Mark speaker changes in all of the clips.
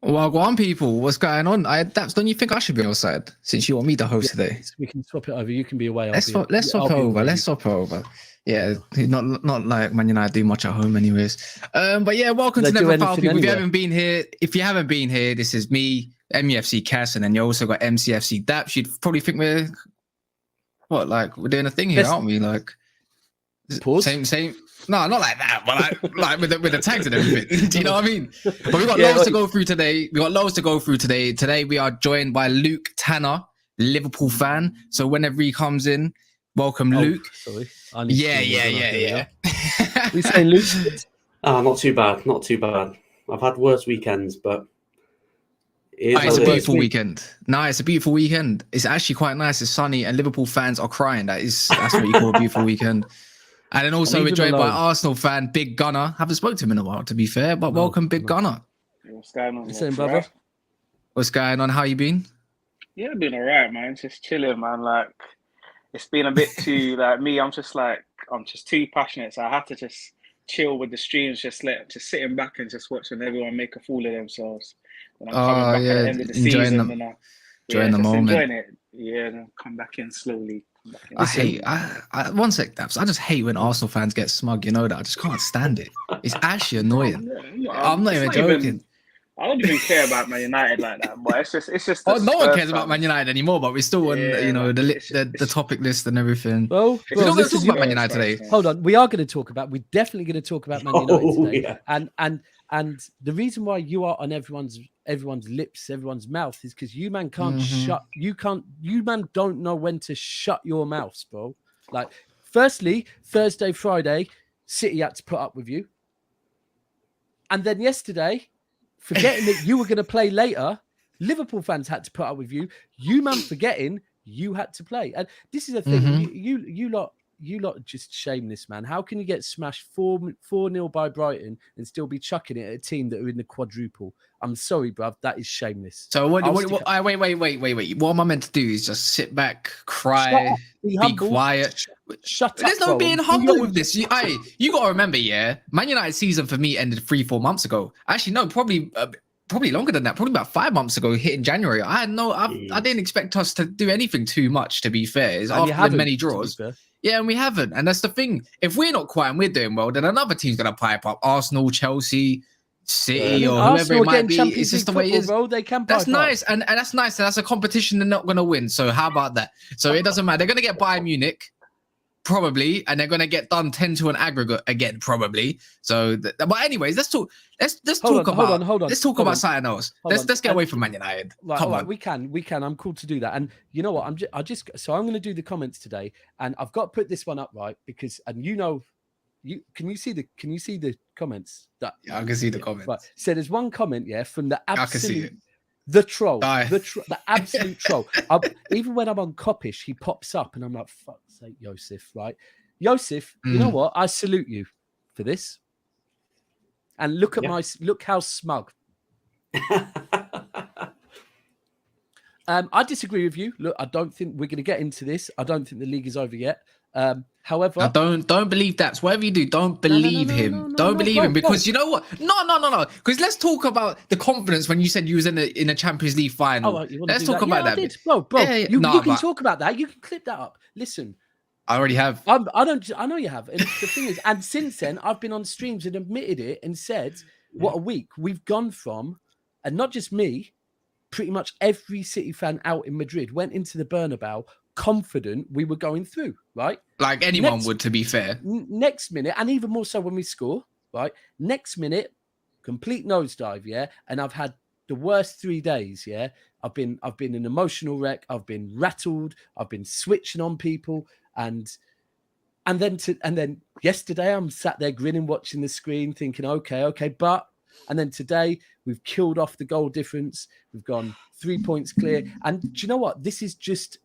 Speaker 1: Well, go on, people. What's going on? Don't you think I should be on your side since you want me to host today?
Speaker 2: We can swap it over. You can be away.
Speaker 1: Let's swap over. Yeah, not like Man United do much at home, anyways. But yeah, welcome to Never Foul People. If you haven't been here, this is me, MEFC Kas, and then you also got MCFC Daps. You'd probably think we're doing a thing here, aren't we? Like,
Speaker 2: pause.
Speaker 1: Same. No, not like that, but like with the tags and everything. Do you know what I mean? But we got loads to go through today. Today we are joined by Luke Tanner, Liverpool fan. So whenever he comes in, welcome, Luke.
Speaker 2: Sorry.
Speaker 1: Yeah.
Speaker 2: We saying Luke?
Speaker 3: Not too bad. I've had worse weekends, but
Speaker 1: it's a beautiful weekend. No, it's a beautiful weekend. It's actually quite nice. It's sunny, and Liverpool fans are crying. That's what you call a beautiful weekend. And then also we're joined by Arsenal fan Big Gunner. Haven't spoken to him in a while, to be fair, but welcome, Big Gunner.
Speaker 4: What's going on,
Speaker 2: brother?
Speaker 1: What's going on? How you been?
Speaker 4: Yeah, I've been alright, man. Just chilling, man. Like, it's been a bit too like me. I'm just too passionate, so I have to just chill with the streams, just sitting back and just watching everyone make a fool of themselves. When I'm coming back at the end of the season, enjoying the moment. Enjoying it. Yeah, and I'll come back in slowly.
Speaker 1: One sec, Daps. I just hate when Arsenal fans get smug. You know that. I just can't stand it. It's actually annoying. I'm not even joking.
Speaker 4: I don't even care about Man United like that, but it's just.
Speaker 1: No one cares about Man United anymore, but we're still on, the topic list and everything.
Speaker 2: Well,
Speaker 1: we're not going to talk about Man United today.
Speaker 2: Hold on, we're definitely going to talk about Man United today. Yeah. And the reason why you are on everyone's lips, everyone's mouth, is because you man can't you man don't know when to shut your mouths, bro. Like, firstly, Thursday, Friday, City had to put up with you. And then yesterday, forgetting that you were going to play later, Liverpool fans had to put up with you. You man forgetting you had to play. And this is a thing. Mm-hmm. You lot just shameless, man. How can you get smashed 4-0 by Brighton and still be chucking it at a team that are in the quadruple? I'm sorry, bruv. That is shameless.
Speaker 1: So wait. What am I meant to do is just sit back, cry, be quiet.
Speaker 2: Shut up.
Speaker 1: There's no being humble with this. You got to remember, Man United season for me ended 3-4 months ago. Actually, no, probably longer than that. Probably about 5 months ago, hit in January. I didn't expect us to do anything too much, to be fair. It's after the many draws. Yeah, and we haven't. And that's the thing. If we're not quiet and we're doing well, then another team's going to pipe up. Arsenal, Chelsea, City, or whoever it might be. It's just the way it is.
Speaker 2: They can
Speaker 1: that's nice. And that's nice. And that's a competition they're not going to win. So how about that? So it doesn't matter. They're going to get Bayern Munich, probably. And they're going to get done 10 to an aggregate again, probably. So, but anyways, let's talk. Let's talk about something else. Let's get away from Man United.
Speaker 2: Come on. We can. I'm cool to do that. And you know what? I'm going to do the comments today, and I've got to put this one up right because, and can you see the comments?
Speaker 1: Yeah, I can see the comments.
Speaker 2: Right. So there's one comment, from the absolute,
Speaker 1: I can see it.
Speaker 2: The troll, the absolute troll. Even when I'm on Coppish, he pops up, and I'm like, "Fuck's sake, Joseph!" Right, Joseph. You know what? I salute you for this. And look how smug. I disagree with you. Look, I don't think we're going to get into this. I don't think the league is over yet. However,
Speaker 1: I don't believe that. Whatever you do, don't believe him. Don't believe him because you know what? No. Because let's talk about the confidence when you said you was in a Champions League final. Let's talk about that.
Speaker 2: Bro. You can talk about that. You can clip that up. Listen.
Speaker 1: I already have.
Speaker 2: I know you have. And the thing is, and since then, I've been on streams and admitted it and said, what a week we've gone from, and not just me, pretty much every City fan out in Madrid went into the Bernabeu confident we were going through, right?
Speaker 1: Like anyone would, to be fair.
Speaker 2: Next minute, and even more so when we score, right? Next minute, complete nosedive, and I've had the worst 3 days, I've been an emotional wreck. I've been rattled. I've been switching on people. And then yesterday I'm sat there grinning, watching the screen, thinking, okay, but and then today we've killed off the goal difference. We've gone 3 points clear. And do you know what? This is just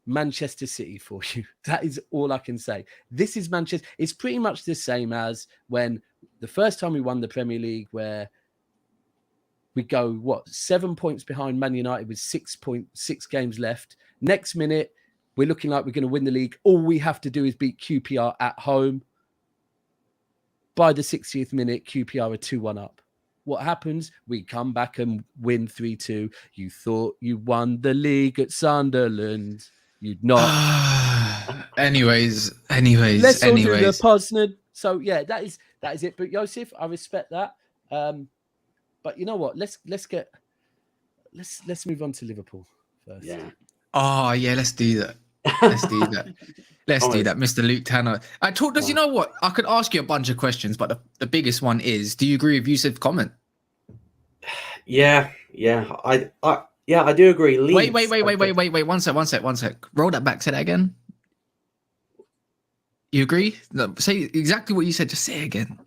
Speaker 2: Manchester City for you. That is all I can say. This is Manchester. It's pretty much the same as when the first time we won the Premier League, where we go 7 points behind Man United with 6 games left. Next minute, we're looking like we're going to win the league. All we have to do is beat QPR at home. By the 60th minute, QPR are 2-1 up. what happens? We come back and win 3-2. You thought you won the league at Sunderland. You'd not.
Speaker 1: anyways.
Speaker 2: Let's all do the Posner. So yeah, that is it. But Joseph, I respect that. But you know what? Let's move on to Liverpool first.
Speaker 3: Yeah.
Speaker 1: Oh yeah, let's do that. Let's do that. Let's do that, Mr. Luke Tanner. You know what? I could ask you a bunch of questions, but the biggest one is: do you agree with Yusuf's comment?
Speaker 3: Yeah. I do agree. Leeds,
Speaker 1: Wait. One sec. Roll that back. Say that again. You agree? No, say exactly what you said. Just say it again.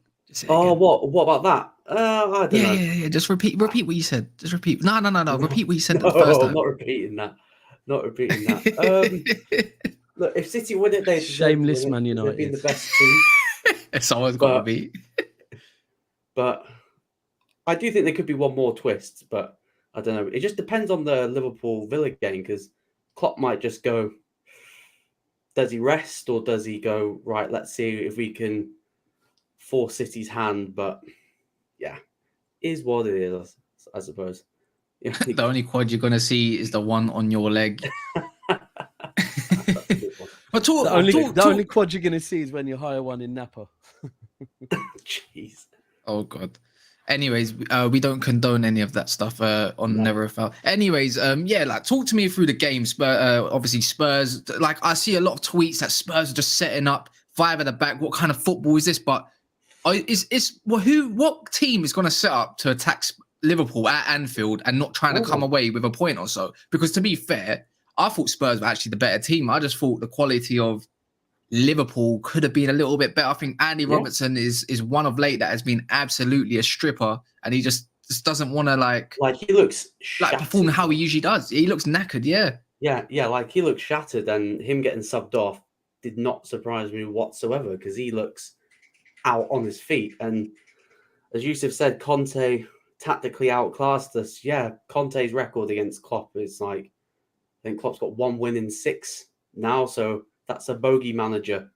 Speaker 3: What about that? I don't know.
Speaker 1: Yeah. Just repeat what you said. Just repeat. No. Repeat what you said the first time.
Speaker 3: I'm not repeting that. Look, if City win it, they
Speaker 2: shameless Man United.
Speaker 3: They've been the best team.
Speaker 1: Someone's got to be.
Speaker 3: But I do think there could be one more twist, but I don't know. It just depends on the Liverpool Villa game, because Klopp might just go, does he rest or does he go, right, let's see if we can force City's hand. But yeah, is what it is, I suppose.
Speaker 1: The only quad you're going to see is the one on your leg.
Speaker 2: The only quad you're going to see is when you hire one in Napa.
Speaker 3: Jeez.
Speaker 1: Oh, God. Anyways, we don't condone any of that stuff on Never a Foul. Anyways, talk to me through the games. But obviously Spurs, I see a lot of tweets that Spurs are just setting up 5 at the back. What kind of football is this? But what team is going to set up to attack Liverpool at Anfield and not trying to come away with a point or so? Because to be fair, I thought Spurs were actually the better team. I just thought the quality of Liverpool could have been a little bit better. I think Andy Robertson is one of late that has been absolutely a stripper, and he just doesn't want to
Speaker 3: he looks shattered.
Speaker 1: Perform how he usually does. He looks knackered,
Speaker 3: yeah, he looks shattered, and him getting subbed off did not surprise me whatsoever, because he looks out on his feet. And as Yusuf said, Conte tactically outclassed us. Yeah, Conte's record against Klopp is I think Klopp's got 1 win in 6 now, so that's a bogey manager.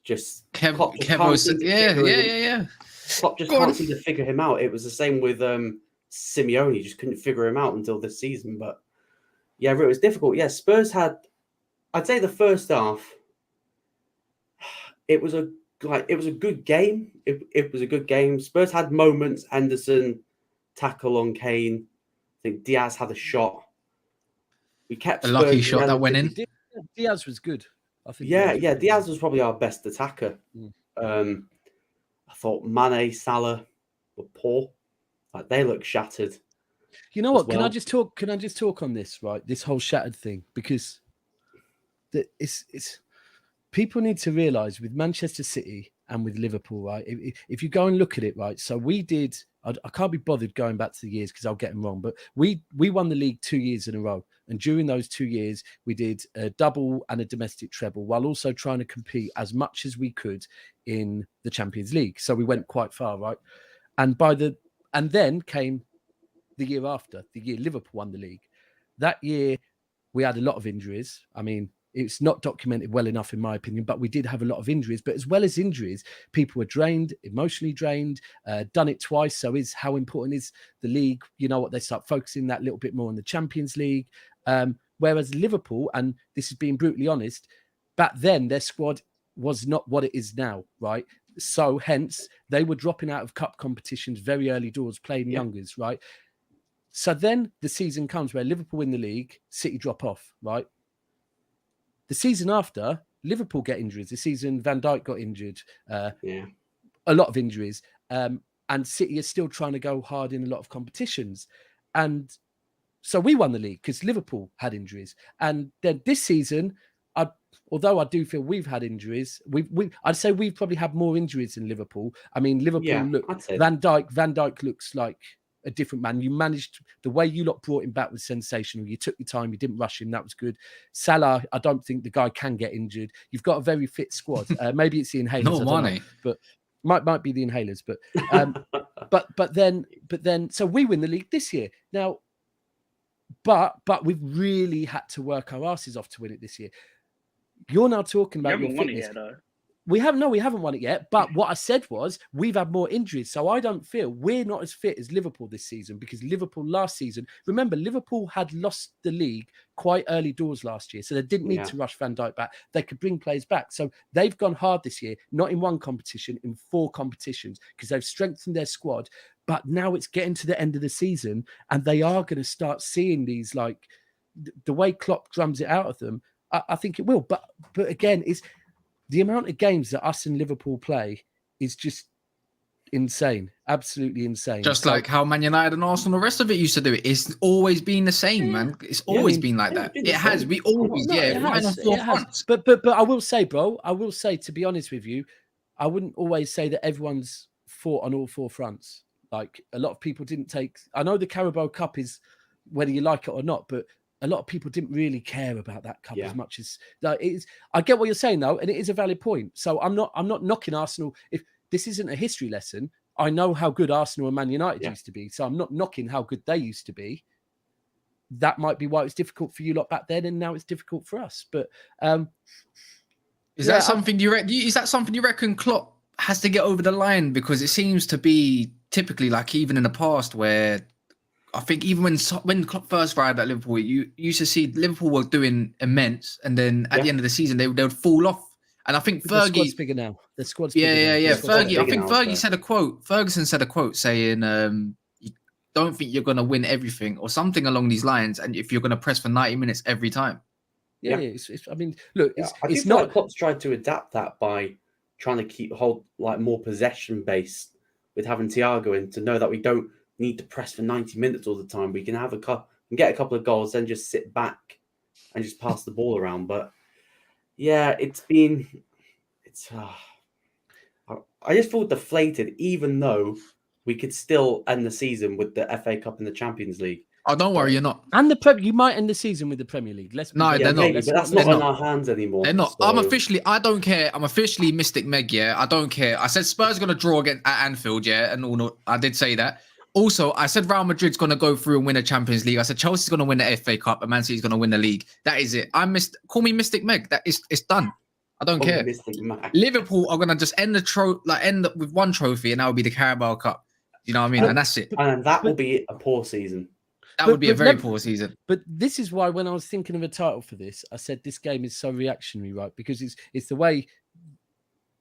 Speaker 3: Klopp just can't seem to figure him out. It was the same with Simeone. Just couldn't figure him out until this season. But yeah, it was difficult. Yeah, Spurs had, I'd say the first half, it was a good game. It was a good game. Spurs had moments. Henderson tackle on Kane. I think Diaz had a shot. We kept
Speaker 1: a lucky shot that went in.
Speaker 2: Diaz was good. I think.
Speaker 3: Diaz was probably our best attacker. I thought Mane, Salah were poor. They look shattered.
Speaker 2: You know what? Well. Can I just talk on this, right? This whole shattered thing, because it's people need to realise with Manchester City and with Liverpool, right? If you go and look at it, right? So we did. I can't be bothered going back to the years because I'll get them wrong. But we won the league 2 years in a row, and during those 2 years, we did a double and a domestic treble, while also trying to compete as much as we could in the Champions League. So we went quite far, right? And then came the year after, the year Liverpool won the league. That year, we had a lot of injuries. I mean, it's not documented well enough, in my opinion, but we did have a lot of injuries. But as well as injuries, people were drained, emotionally drained, done it twice. So how important is the league? You know what? They start focusing that little bit more on the Champions League. Whereas Liverpool, and this is being brutally honest, back then their squad was not what it is now, right? So hence, they were dropping out of cup competitions very early doors, playing youngers, right? So then the season comes where Liverpool win the league, City drop off, right? The season after, Liverpool get injuries. The season Van Dijk got injured. A lot of injuries. And City is still trying to go hard in a lot of competitions. And so we won the league because Liverpool had injuries. And then this season, although I do feel we've had injuries, I'd say we've probably had more injuries than Liverpool. I mean, Liverpool Van Dijk looks like a different man. You managed, the way you lot brought him back was sensational. You took your time, you didn't rush him, that was good. But I don't think the guy can get injured. You've got a very fit squad. Maybe it's the inhalers,
Speaker 1: no money,
Speaker 2: but might be the inhalers. But but then so we win the league this year now. But we've really had to work our asses off to win it this year. You're now talking about your fitness. We haven't won it yet. But what I said was we've had more injuries. So I don't feel we're not as fit as Liverpool this season, because Liverpool last season, remember, Liverpool had lost the league quite early doors last year. So they didn't need to rush Van Dijk back. They could bring players back. So they've gone hard this year, not in one competition, in 4 competitions, because they've strengthened their squad. But now it's getting to the end of the season and they are going to start seeing these, like the way Klopp drums it out of them. I think it will. But again, it's the amount of games that us and Liverpool play is just insane, absolutely insane.
Speaker 1: Just like how Man United and Arsenal, the rest of it used to do it. It's always been the same, man. It's always been like that. It has. We always,
Speaker 2: it has. But I will say, bro, to be honest with you, I wouldn't always say that everyone's fought on all 4 fronts. Like a lot of people didn't take. I know the Carabao Cup is whether you like it or not, but a lot of people didn't really care about that cup as much as it is. I get what you're saying though, and it is a valid point. So I'm not knocking Arsenal. If this isn't a history lesson, I know how good Arsenal and Man United used to be. So I'm not knocking how good they used to be. That might be why it was difficult for you lot back then, and now it's difficult for us. But
Speaker 1: is that something you reckon Klopp has to get over the line? Because it seems to be typically, like even in the past, where I think even when Klopp first arrived at Liverpool, you used to see Liverpool were doing immense, and then at the end of the season they would fall off. And I think Fergie,
Speaker 2: the squad's bigger now. The squad's bigger
Speaker 1: yeah. Fergie, I think
Speaker 3: Fergie
Speaker 1: said a quote. Ferguson said a quote saying, "You don't think you're going to win everything," or something along these lines. And if you're going to press for 90 minutes every time,
Speaker 2: I mean, look, it's
Speaker 3: not.
Speaker 2: not.
Speaker 3: Like Klopp's tried to adapt that by trying to hold like more possession based with having Thiago in, to know that we don't need to press for 90 minutes all the time. We can have get a couple of goals, then just sit back and just pass the ball around. But yeah, I just feel deflated, even though we could still end the season with the FA Cup and the Champions League.
Speaker 1: Oh, don't worry, you're not.
Speaker 2: And you might end the season with the Premier League.
Speaker 1: They're not.
Speaker 3: But that's not in our hands anymore.
Speaker 1: They're not.
Speaker 3: So.
Speaker 1: I don't care. I'm officially Mystic Meg, yeah. I don't care. I said Spurs are going to draw again at Anfield, yeah. And I did say that. Also, I said Real Madrid's going to go through and win a Champions League. I said Chelsea's going to win the FA Cup and Man City's going to win the league. That is it. Call me Mystic Meg. It's done. I don't care. Liverpool are going to just end up with one trophy, and that will be the Carabao Cup. You know what I mean? And that's it.
Speaker 3: And that will be a poor season.
Speaker 1: That would be a very poor season.
Speaker 2: But this is why, when I was thinking of a title for this, I said this game is so reactionary, right? Because it's the way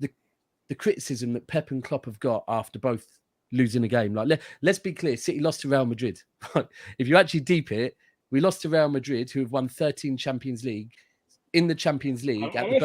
Speaker 2: the criticism that Pep and Klopp have got after both losing a game. Like, let's be clear, City lost to Real Madrid. If you actually deep it, we lost to Real Madrid, who have won 13 Champions League. In the Champions League, I don't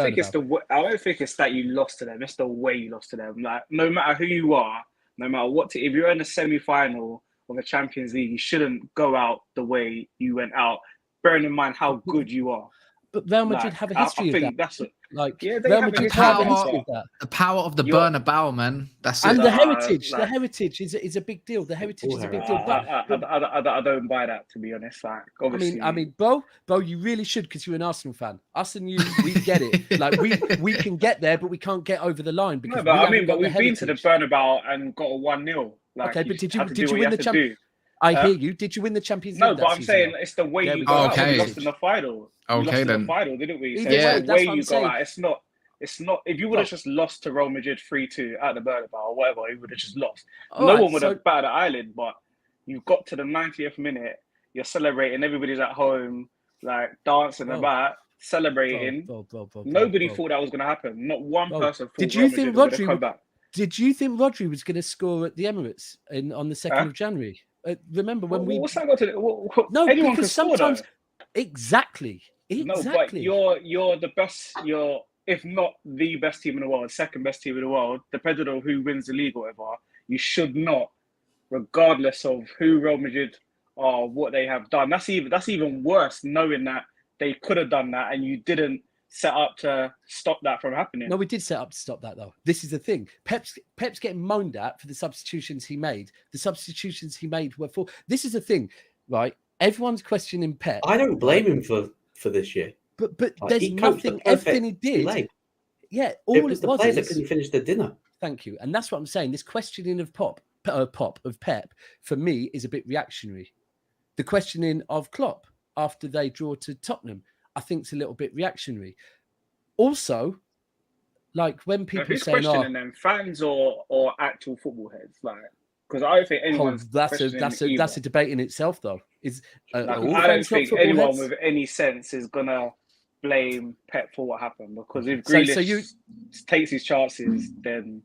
Speaker 2: think
Speaker 4: it's that you lost to them. It's the way you lost to them. Like, no matter who you are, no matter what, if you're in a semi-final of the Champions League, you shouldn't go out the way you went out, bearing in mind how good you are.
Speaker 2: But Real Madrid have a history of that.
Speaker 4: That's it.
Speaker 2: Like,
Speaker 4: Real
Speaker 2: Madrid have a history of that.
Speaker 1: The power of the Bernabeu, man. That's it.
Speaker 2: And the heritage. The heritage is a big deal. The heritage is a big deal.
Speaker 4: I don't buy that, to be honest. Like, obviously,
Speaker 2: I mean, Bo, you really should, because you're an Arsenal fan. Us and you, we get it. Like, we can get there, but we can't get over the line because
Speaker 4: we've been to the Bernabeu and got a 1-0. Like,
Speaker 2: okay, but did you win the Champions? I hear you. Did you win the Champions League?
Speaker 4: No, but I'm saying it's the way you go out. We lost in the final.
Speaker 1: Okay, then.
Speaker 4: The final, didn't we? So
Speaker 1: yeah,
Speaker 4: the way you go out. It's not. If you would have just lost to Real Madrid 3-2 at the Bernabeu or whatever, you would have just lost. No one would have batted Ireland, but you got to the 90th minute. You're celebrating. Everybody's at home, like dancing about, celebrating. Nobody thought that was going to happen. Not one person thought.
Speaker 2: Did you think Rodri was going to score at the Emirates on the 2nd of January? Remember when
Speaker 4: what's that got to do?
Speaker 2: No,
Speaker 4: anyone
Speaker 2: because
Speaker 4: can score,
Speaker 2: sometimes exactly.
Speaker 4: No, but you're the best. You're, if not the best team in the world, second best team in the world, depending on who wins the league or whatever. You should not, regardless of who Real Madrid are, what they have done. That's even worse, knowing that they could have done that and you didn't set up to stop that from happening.
Speaker 2: No, we did set up to stop that, though. This is the thing. Pep's getting moaned at for the substitutions he made. The substitutions he made were for... This is the thing, right? Everyone's questioning Pep.
Speaker 3: I don't blame him for this year.
Speaker 2: But like, there's nothing... Everything he did... Yeah, all it was
Speaker 3: the players that couldn't finish their dinner.
Speaker 2: Thank you. And that's what I'm saying. This questioning of Pep, for me, is a bit reactionary. The questioning of Klopp after they draw to Tottenham, I think it's a little bit reactionary. Also, like when
Speaker 4: Now,
Speaker 2: people
Speaker 4: who's
Speaker 2: saying,
Speaker 4: questioning them, fans or actual football heads? Like, because I don't think anyone's questioning either.
Speaker 2: that's a debate in itself, though. Is
Speaker 4: Like,
Speaker 2: all
Speaker 4: I don't
Speaker 2: fans not
Speaker 4: think
Speaker 2: football
Speaker 4: anyone
Speaker 2: heads?
Speaker 4: with any sense is gonna blame Pep for what happened, because if
Speaker 2: So
Speaker 4: Grealish takes his chances, then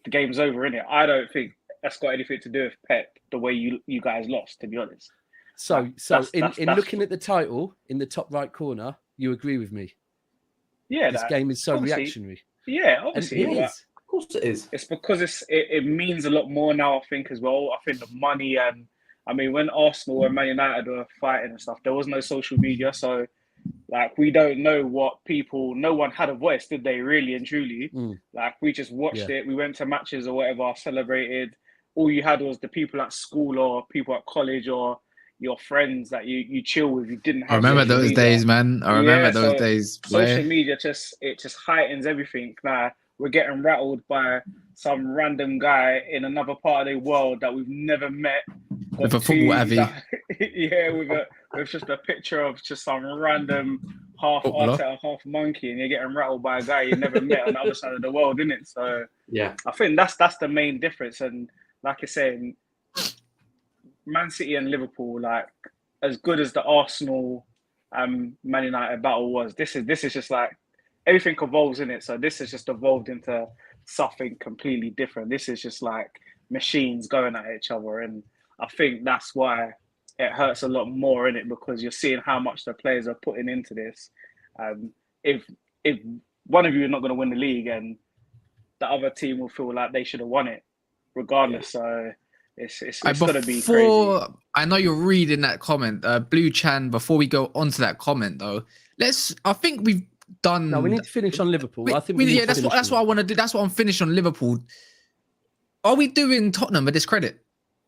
Speaker 4: the game's over, innit? I don't think that's got anything to do with Pep, the way you guys lost, to be honest.
Speaker 2: So
Speaker 4: That's
Speaker 2: looking at the title in the top right corner, you agree with me?
Speaker 4: Yeah,
Speaker 2: This game is so
Speaker 4: obviously,
Speaker 2: reactionary.
Speaker 4: Yeah,
Speaker 2: And
Speaker 4: obviously,
Speaker 2: it
Speaker 3: It
Speaker 2: is.
Speaker 3: is. Of course it is.
Speaker 4: it's because it means a lot more now, I think, as well. I think the money, and I mean, when Arsenal and Man United were fighting and stuff, there was no social media, so like we don't know what people. No one had a voice, did they? Really and truly, like we just watched it. We went to matches or whatever, celebrated. All you had was the people at school or people at college or your friends that you chill with. You didn't have.
Speaker 1: I remember
Speaker 4: social
Speaker 1: those
Speaker 4: media.
Speaker 1: days, man. I remember those
Speaker 4: so
Speaker 1: days.
Speaker 4: Social media just heightens everything. Now we're getting rattled by some random guy in another part of the world that we've never met.
Speaker 1: With a football avi.
Speaker 4: With just a picture of just some random half
Speaker 1: Footballer.
Speaker 4: Arteta, half monkey, and you're getting rattled by a guy you never met on the other side of the world, isn't it? So
Speaker 3: Yeah.
Speaker 4: I think that's the main difference. And like I said, Man City and Liverpool, like as good as the Arsenal Man United battle was, this is just like everything evolves in it. So this has just evolved into something completely different. This is just like machines going at each other, and I think that's why it hurts a lot more in it, because you're seeing how much the players are putting into this. If one of you is not going to win the league, and the other team will feel like they should have won it, regardless. So it's going to be crazy.
Speaker 1: I know you're reading that comment, Blue Chan. Before we go on to that comment, though, I think we've done.
Speaker 2: No, we need to finish on Liverpool. I think
Speaker 1: that's what I want to do. That's what I'm finished on Liverpool. Are we doing Tottenham a discredit?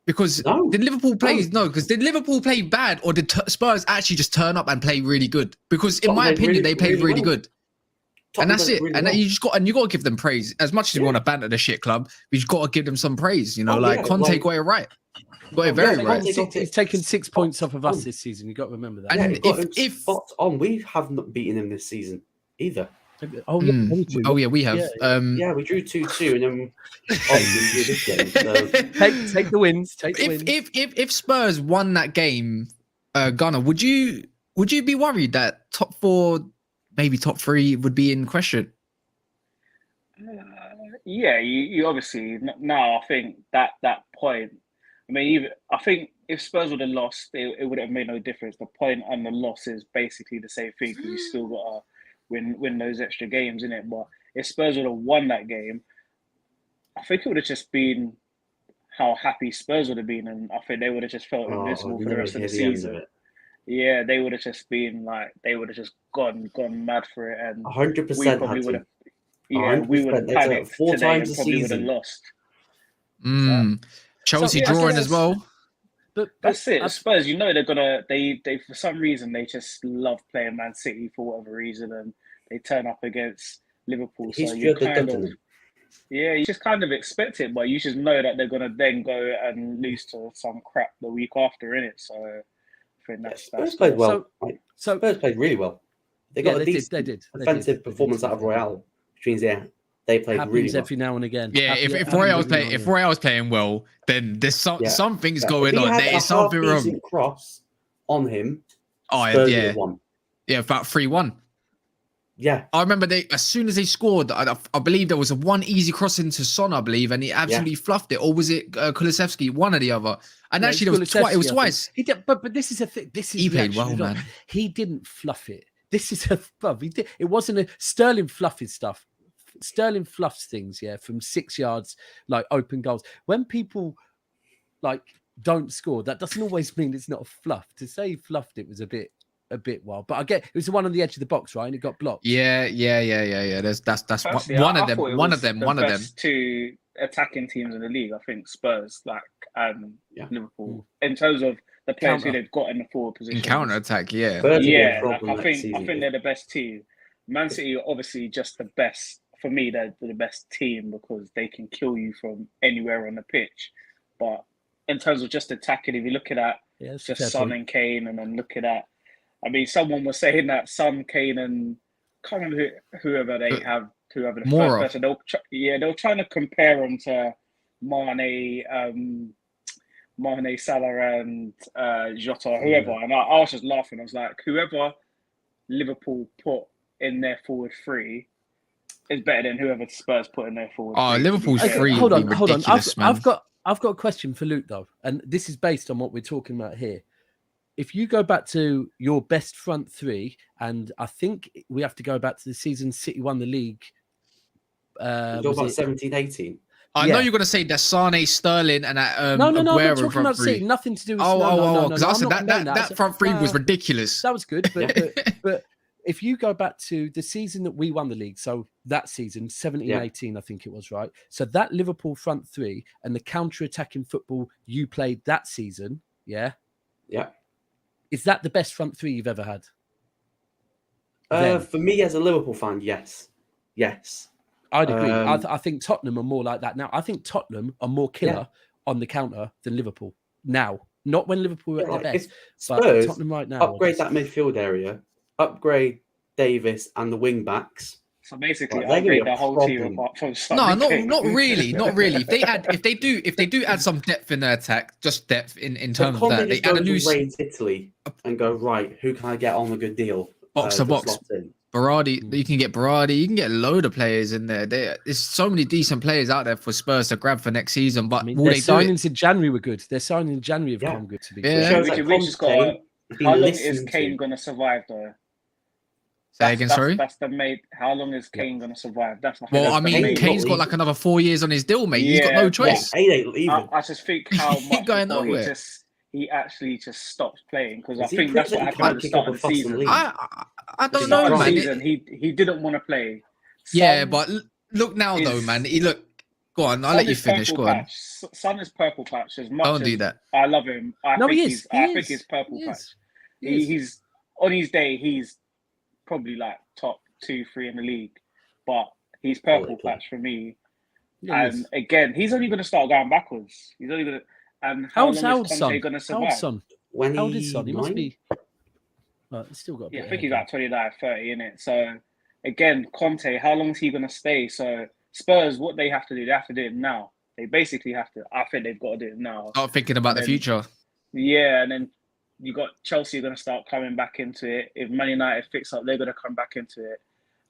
Speaker 1: Because did Liverpool play? No, because did Liverpool play bad, or did Spurs actually just turn up and play really good? Because in my opinion, they played really good. And that's it. And you got to give them praise. As much as you want to banter the shit club, you just got to give them some praise. You know, Conte got it right. Got it very right.
Speaker 2: He's taken 6 points off of us this season. You got to remember that.
Speaker 3: And if spot on, we haven't beaten him this season either.
Speaker 2: Oh yeah,
Speaker 1: we have.
Speaker 3: Yeah, we drew 2-2, and then obviously this game. So.
Speaker 2: Take the wins. Take the wins.
Speaker 1: If Spurs won that game, Gunnar, would you be worried that top 4, maybe top 3 would be in question?
Speaker 4: Yeah, you obviously now. I think that point. I mean, I think if Spurs would have lost, it would have made no difference. The point and the loss is basically the same thing, because you still got to win those extra games, innit? But if Spurs would have won that game, I think it would have just been how happy Spurs would have been, and I think they would have just felt invincible for the rest of the season. Yeah, they would have just been like, they would have just gone mad for it, and
Speaker 3: 100%.
Speaker 4: we probably would have. Yeah, we would have panicked
Speaker 3: 4
Speaker 4: today
Speaker 3: times
Speaker 4: and
Speaker 3: a
Speaker 4: probably would have
Speaker 3: season.
Speaker 4: lost.
Speaker 1: Chelsea drawing as well.
Speaker 4: But that's it. Spurs, you know, they're gonna they for some reason they just love playing Man City for whatever reason, and they turn up against Liverpool. So you you just kind of expect it, but you just know that they're gonna then go and lose to some crap the week after, innit? So I think that's
Speaker 3: Spurs played well. Spurs played really well. They got a decent defensive performance out of Royale, which means they played really well.
Speaker 2: Every now and again.
Speaker 1: Yeah, if Royale's playing well, then there's something's going on. There is something wrong.
Speaker 3: Cross on him.
Speaker 1: Yeah, about 3-1.
Speaker 3: Yeah,
Speaker 1: I remember as soon as they scored, I believe there was one easy cross into Son, I believe, and he absolutely fluffed it. Or was it Kulusevski? One or the other. And actually, it was twice.
Speaker 2: He did, but this is a thing.
Speaker 1: He played well, man.
Speaker 2: He didn't fluff it. This is he did. It wasn't a Sterling fluffing stuff. Sterling fluffs things, from 6 yards, like open goals. When people don't score, that doesn't always mean it's not a fluff. To say he fluffed it was a bit wild. But I get it was the one on the edge of the box, right? And it got blocked.
Speaker 1: Yeah. That's one of them. One of them.
Speaker 4: 2 attacking teams in the league, I think Spurs, Liverpool, in terms of the players who they've got in the forward position.
Speaker 1: In counter attack,
Speaker 4: I think they're the best team. Man City are obviously just the best. For me, they're the best team because they can kill you from anywhere on the pitch. But in terms of just attacking, if you look at that, just Son and Kane, and then look at that. I mean, someone was saying that Son, Kane, and I can't remember whoever they have whoever the
Speaker 1: Mora.
Speaker 4: first person. They were trying to compare him to Mane, Salah, and Jota, whoever. And I was just laughing. I was like, whoever Liverpool put in their forward three is better than whoever Spurs put in their forward three.
Speaker 1: Liverpool's free.
Speaker 2: Hold on.
Speaker 1: Ridiculous, man.
Speaker 2: I've got a question for Luke though, and this is based on what we're talking about here. If you go back to your best front three, and I think we have to go back to the season City won the league.
Speaker 3: You're talking about 17-18.
Speaker 1: I know you're going to say that Sane, Sterling, and
Speaker 2: no, I'm not
Speaker 1: Aguero
Speaker 2: talking
Speaker 1: front
Speaker 2: about
Speaker 1: three.
Speaker 2: City. Nothing to do with.
Speaker 1: Because I said
Speaker 2: I'm not
Speaker 1: that front three was ridiculous.
Speaker 2: That was good, but if you go back to the season that we won the league, so that season 17-18, I think it was, right? So that Liverpool front three and the counter-attacking football you played that season, yeah, is that the best front three you've ever had?
Speaker 3: For me as a Liverpool fan, yes.
Speaker 2: I'd agree. I think Tottenham are more like that now. I think Tottenham are more killer on the counter than Liverpool now. Not when Liverpool were at their best.
Speaker 3: Spurs
Speaker 2: but Tottenham right now.
Speaker 3: Upgrade that midfield area, upgrade Davis and the wing backs.
Speaker 4: So basically, upgrade the whole team apart from
Speaker 1: not really. If they do add some depth in their attack, just depth in terms of that. They add a new
Speaker 3: Italy and go right. Who can I get on a good deal?
Speaker 1: Box to box. Berardi, you can get Berardi, you can get a load of players in there. There's so many decent players out there for Spurs to grab for next season. But
Speaker 2: their signings in January were good. Their signings in January have come good to be
Speaker 1: fair.
Speaker 4: How long is Kane going to survive though?
Speaker 1: Say again, sorry?
Speaker 4: That's the mate. How long is Kane going to survive?
Speaker 1: Kane's got like another 4 years on his deal, mate. He's got no choice.
Speaker 3: I
Speaker 4: just think how much
Speaker 1: going nowhere.
Speaker 4: He actually just stops playing because I think that's what happened at the start of the season.
Speaker 1: I don't know, man.
Speaker 4: He didn't want to play.
Speaker 1: But look now, though, man. Go on. I'll let you finish. Go on.
Speaker 4: Son is purple patch. As much
Speaker 1: don't do that.
Speaker 4: I love him. I think he's purple patch. He's on his day. He's probably like top 2-3 in the league, but he's purple patch for me. And again, he's only going to start going backwards. He's only going to. And how long is Conte going to survive?
Speaker 2: How old is Son? He must be. He's still got.
Speaker 4: I think he's like 29, 30 in it. So again, Conte, how long is he going to stay? So Spurs, what they have to do, they have to do it now. They basically have to. I think they've got to do it now.
Speaker 1: Start thinking about the future.
Speaker 4: Yeah, and then you got Chelsea going to start coming back into it. If Man United fix up, they're going to come back into it.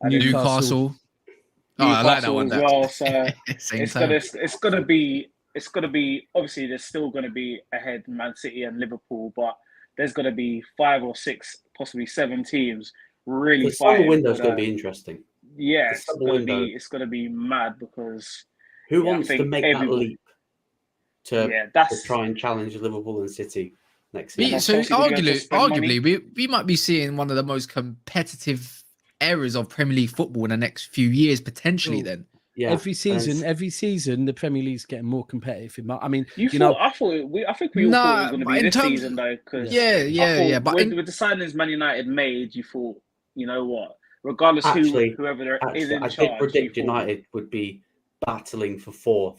Speaker 4: And
Speaker 1: Newcastle. I like that one
Speaker 4: as well. So it's going to be obviously there's still going to be ahead Man City and Liverpool, but there's going to be 5 or 6, possibly 7 teams really
Speaker 3: the
Speaker 4: fighting.
Speaker 3: The window's going to be interesting.
Speaker 4: Yeah, it's going to be mad because
Speaker 3: who wants to make that leap to try and challenge Liverpool and City next season?
Speaker 1: So arguably, we might be seeing one of the most competitive eras of Premier League football in the next few years, potentially. Then.
Speaker 2: Yeah, every season, the Premier League's getting more competitive. I mean,
Speaker 4: I think we all thought it was going to be this season, though. Because
Speaker 1: but
Speaker 4: with the signings Man United made, you thought, you know what? Regardless whoever is in charge, I did
Speaker 3: predict United would be battling for 4th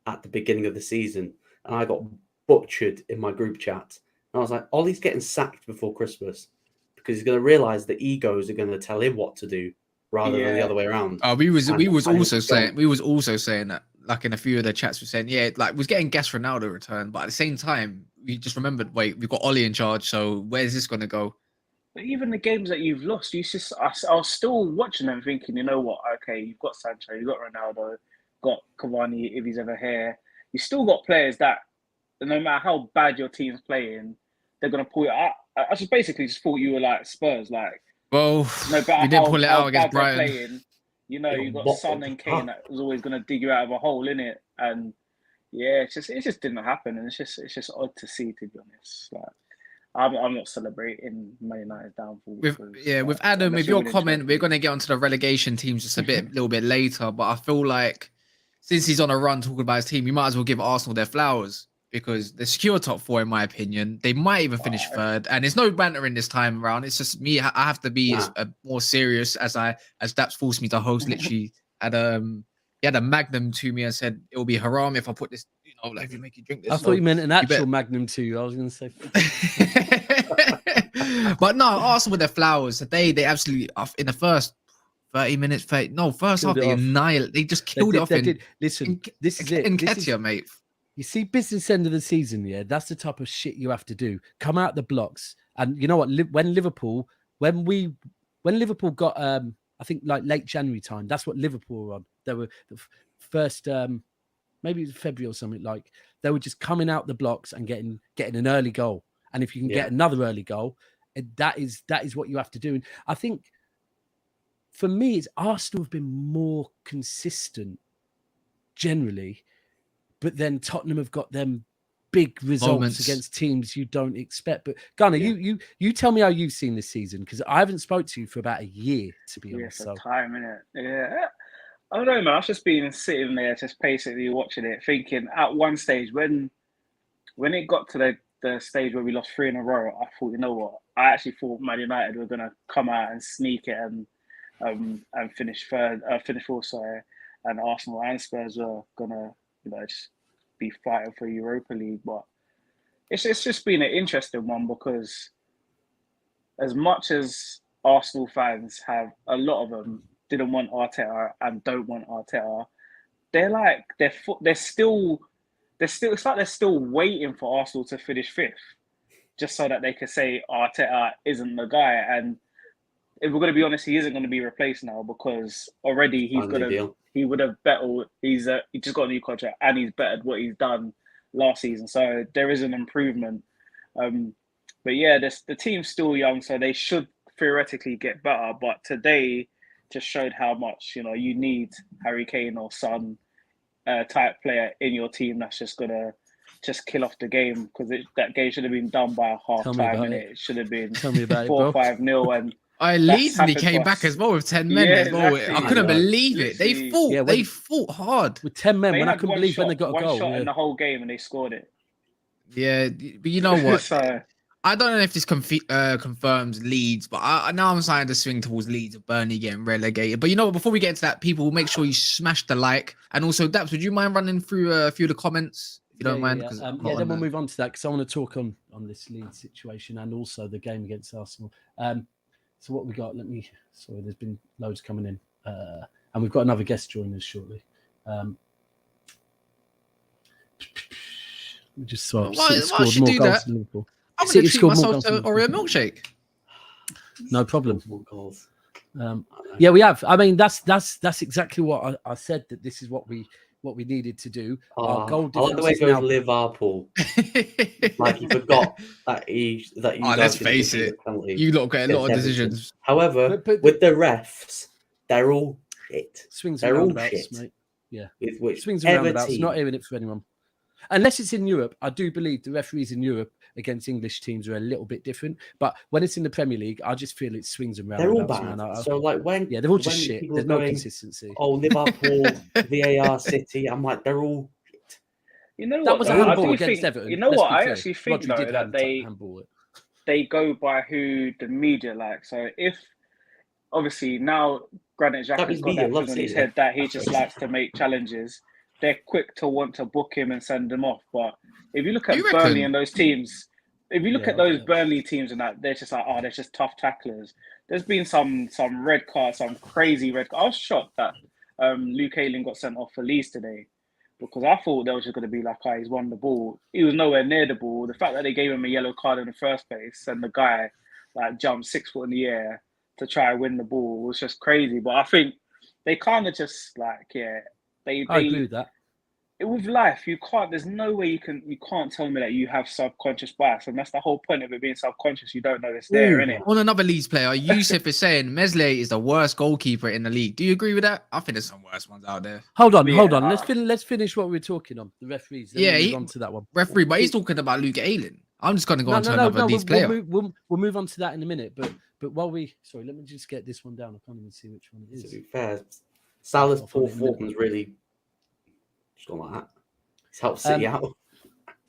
Speaker 3: at the beginning of the season, and I got butchered in my group chat. And I was like, Ollie's getting sacked before Christmas because he's going to realise the egos are going to tell him what to do. Rather than the other way around.
Speaker 1: We was also saying that, like in a few of the chats, we're saying, was getting gas Ronaldo return, but at the same time, we just remembered, we've got Ollie in charge, so where's this going to go?
Speaker 4: But even the games that you've lost, I was still watching them thinking, you know what? Okay, you've got Sancho, you've got Ronaldo, got Cavani if he's ever here. You still got players that, no matter how bad your team's playing, they're going to pull it out. I just basically thought you were like Spurs, like.
Speaker 1: Well, we didn't pull it out against Brighton.
Speaker 4: Playing, you got Son and Kane that was always going to dig you out of a hole, innit? And it just didn't happen, and it's just odd to see, to be honest. Like, I'm not celebrating Man United's downfall.
Speaker 1: With Adam, with your comment, we're going to get onto the relegation teams just a little bit later. But I feel like since he's on a run talking about his team, you might as well give Arsenal their flowers. Because they're secure top 4, in my opinion. They might even finish 3rd, and there's no banter in this time around. It's just me. I have to be more serious as Daps forced me to host. Literally, he had a Magnum to me and said it will be haram if I put this. If you make you drink this.
Speaker 2: I thought you meant an actual Magnum to you. I was going to say.
Speaker 1: But no, Arsenal with their flowers. They absolutely in the first 30 minutes. First half
Speaker 2: Killed it
Speaker 1: they
Speaker 2: off.
Speaker 1: annihilate. They just killed it off.
Speaker 2: Listen, this is it.
Speaker 1: Nketiah, mate.
Speaker 2: You see, business end of the season, yeah, that's the type of shit you have to do. Come out the blocks, and you know what? When Liverpool got, I think like late January time, that's what Liverpool were on. They were the first, maybe it was February or something. Like they were just coming out the blocks and getting an early goal. And if you can get another early goal, that is what you have to do. And I think for me, it's Arsenal have been more consistent generally. But then Tottenham have got them big results against teams you don't expect. But Gunnar, you tell me how you've seen this season, because I haven't spoke to you for about a year, to be honest.
Speaker 4: Yeah, time, innit? Yeah. I don't know, man. I've just been sitting there, just basically watching it, thinking at one stage when it got to the stage where we lost 3 in a row, I thought, you know what? I actually thought Man United were gonna come out and sneak it and finish fourth, sorry, and Arsenal and Spurs were gonna, just be fighting for Europa League. But it's just been an interesting one, because as much as Arsenal fans have, a lot of them didn't want Arteta and don't want Arteta, they're still it's like they're still waiting for Arsenal to finish 5th, just so that they could say Arteta isn't the guy. And if we're going to be honest, he isn't going to be replaced now, because already he would have bettered. He just got a new contract and he's bettered what he's done last season. So there is an improvement. But yeah, the team's still young, so they should theoretically get better. But today just showed how much you need Harry Kane or Son type player in your team that's just gonna kill off the game, because that game should have been done by a half time, and it should have been 4-5-0 and.
Speaker 1: Leeds and he came back as well with 10 men as well.
Speaker 4: Exactly.
Speaker 1: I couldn't believe it. They fought. They fought hard
Speaker 2: with 10 men. When I couldn't believe when they got a goal.
Speaker 4: One shot in the whole game and they scored it.
Speaker 1: Yeah, but you know what? I don't know if this confirms Leeds, but now I'm starting to swing towards Leeds of Burnley getting relegated. But you know what? Before we get into that, people, make sure you smash the like. And also, Daps, would you mind running through a few of the comments? If you don't mind.
Speaker 2: Then we'll move on to that, because I want to talk on this Leeds situation and also the game against Arsenal. So what we got? Sorry, there's been loads coming in, and we've got another guest joining us shortly. We just saw City scored more goals than Liverpool.
Speaker 1: I'm going to treat myself to Oreo milkshake.
Speaker 2: No problem. Yeah, we have. I mean, that's exactly what I said, that this is what we needed to do. Our goal difference.
Speaker 3: I like the way it goes Liverpool. Like he forgot that you.
Speaker 1: Let's face it. You lot get a lot of decisions.
Speaker 3: However, with the refs, they're all shit.
Speaker 2: Swings and roundabouts, mate. Yeah. Swings and roundabouts. Not hearing it for anyone. Unless it's in Europe, I do believe the referees in Europe against English teams are a little bit different. But when it's in the Premier League, I just feel it swings and roundabouts.
Speaker 3: They're all bad. So like
Speaker 2: they're all just shit. There's no consistency.
Speaker 3: Oh, Liverpool, VAR, City. I'm like, they're all shit.
Speaker 4: You know
Speaker 2: that
Speaker 4: what?
Speaker 2: was a handball against Everton.
Speaker 4: You know what? I actually think that they go by who the media like. So if obviously now Granit Xhaka's got that thing on his head that he just likes to make challenges, they're quick to want to book him and send him off. But if you look at Burnley and those teams, Burnley teams and that, they're just like, they're just tough tacklers. There's been some red cards, some crazy red cards. I was shocked that Luke Ayling got sent off for Leeds today, because I thought they was just going to be like, he's won the ball. He was nowhere near the ball. The fact that they gave him a yellow card in the first place and the guy jumped 6 foot in the air to try and win the ball was just crazy. But I think they kind of just I agree with that. With life, you can't. There's no way you can't tell me that you have subconscious bias, and that's the whole point of it being subconscious. You don't know it's there, innit?
Speaker 1: On another Leeds player, Yusuf is saying Meslier is the worst goalkeeper in the league. Do you agree with that? I think there's some worse ones out there.
Speaker 2: Hold on. Let's finish what we were talking on. The referees. Move on to that one.
Speaker 1: Referee, but he's talking about Luke Ayling. I'm just going to go on to another Leeds player.
Speaker 2: We'll move on to that in a minute. But while let me just get this one down. I can't even see which one it is.
Speaker 3: To be fair, Salah's Paul Falkman's really just gone like that. It's helped City out.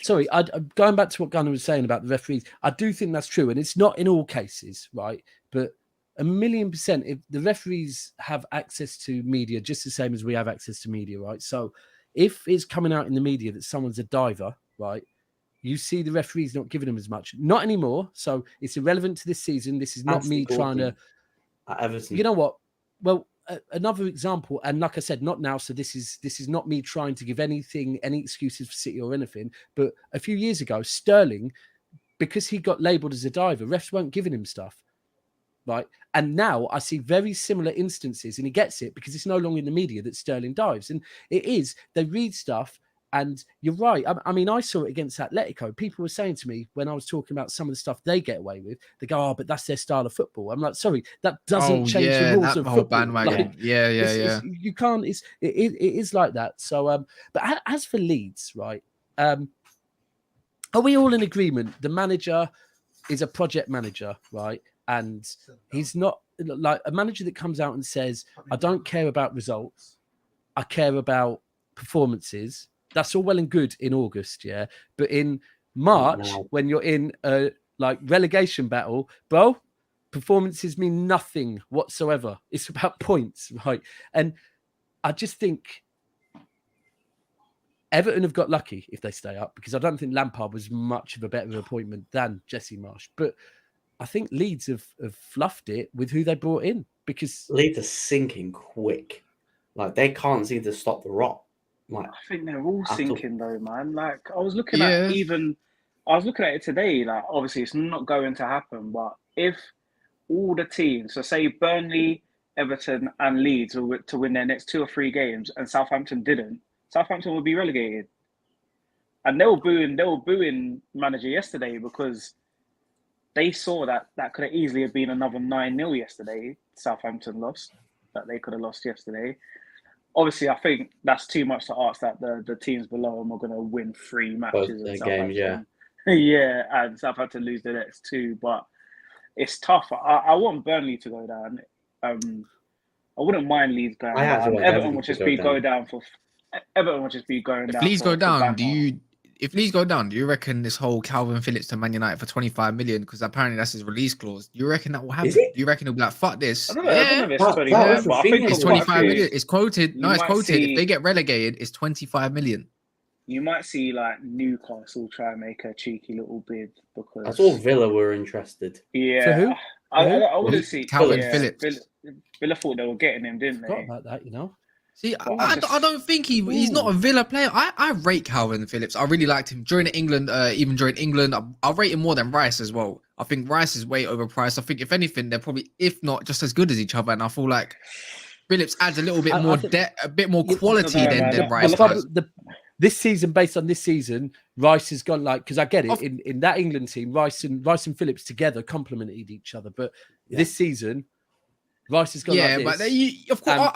Speaker 2: Sorry, going back to what Gunnar was saying about the referees, I do think that's true, and it's not in all cases, right? But 1,000,000%, if the referees have access to media just the same as we have access to media, right? So if it's coming out in the media that someone's a diver, right? You see the referees not giving them as much. Not anymore. So it's irrelevant to this season. This is not me trying to...
Speaker 3: At Everton.
Speaker 2: You know what? Well, another example, and like I said, not now. So this is not me trying to give any excuses for City or anything. But a few years ago, Sterling, because he got labelled as a diver, refs weren't giving him stuff, right? And now I see very similar instances, and he gets it because it's no longer in the media that Sterling dives, and they read stuff. And you're right. I mean, I saw it against Atletico. People were saying to me when I was talking about some of the stuff they get away with, they go, "Oh, but that's their style of football." I'm like, sorry, that doesn't change the rules of
Speaker 1: whole
Speaker 2: football.
Speaker 1: bandwagon.
Speaker 2: Like,
Speaker 1: yeah.
Speaker 2: You can't. It is like that. So, but as for Leeds, right? Are we all in agreement? The manager is a project manager, right? And he's not like a manager that comes out and says, "I don't care about results. I care about performances." That's all well and good in August, yeah. But in March, when you're in a like relegation battle, bro, performances mean nothing whatsoever. It's about points, right? And I just think Everton have got lucky if they stay up, because I don't think Lampard was much of a better appointment than Jesse Marsch. But I think Leeds have fluffed it with who they brought in, because
Speaker 3: Leeds are sinking quick. Like, they can't seem to stop the rot. Like,
Speaker 4: I think they're all sinking though, man. Like I was looking
Speaker 1: Yeah.
Speaker 4: at it today. Like obviously it's not going to happen, but if all the teams, so say Burnley, Everton, and Leeds were to win their next 2 or 3 games, and Southampton didn't, Southampton would be relegated. And they were booing manager yesterday because they saw that could have easily have been another 9-0 yesterday. Southampton lost, that they could have lost yesterday. Obviously, I think that's too much to ask that the teams below them are going to win 3 matches in Southampton.
Speaker 3: Games,
Speaker 4: yeah, and Southampton lose the next 2, but it's tough. I want Burnley to go down. I wouldn't mind Leeds going down. Everton would just be going down.
Speaker 1: If Leeds go down, if Leeds go down, do you reckon this whole Calvin Phillips to Man United for 25 million, because apparently that's his release clause, do you reckon that will happen? Do you reckon he'll be like, fuck this?
Speaker 4: I don't know if it's 25, but I think
Speaker 1: it's 25 million. It's quoted. No, it's quoted. If they get relegated, it's 25 million.
Speaker 4: You might see like Newcastle try and make a cheeky little bid, because
Speaker 3: I saw Villa were interested.
Speaker 4: Yeah.
Speaker 2: For who?
Speaker 4: I wouldn't see
Speaker 1: Calvin Phillips.
Speaker 4: Villa thought they were getting him, didn't they?
Speaker 2: Forgot about that, you know.
Speaker 1: See, I don't think he's not a Villa player. I rate Calvin Phillips. I really liked him during England. Even during England, I rate him more than Rice as well. I think Rice is way overpriced. I think if anything, they're probably, if not, just as good as each other. And I feel like Phillips adds a little bit more depth, a bit more quality than Rice does.
Speaker 2: This season, based on this season, Rice has gone like, because I get it, in that England team, Rice and Phillips together complemented each other. But this season, Rice has gone like this.
Speaker 1: But of course,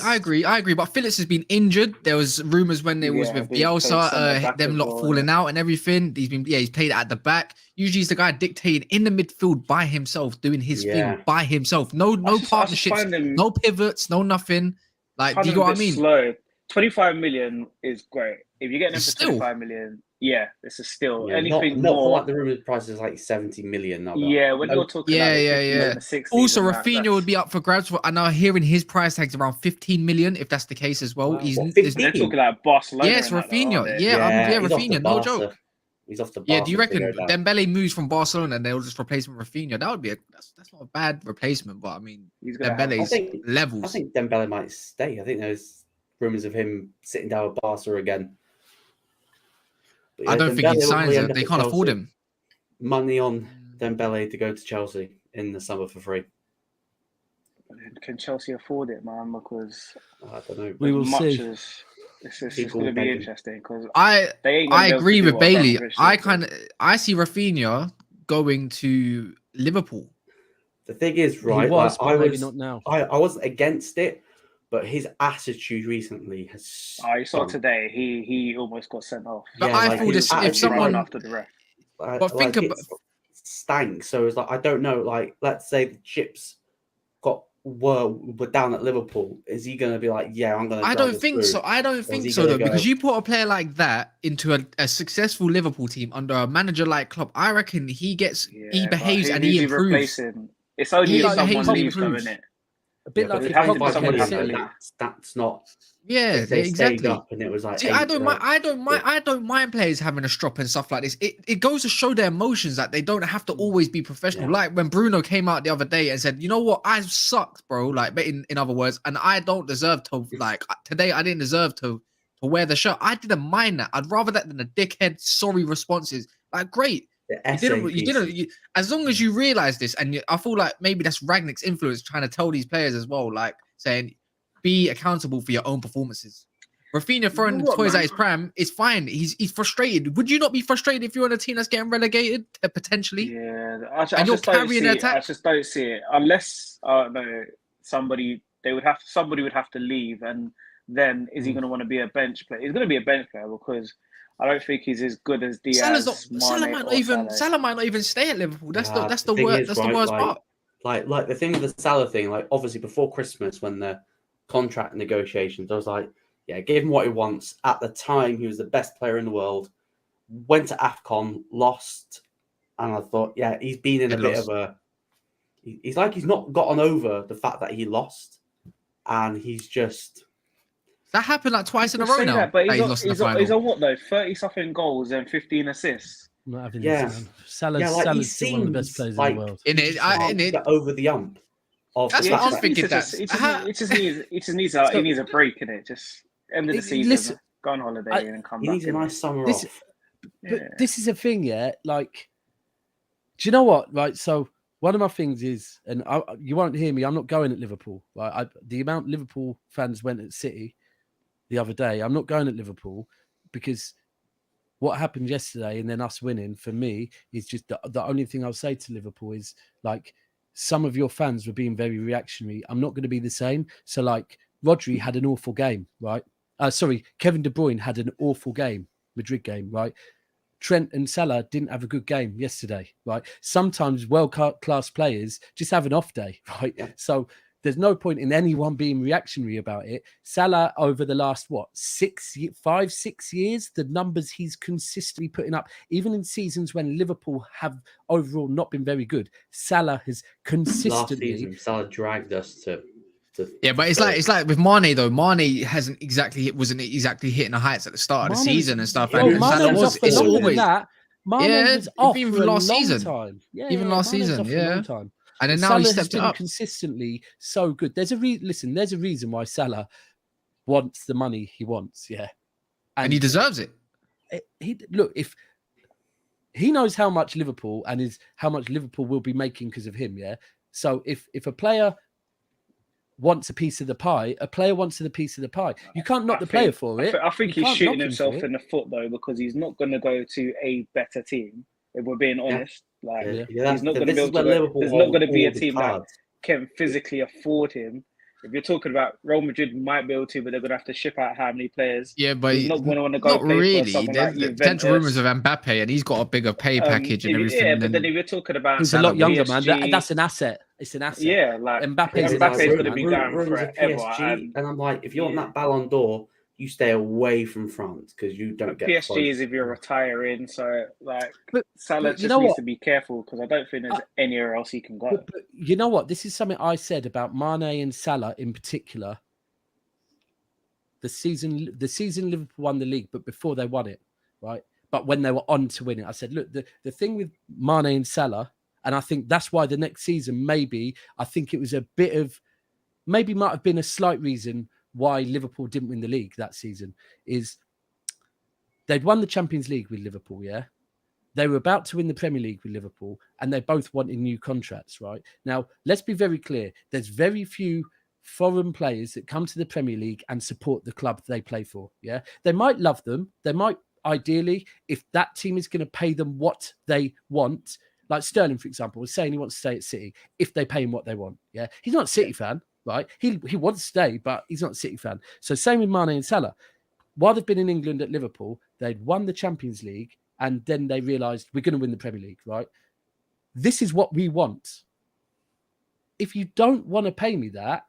Speaker 1: I agree. But Phillips has been injured. There was rumors when there was with Bielsa, them lot falling out and everything. He's played at the back. Usually he's the guy dictating in the midfield by himself, doing his thing by himself. No partnerships, no pivots, no nothing. Like, do you know what I mean?
Speaker 4: Slow. 25 million is great. If you get them for 25 million, this is still anything
Speaker 3: not
Speaker 4: more.
Speaker 3: like the rumored price is like 70 million.
Speaker 4: When you're talking about 60s,
Speaker 1: also, Rafinha would be up for grabs. And I'm hearing his price tag's around 15 million, if that's the case as well.
Speaker 2: Wow.
Speaker 4: They're talking about Barcelona.
Speaker 1: Yes, Rafinha. Rafinha, no joke.
Speaker 3: He's off the Barca.
Speaker 1: Yeah, do you reckon Dembele moves from Barcelona and they'll just replace him with Rafinha? That would be that's not a bad replacement, but I mean, Dembele's levels.
Speaker 3: I think Dembele might stay. I think there's rumors of him sitting down with Barca again.
Speaker 1: I don't think he signs it. They can't afford him.
Speaker 3: Money on Dembele to go to Chelsea in the summer for free.
Speaker 4: Can Chelsea afford it, man? Because
Speaker 3: I don't know.
Speaker 2: We will see.
Speaker 4: It's going to be interesting, because
Speaker 1: I agree with Bailey. I see Rafinha going to Liverpool.
Speaker 3: The thing is, right?
Speaker 2: Maybe not now.
Speaker 3: I wasn't against it, but his attitude recently has.
Speaker 4: You saw today. He almost got sent off.
Speaker 1: But I thought if someone
Speaker 4: after the ref.
Speaker 1: But think about
Speaker 3: stank. So it's like, I don't know. Like, let's say the chips were down at Liverpool. Is he going to be like, yeah, I'm going to?
Speaker 1: I don't think so. I don't think so though, because you put a player like that into a successful Liverpool team under a manager like Klopp. I reckon he behaves and he improves.
Speaker 4: It's only if someone leaves, though, isn't it?
Speaker 2: A bit
Speaker 3: but
Speaker 2: like
Speaker 3: if
Speaker 2: if
Speaker 3: you pay
Speaker 2: Pogba
Speaker 3: 5
Speaker 2: came to
Speaker 3: million,
Speaker 2: City.
Speaker 3: that's not.
Speaker 1: Yeah,
Speaker 3: If they stayed
Speaker 1: exactly.
Speaker 3: up and it was like
Speaker 1: See,
Speaker 3: 8,
Speaker 1: I don't mind players having a strop and stuff like this. It goes to show their emotions that they don't have to always be professional.
Speaker 3: Yeah.
Speaker 1: Like when Bruno came out the other day and said, "You know what? I sucked, bro." Like, in other words, and I don't deserve to. Like today, I didn't deserve to wear the shirt. I didn't mind that. I'd rather that than the dickhead sorry responses. Like, great. As long as you realize this, and I feel like maybe that's Ragnick's influence trying to tell these players as well, like saying, be accountable for your own performances. Rafinha throwing the toys at his pram is fine. He's frustrated. Would you not be frustrated if you're on a team that's getting relegated potentially?
Speaker 4: Yeah,
Speaker 1: I just don't
Speaker 4: see it unless somebody would have to leave, and then is he going to want to be a bench player? He's going to be a bench player because I don't think he's as good as Diaz.
Speaker 1: Salah might not even stay at Liverpool. That's the worst part.
Speaker 3: Like the thing with the Salah thing, like obviously before Christmas when the contract negotiations, I was like, yeah, give him what he wants. At the time, he was the best player in the world. Went to AFCON, lost, and I thought, yeah, he's been in a bit of a. He's not gotten over the fact that he lost, and he's just.
Speaker 1: That happened like twice in a row now.
Speaker 4: But he's on what though? 30-something goals and 15 assists.
Speaker 2: Not having this, Salah's still one of the best players in the world.
Speaker 3: Get over the ump.
Speaker 1: That's what I'm thinking.
Speaker 4: He needs a break in it. Just end of the season, go on holiday and come back.
Speaker 3: He needs a nice summer off.
Speaker 2: But this is a thing, yeah. Like, do you know what? Right. So one of my things is, and you won't hear me. I'm not going at Liverpool. Right. The amount Liverpool fans went at City the other day, I'm not going at Liverpool because what happened yesterday and then us winning for me is just the only thing I'll say to Liverpool is like some of your fans were being very reactionary. I'm not going to be the same. So like Rodri had an awful game, right? Kevin De Bruyne had an awful game, Madrid game, right? Trent and Salah didn't have a good game yesterday, right? Sometimes world-class players just have an off day, right? Yeah. So there's no point in anyone being reactionary about it. Salah, over the last, 5, 6 years, the numbers he's consistently putting up, even in seasons when Liverpool have overall not been very good, Salah has consistently...
Speaker 3: Last season, Salah dragged us to
Speaker 1: yeah, but it's like with Mane though. Mane wasn't exactly hitting the heights at the start of the season and stuff.
Speaker 2: Mane was off
Speaker 1: even
Speaker 2: for
Speaker 1: last
Speaker 2: a long
Speaker 1: season.
Speaker 2: Time. Yeah,
Speaker 1: even last season, yeah. And then now
Speaker 2: Salah
Speaker 1: he stepped it up.
Speaker 2: Consistently so good. There's a reason why Salah wants the money he wants. Yeah,
Speaker 1: and he deserves it.
Speaker 2: If he knows how much Liverpool how much Liverpool will be making because of him. Yeah. So if a player wants a piece of the pie, a player wants a piece of the pie. You can't knock the player for it.
Speaker 4: I think he's shooting himself in the foot though, because he's not going to go to a better team. If we're being honest, he's not going to be able to. There's not going to be a team that can physically afford him. If you're talking about Real Madrid, might be able to, but they're going to have to ship out how many players.
Speaker 1: Yeah, but
Speaker 4: he's not going to want to go.
Speaker 1: Not really. There's potential rumors of Mbappe, and he's got a bigger pay package and everything.
Speaker 4: Yeah, but then if you're talking about,
Speaker 2: he's a lot younger, man. That's an asset. It's an asset.
Speaker 4: Yeah, like
Speaker 2: Mbappe's
Speaker 4: going to be going forever.
Speaker 3: PSG, and I'm like, if you want that Ballon d'Or, you stay away from France because you don't get
Speaker 4: PSG is if you're retiring. So like, Salah just needs to be careful because I don't think there's anywhere else he can go.
Speaker 2: But you know what? This is something I said about Mane and Salah in particular. The season Liverpool won the league, but before they won it, right? But when they were on to win it, I said, look, the thing with Mane and Salah, and I think that's why the next season I think it was a bit of, might have been a slight reason why Liverpool didn't win the league that season, is they'd won the Champions League with Liverpool, yeah? They were about to win the Premier League with Liverpool, and they both wanted new contracts, right? Now, let's be very clear. There's very few foreign players that come to the Premier League and support the club they play for, yeah? They might love them. They might, ideally, if that team is going to pay them what they want, like Sterling, for example, was saying he wants to stay at City if they pay him what they want, yeah? He's not a City fan. Right, he wants to stay, but he's not a City fan. So same with Mane and Salah. While they've been in England at Liverpool, they'd won the Champions League, and then they realised we're going to win the Premier League. Right, this is what we want. If you don't want to pay me that,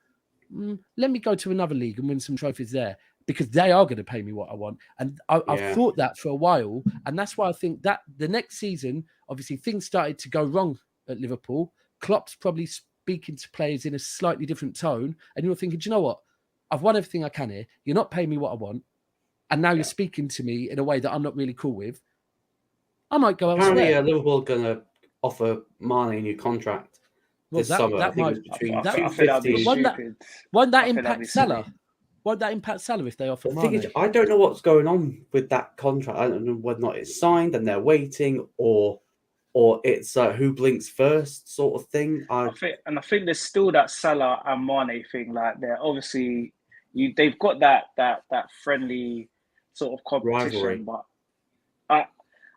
Speaker 2: let me go to another league and win some trophies there, because they are going to pay me what I want. And I've thought that for a while, and that's why I think that the next season, obviously, things started to go wrong at Liverpool. Klopp's probably speaking to players in a slightly different tone, and you're thinking, do you know what? I've won everything I can here. You're not paying me what I want, and now you're speaking to me in a way that I'm not really cool with. I might go
Speaker 3: Apparently,
Speaker 2: elsewhere.
Speaker 3: Liverpool are going to offer Mane a new contract this summer. I think it's between
Speaker 4: I think that'd be
Speaker 3: 250.
Speaker 4: stupid.
Speaker 2: Won't that
Speaker 4: I think that'd
Speaker 2: impact
Speaker 4: be
Speaker 2: Salah?
Speaker 4: silly.
Speaker 2: Won't that impact Salah if they offer
Speaker 3: The thing
Speaker 2: Mane?
Speaker 3: is, I don't know what's going on with that contract. I don't know whether or not it's signed and they're waiting, or it's who blinks first sort of thing.
Speaker 4: I think there's still that Salah and Mane thing. Like, they're obviously they've got that friendly sort of competition,
Speaker 3: Rivalry.
Speaker 4: but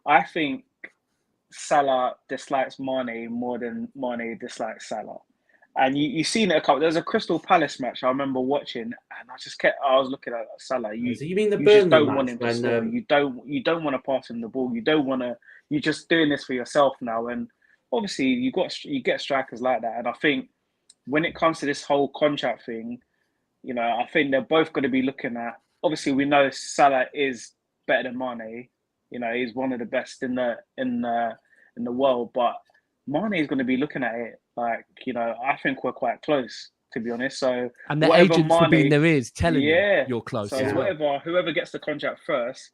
Speaker 4: I think Salah dislikes Mane more than Mane dislikes Salah. And you've seen it a couple. There's a Crystal Palace match I remember watching, and I was looking at Salah.
Speaker 3: You mean the
Speaker 4: you just
Speaker 3: Burnley
Speaker 4: don't
Speaker 3: match
Speaker 4: want him to
Speaker 3: when
Speaker 4: score. You don't want to pass him the ball. You don't want to. You're just doing this for yourself now. And obviously, you get strikers like that. And I think when it comes to this whole contract thing, I think they're both going to be looking at. Obviously, we know Salah is better than Mane. He's one of the best in the world, but Mane is going to be looking at it like, I think we're quite close, to be honest. So,
Speaker 2: and the agents will be in their ears telling you you're close.
Speaker 4: So
Speaker 2: as well.
Speaker 4: whoever gets the contract first,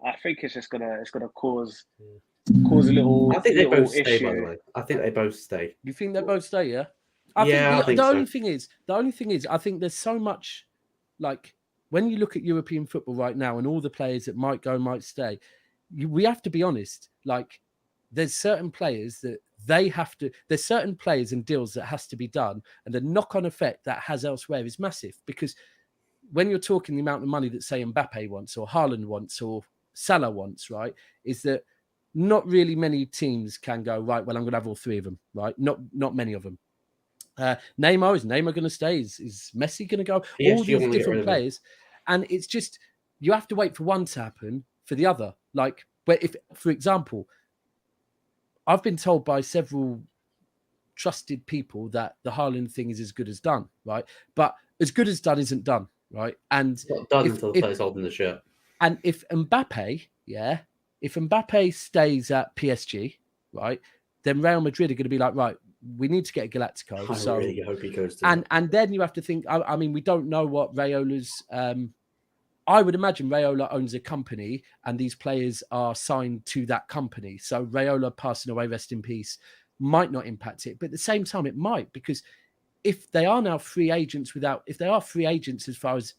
Speaker 4: I think it's gonna cause a little.
Speaker 3: I think they both
Speaker 4: issue.
Speaker 3: stay. By the way, I think they both stay.
Speaker 2: You think they both stay? Yeah.
Speaker 3: I think
Speaker 2: the
Speaker 3: so.
Speaker 2: only thing is, I think there's so much, like, when you look at European football right now and all the players that might go, might stay, we have to be honest. Like, there's certain players that there's certain players and deals that has to be done, and the knock-on effect that has elsewhere is massive. Because when you're talking the amount of money that, say, Mbappe wants, or Haaland wants, or Salah wants, right, is that not really many teams can go, right, well, I'm going to have all three of them, right? Not many of them. Neymar, is Neymar going to stay? Is Messi going to go? All these different players. And it's just, you have to wait for one to happen for the other. Like, where if, for example, I've been told by several trusted people that the Haaland thing is as good as done, right? But as good as done isn't done, right? And
Speaker 3: it's not done until the player's holding the shirt.
Speaker 2: And if Mbappe stays at PSG, right, then Real Madrid are going to be like, right, we need to get a Galactico.
Speaker 3: I really hope he goes to.
Speaker 2: And then you have to think. I mean, we don't know what Rayola's. I would imagine Raiola owns a company, and these players are signed to that company. So Raiola passing away, rest in peace, might not impact it, but at the same time, it might, because if they are now free agents if they are free agents as far as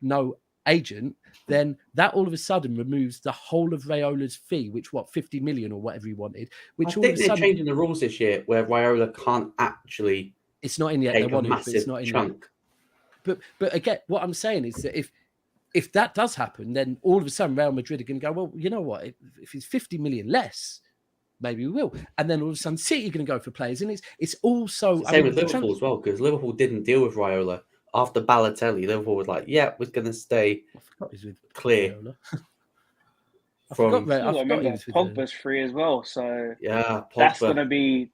Speaker 2: no agent, then that all of a sudden removes the whole of Raiola's fee, which 50 million or whatever he wanted. Which
Speaker 3: I think they're changing the rules this year where Raiola can't actually.
Speaker 2: It's not in yet. They want it, but it's not in chunk. But again, what I'm saying is that if that does happen, then all of a sudden Real Madrid are going to go, well, you know what? If it's 50 million less, maybe we will. And then all of a sudden City are going to go for players, and it's also
Speaker 3: same with Liverpool as well, because Liverpool didn't deal with Raiola. After Balotelli, Liverpool was like, yeah, we're going to stay clear.
Speaker 4: I forgot Pogba's free as well. So
Speaker 3: yeah,
Speaker 4: there's going to be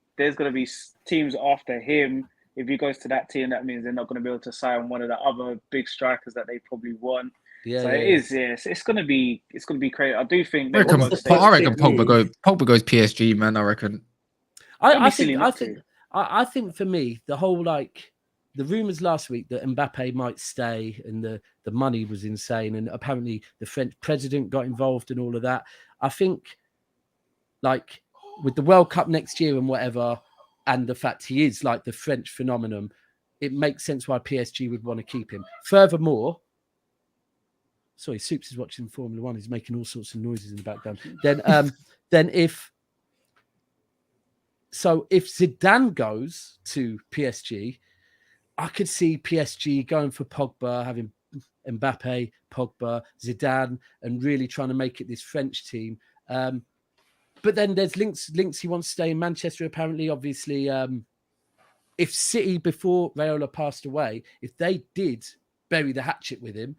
Speaker 4: teams after him. If he goes to that team, that means they're not going to be able to sign one of the other big strikers that they probably want. It's going to be crazy. I do think
Speaker 1: I reckon Pogba goes PSG, man. I reckon.
Speaker 2: I think for me, the whole, like, the rumours last week that Mbappe might stay and the money was insane, and apparently the French president got involved and all of that. I think, like, with the World Cup next year and whatever, and the fact he is like the French phenomenon, it makes sense why PSG would want to keep him. Furthermore, sorry, Soups is watching Formula One. He's making all sorts of noises in the background. Then if Zidane goes to PSG, I could see PSG going for Pogba, having Mbappe, Pogba, Zidane, and really trying to make it this French team. But then there's links. He wants to stay in Manchester, apparently. Obviously, if City, before Raiola passed away, if they did bury the hatchet with him,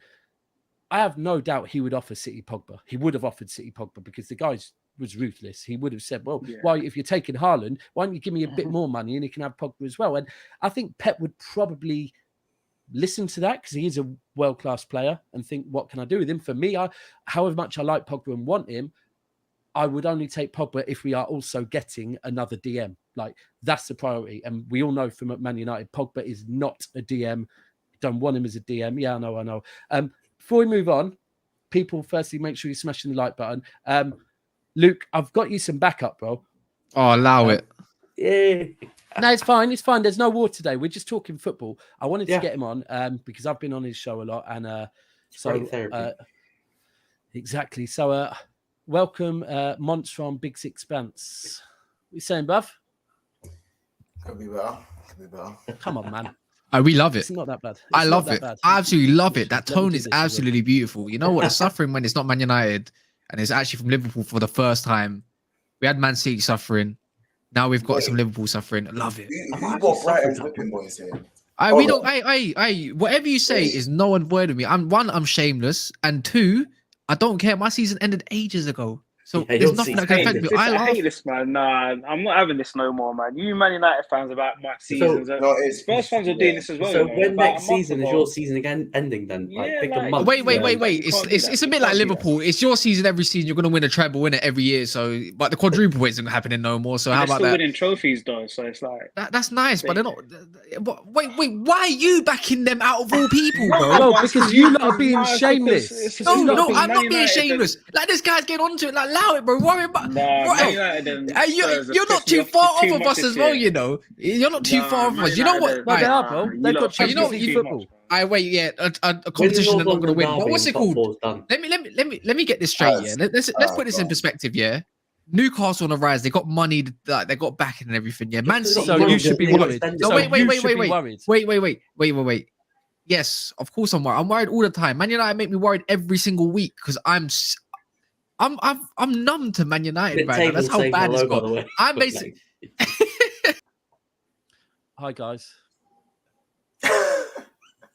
Speaker 2: I have no doubt he would offer City Pogba. He would have offered City Pogba, because the guy was ruthless. He would have said, well, why, if you're taking Haaland, why don't you give me a bit more money and you can have Pogba as well? And I think Pep would probably listen to that, because he is a world-class player, and think, what can I do with him? For me, however much I like Pogba and want him, I would only take Pogba if we are also getting another DM. Like, that's the priority. And we all know from Man United, Pogba is not a DM. Don't want him as a DM. Yeah, I know. Before we move on, people, firstly, make sure you're smashing the like button. Luke, I've got you some backup, bro.
Speaker 1: Oh, allow it.
Speaker 3: Yeah.
Speaker 2: No, it's fine. It's fine. There's no war today. We're just talking football. I wanted to
Speaker 3: Yeah.
Speaker 2: get him on because I've been on his show a lot. And
Speaker 3: Great therapy.
Speaker 2: Exactly. So welcome, Monts from Big Six Expanse. What you saying, bruv?
Speaker 5: Could be better.
Speaker 2: Come on, man.
Speaker 1: We love it.
Speaker 2: It's not that bad.
Speaker 1: I
Speaker 2: It's
Speaker 1: love
Speaker 2: not that
Speaker 1: it.
Speaker 2: bad.
Speaker 1: I absolutely love it. That
Speaker 2: Let me
Speaker 1: tone
Speaker 2: do
Speaker 1: is
Speaker 2: this as well.
Speaker 1: absolutely beautiful. You know what? The suffering when it's not Man United and it's actually from Liverpool for the first time. We had Man City suffering. Now we've got some Liverpool suffering. I love it.
Speaker 5: Who bought Brighton's whipping boys here?
Speaker 1: We don't. Whatever you say is no one word with me. I'm shameless, and two, I don't care. My season ended ages ago, so
Speaker 3: Yeah,
Speaker 1: there's
Speaker 3: your
Speaker 1: nothing that
Speaker 3: season
Speaker 1: can
Speaker 3: ended.
Speaker 1: affect me. I
Speaker 4: I
Speaker 1: laugh.
Speaker 4: hate this, man. Nah, I'm not having this no more, man. You Man United fans about my seasons.
Speaker 5: No, it's
Speaker 4: Spurs fans are doing this as well.
Speaker 3: So
Speaker 4: you know,
Speaker 3: when
Speaker 4: about
Speaker 3: next
Speaker 4: a month
Speaker 3: season is
Speaker 4: ago.
Speaker 3: your season again ending then? Like,
Speaker 4: Yeah,
Speaker 3: pick a
Speaker 4: like-
Speaker 3: month.
Speaker 1: Wait.
Speaker 4: You can't do
Speaker 1: It's
Speaker 4: that.
Speaker 1: a bit
Speaker 4: You
Speaker 1: like
Speaker 4: can't do
Speaker 1: Liverpool. It's your season every season. You're gonna win a treble, win it every year. So, but the quadruple isn't happening no more. So
Speaker 4: They're
Speaker 1: how about
Speaker 4: still
Speaker 1: that?
Speaker 4: winning trophies though, so it's like
Speaker 1: That's nice, but they're not. Wait. Why are you backing them out of all people, bro?
Speaker 2: Bro,
Speaker 4: but
Speaker 2: because
Speaker 4: it's
Speaker 2: you lot are
Speaker 4: because-
Speaker 2: being
Speaker 4: nah, it's
Speaker 2: shameless.
Speaker 4: because it's-
Speaker 1: No,
Speaker 4: it's
Speaker 1: no,
Speaker 4: because
Speaker 1: I'm
Speaker 4: Man
Speaker 1: not being
Speaker 4: United
Speaker 1: shameless. Like, this guy's getting onto it. Like, allow it, bro. Worry about.
Speaker 4: Nah, Man
Speaker 1: Right.
Speaker 4: United and
Speaker 1: You're
Speaker 4: Spurs have
Speaker 1: not
Speaker 4: pissed me
Speaker 1: too
Speaker 4: off
Speaker 1: far
Speaker 4: too
Speaker 1: off of
Speaker 4: much
Speaker 1: us
Speaker 4: this
Speaker 1: as well,
Speaker 4: year.
Speaker 1: you know. You're not too
Speaker 4: Nah,
Speaker 1: far off of
Speaker 4: Man
Speaker 1: us. You know what?
Speaker 4: United-
Speaker 2: No, they are,
Speaker 4: nah,
Speaker 2: bro.
Speaker 4: you
Speaker 2: They've
Speaker 4: lot
Speaker 2: got
Speaker 4: have pissed me
Speaker 2: Champions
Speaker 4: off
Speaker 2: League
Speaker 4: too
Speaker 2: football.
Speaker 4: much, bro.
Speaker 1: Wait, yeah, a
Speaker 3: Win the
Speaker 1: competition
Speaker 3: North
Speaker 1: they're not going to
Speaker 3: London
Speaker 1: win. But
Speaker 3: derby
Speaker 1: what's
Speaker 3: and
Speaker 1: it called?
Speaker 3: football's done.
Speaker 1: Let me get this straight. Yeah, let's put this in
Speaker 5: God.
Speaker 1: perspective. Yeah, Newcastle on the rise. They got money. Like, they got backing and everything. Yeah, Man
Speaker 3: Just
Speaker 1: City.
Speaker 3: got
Speaker 2: So
Speaker 3: money,
Speaker 2: you should be
Speaker 3: they got
Speaker 2: worried.
Speaker 3: extended.
Speaker 1: No,
Speaker 2: So
Speaker 1: wait.
Speaker 2: you should be worried.
Speaker 1: Wait. Yes, of course I'm worried. I'm worried all the time. Man United make me worried every single week because I'm numb to Man United right now. That's how bad it's got. I'm basically.
Speaker 2: Hi, guys.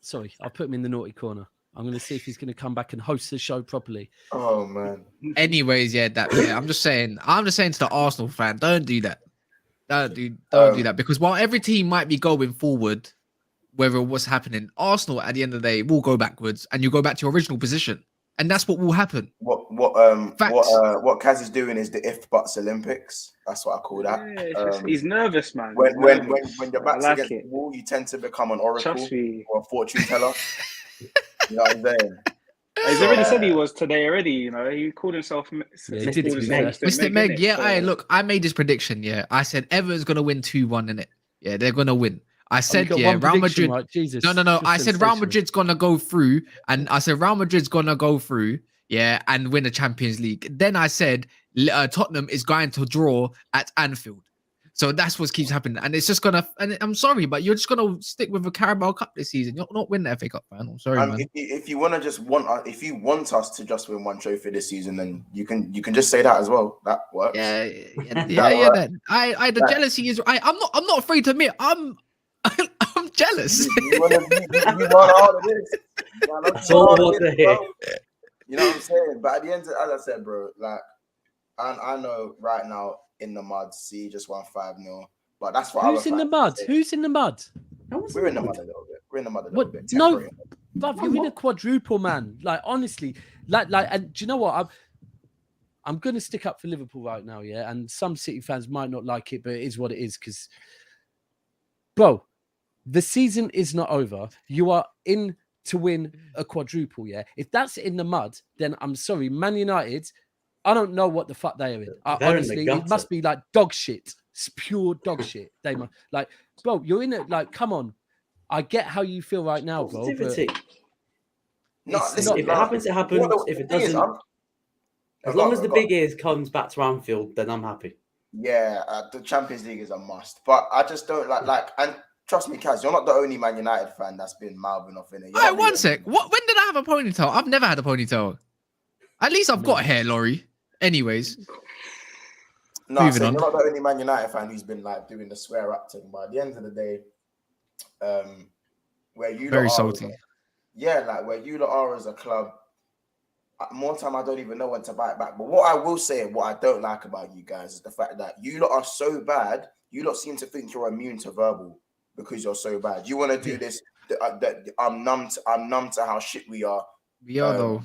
Speaker 2: Sorry, I'll put him in the naughty corner. I'm going to see if he's going to come back and host the show properly.
Speaker 5: Oh man.
Speaker 1: Anyways, I'm just saying to the Arsenal fan, don't do that. Don't do that, because while every team might be going forward, whether what's happening, Arsenal at the end of the day will go backwards, and you go back to your original position, and that's what will happen.
Speaker 5: What
Speaker 1: Facts.
Speaker 5: Kaz is doing is the if buts Olympics. That's what I call that.
Speaker 4: Yeah, it's just, he's nervous, man.
Speaker 5: When
Speaker 4: He's
Speaker 5: when
Speaker 4: nervous.
Speaker 5: your
Speaker 4: I
Speaker 5: back's
Speaker 4: like
Speaker 5: against
Speaker 4: it.
Speaker 5: the wall, you tend to become an oracle
Speaker 4: Trust me.
Speaker 5: or a fortune teller. You know what I'm saying?
Speaker 4: He's already said he was today already, you know. He called himself
Speaker 2: he
Speaker 4: he
Speaker 2: did,
Speaker 4: called
Speaker 2: to be
Speaker 4: himself
Speaker 2: fair.
Speaker 1: Mr. Meg,
Speaker 4: innit?
Speaker 1: yeah,
Speaker 4: So-
Speaker 1: look, I made this prediction, yeah. I said Everton's gonna win 2-1 in it. Yeah, they're gonna win. I
Speaker 2: Oh, you
Speaker 1: said,
Speaker 2: got
Speaker 1: yeah,
Speaker 2: one
Speaker 1: Real
Speaker 2: prediction,
Speaker 1: Madrid.
Speaker 2: right? Jesus.
Speaker 1: No.
Speaker 2: You're
Speaker 1: I said Real
Speaker 2: sensational.
Speaker 1: Madrid's gonna go through, and I said Real Madrid's gonna go through, yeah, and win the Champions League. Then I said Tottenham is going to draw at Anfield. So that's what keeps happening, and it's just gonna. And I'm sorry, but you're just gonna stick with the Carabao Cup this season. You're not win the FA Cup, man. I'm sorry, man.
Speaker 5: If you want to just if you want us to just win one trophy this season, then you can just say that as well. That works.
Speaker 1: Yeah.
Speaker 5: That
Speaker 1: Then the jealousy is. I'm not afraid to admit I'm jealous.
Speaker 5: You want all of this.
Speaker 3: That's all I want to hear.
Speaker 5: You know what I'm saying? But at the end, as I said, bro, like I know right now in the mud, C just won 5-0. But that's what
Speaker 2: Who's in the mud? Who's in the mud?
Speaker 5: We're in the mud a little bit. We're in the mud a little
Speaker 2: What?
Speaker 5: bit.
Speaker 2: No,
Speaker 5: Temporary.
Speaker 2: bruv, you're in a quadruple, man. Like, honestly, like, and do you know what? I'm going to stick up for Liverpool right now, yeah? And some City fans might not like it, but it is what it is. Because, bro, the season is not over. You are in to win a quadruple, yeah? If that's in the mud, then I'm sorry. Man United, I don't know what the fuck they are in.
Speaker 3: They're in the
Speaker 2: Honestly, it
Speaker 3: gutter.
Speaker 2: must be like dog shit. It's pure dog shit. They must, like, bro, you're in it. Like, come on. I get how you feel right now, bro. But
Speaker 3: Positivity.
Speaker 5: No,
Speaker 2: it's
Speaker 5: listen,
Speaker 3: If it happens, it happens. If it doesn't, as long as the big ears comes back to Anfield, then I'm happy.
Speaker 5: Yeah, the Champions League is a must. But I just don't like, and trust me, Kaz, you're not the only Man United fan that's been mouthing off in it.
Speaker 1: All right, one sec. When did I have a ponytail? I've never had a ponytail. At least I've got hair, Laurie. Anyways.
Speaker 5: No,
Speaker 1: Moving
Speaker 5: so
Speaker 1: on.
Speaker 5: you're not the only Man United fan who's been like doing the swear up thing. But at the end of the day, where you
Speaker 1: Very
Speaker 5: lot are,
Speaker 1: salty.
Speaker 5: yeah, like where you lot are as a club, more time I don't even know when to bite back. But what I will say, what I don't like about you guys is the fact that you lot are so bad. You lot seem to think you're immune to verbal because you're so bad. You want to do this. I'm numb to how shit we are.
Speaker 1: We are though.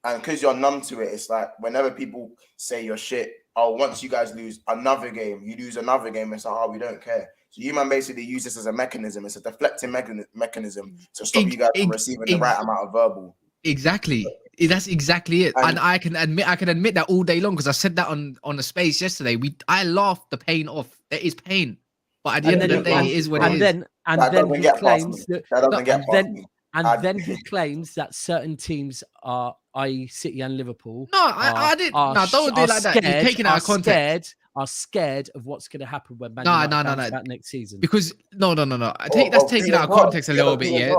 Speaker 5: And because you're numb to it, it's like whenever people say you're shit, oh, once you guys lose another game, you lose another game, it's like, oh, we don't care. So you man basically use this as a mechanism. It's a deflecting mechanism to stop you guys from receiving the right amount of verbal.
Speaker 1: Exactly. That's exactly it. And
Speaker 5: And-
Speaker 1: I can admit that all day long because I said that on the space yesterday. I laughed the pain off. There is pain, but at the end of the day, it is what it is.
Speaker 2: Then
Speaker 5: That
Speaker 2: then
Speaker 5: doesn't
Speaker 2: he
Speaker 5: get past
Speaker 2: claims
Speaker 5: me.
Speaker 2: that
Speaker 5: That doesn't get past me.
Speaker 2: then he claims that certain teams are, i.e., City and Liverpool.
Speaker 1: No, I didn't. No, don't do it like that. You're taking it out of context.
Speaker 2: Are scared of what's going to happen when Man
Speaker 1: No,
Speaker 2: United
Speaker 1: no,
Speaker 2: bounce
Speaker 1: no.
Speaker 2: back next season.
Speaker 1: Because no. That's taking out of context a little bit, yeah.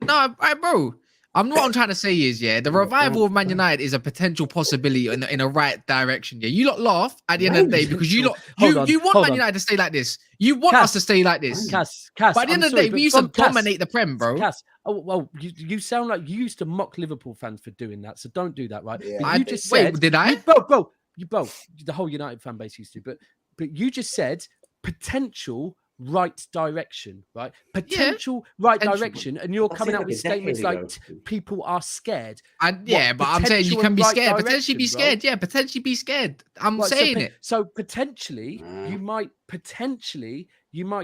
Speaker 1: Bro. What I'm trying to say is, yeah, the revival of Man United is a potential possibility in a right direction. Yeah, you lot laugh at the end of the day because you want Man United to stay like this. You want us to stay like this.
Speaker 2: Cass,
Speaker 1: But at the end of the day, we used to dominate the Prem, bro.
Speaker 2: Cass, you sound like you used to mock Liverpool fans for doing that, so don't do that, right?
Speaker 5: Yeah.
Speaker 2: But you just said,
Speaker 1: did I?
Speaker 2: You both, the whole United fan base used to, but you just said potential right direction, right? Potential right direction, and you're coming out with statements like people are scared.
Speaker 1: And but I'm saying you can be scared, potentially be scared. Yeah, potentially be scared. I'm saying it.
Speaker 2: So potentially, you might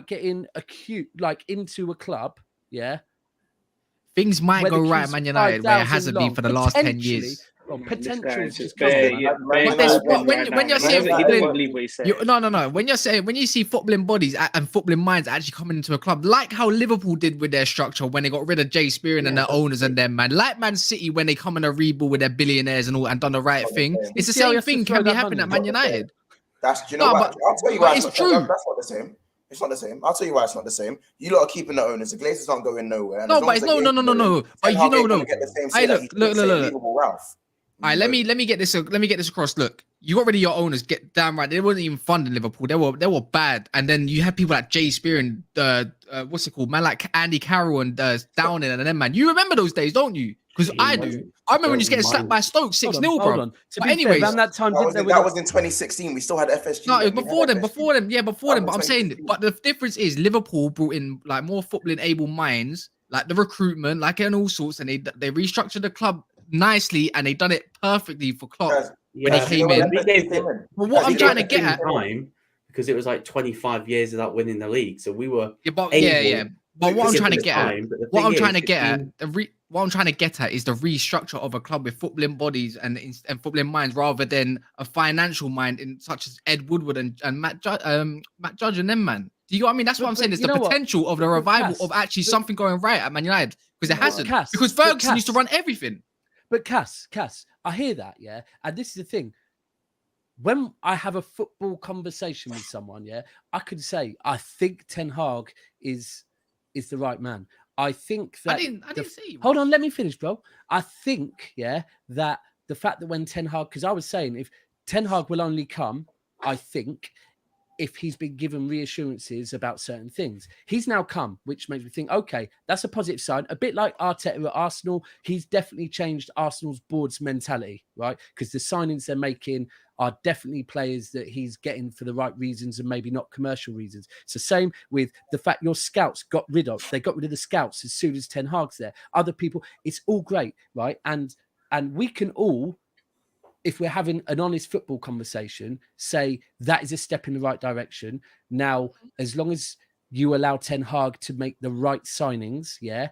Speaker 2: get into a club, yeah.
Speaker 1: Things might go right at Man United where it hasn't been for the last 10 years.
Speaker 2: Well, potential is just
Speaker 1: when you're saying when you see footballing bodies and footballing minds actually coming into a club, like how Liverpool did with their structure when they got rid of Jay Spearing and their owners and them, man, like Man City when they come in a rebuild with their billionaires and all and done the right thing. It's the same thing can be happening at Man United.
Speaker 5: That's, you know what? I'll tell you why
Speaker 1: it's true.
Speaker 5: That's not the same. It's not the same. I'll tell you why it's not the same. You lot are keeping the owners. The Glazers aren't going nowhere.
Speaker 1: No, but it's no. But you know,
Speaker 5: Hey,
Speaker 1: look. All right, let me get this across. Look, you got rid of your owners. Get damn right. They wasn't even funding Liverpool. They were bad. And then you had people like Jay Spearing, what's it called, man, like Andy Carroll and Downing and them, man. You remember those days, don't you? Because I do. I remember when you was getting slapped by Stoke 6-0, bro.
Speaker 2: But anyways, around that time,
Speaker 5: that was in 2016. We still had FSG.
Speaker 1: No, it was before them. But I'm saying, but the difference is Liverpool brought in like more footballing able minds, like the recruitment, like and all sorts, and they restructured the club nicely, and they done it perfectly for Klopp when they came in. But what I'm trying to get at,
Speaker 3: because it was like 25 years without winning the league, so we were
Speaker 1: But what I'm trying to get at, what I'm trying to get at is the restructure of a club with footballing bodies and footballing minds rather than a financial mind in such as Ed Woodward and Matt Judge and them, man. Do you know what I mean? That's what I'm saying. Is the potential of the revival of actually something going right at Man United because it hasn't. Because Ferguson used to run everything.
Speaker 2: But Cass, I hear that, yeah. And this is the thing. When I have a football conversation with someone, yeah, I could say I think Ten Hag is the right man. I think that
Speaker 1: I didn't say you.
Speaker 2: Hold on, let me finish, bro. I think, yeah, that the fact that when Ten Hag, because I was saying if Ten Hag will only come, I think, if he's been given reassurances about certain things. He's now come, which makes me think, okay, that's a positive sign. A bit like Arteta at Arsenal, he's definitely changed Arsenal's board's mentality, right? Because the signings they're making are definitely players that he's getting for the right reasons and maybe not commercial reasons. It's the same with the fact your scouts got rid of. They got rid of the scouts as soon as Ten Hag's there. Other people, it's all great, right? And we can all, if we're having an honest football conversation, say that is a step in the right direction. Now, as long as you allow Ten Hag to make the right signings, yeah.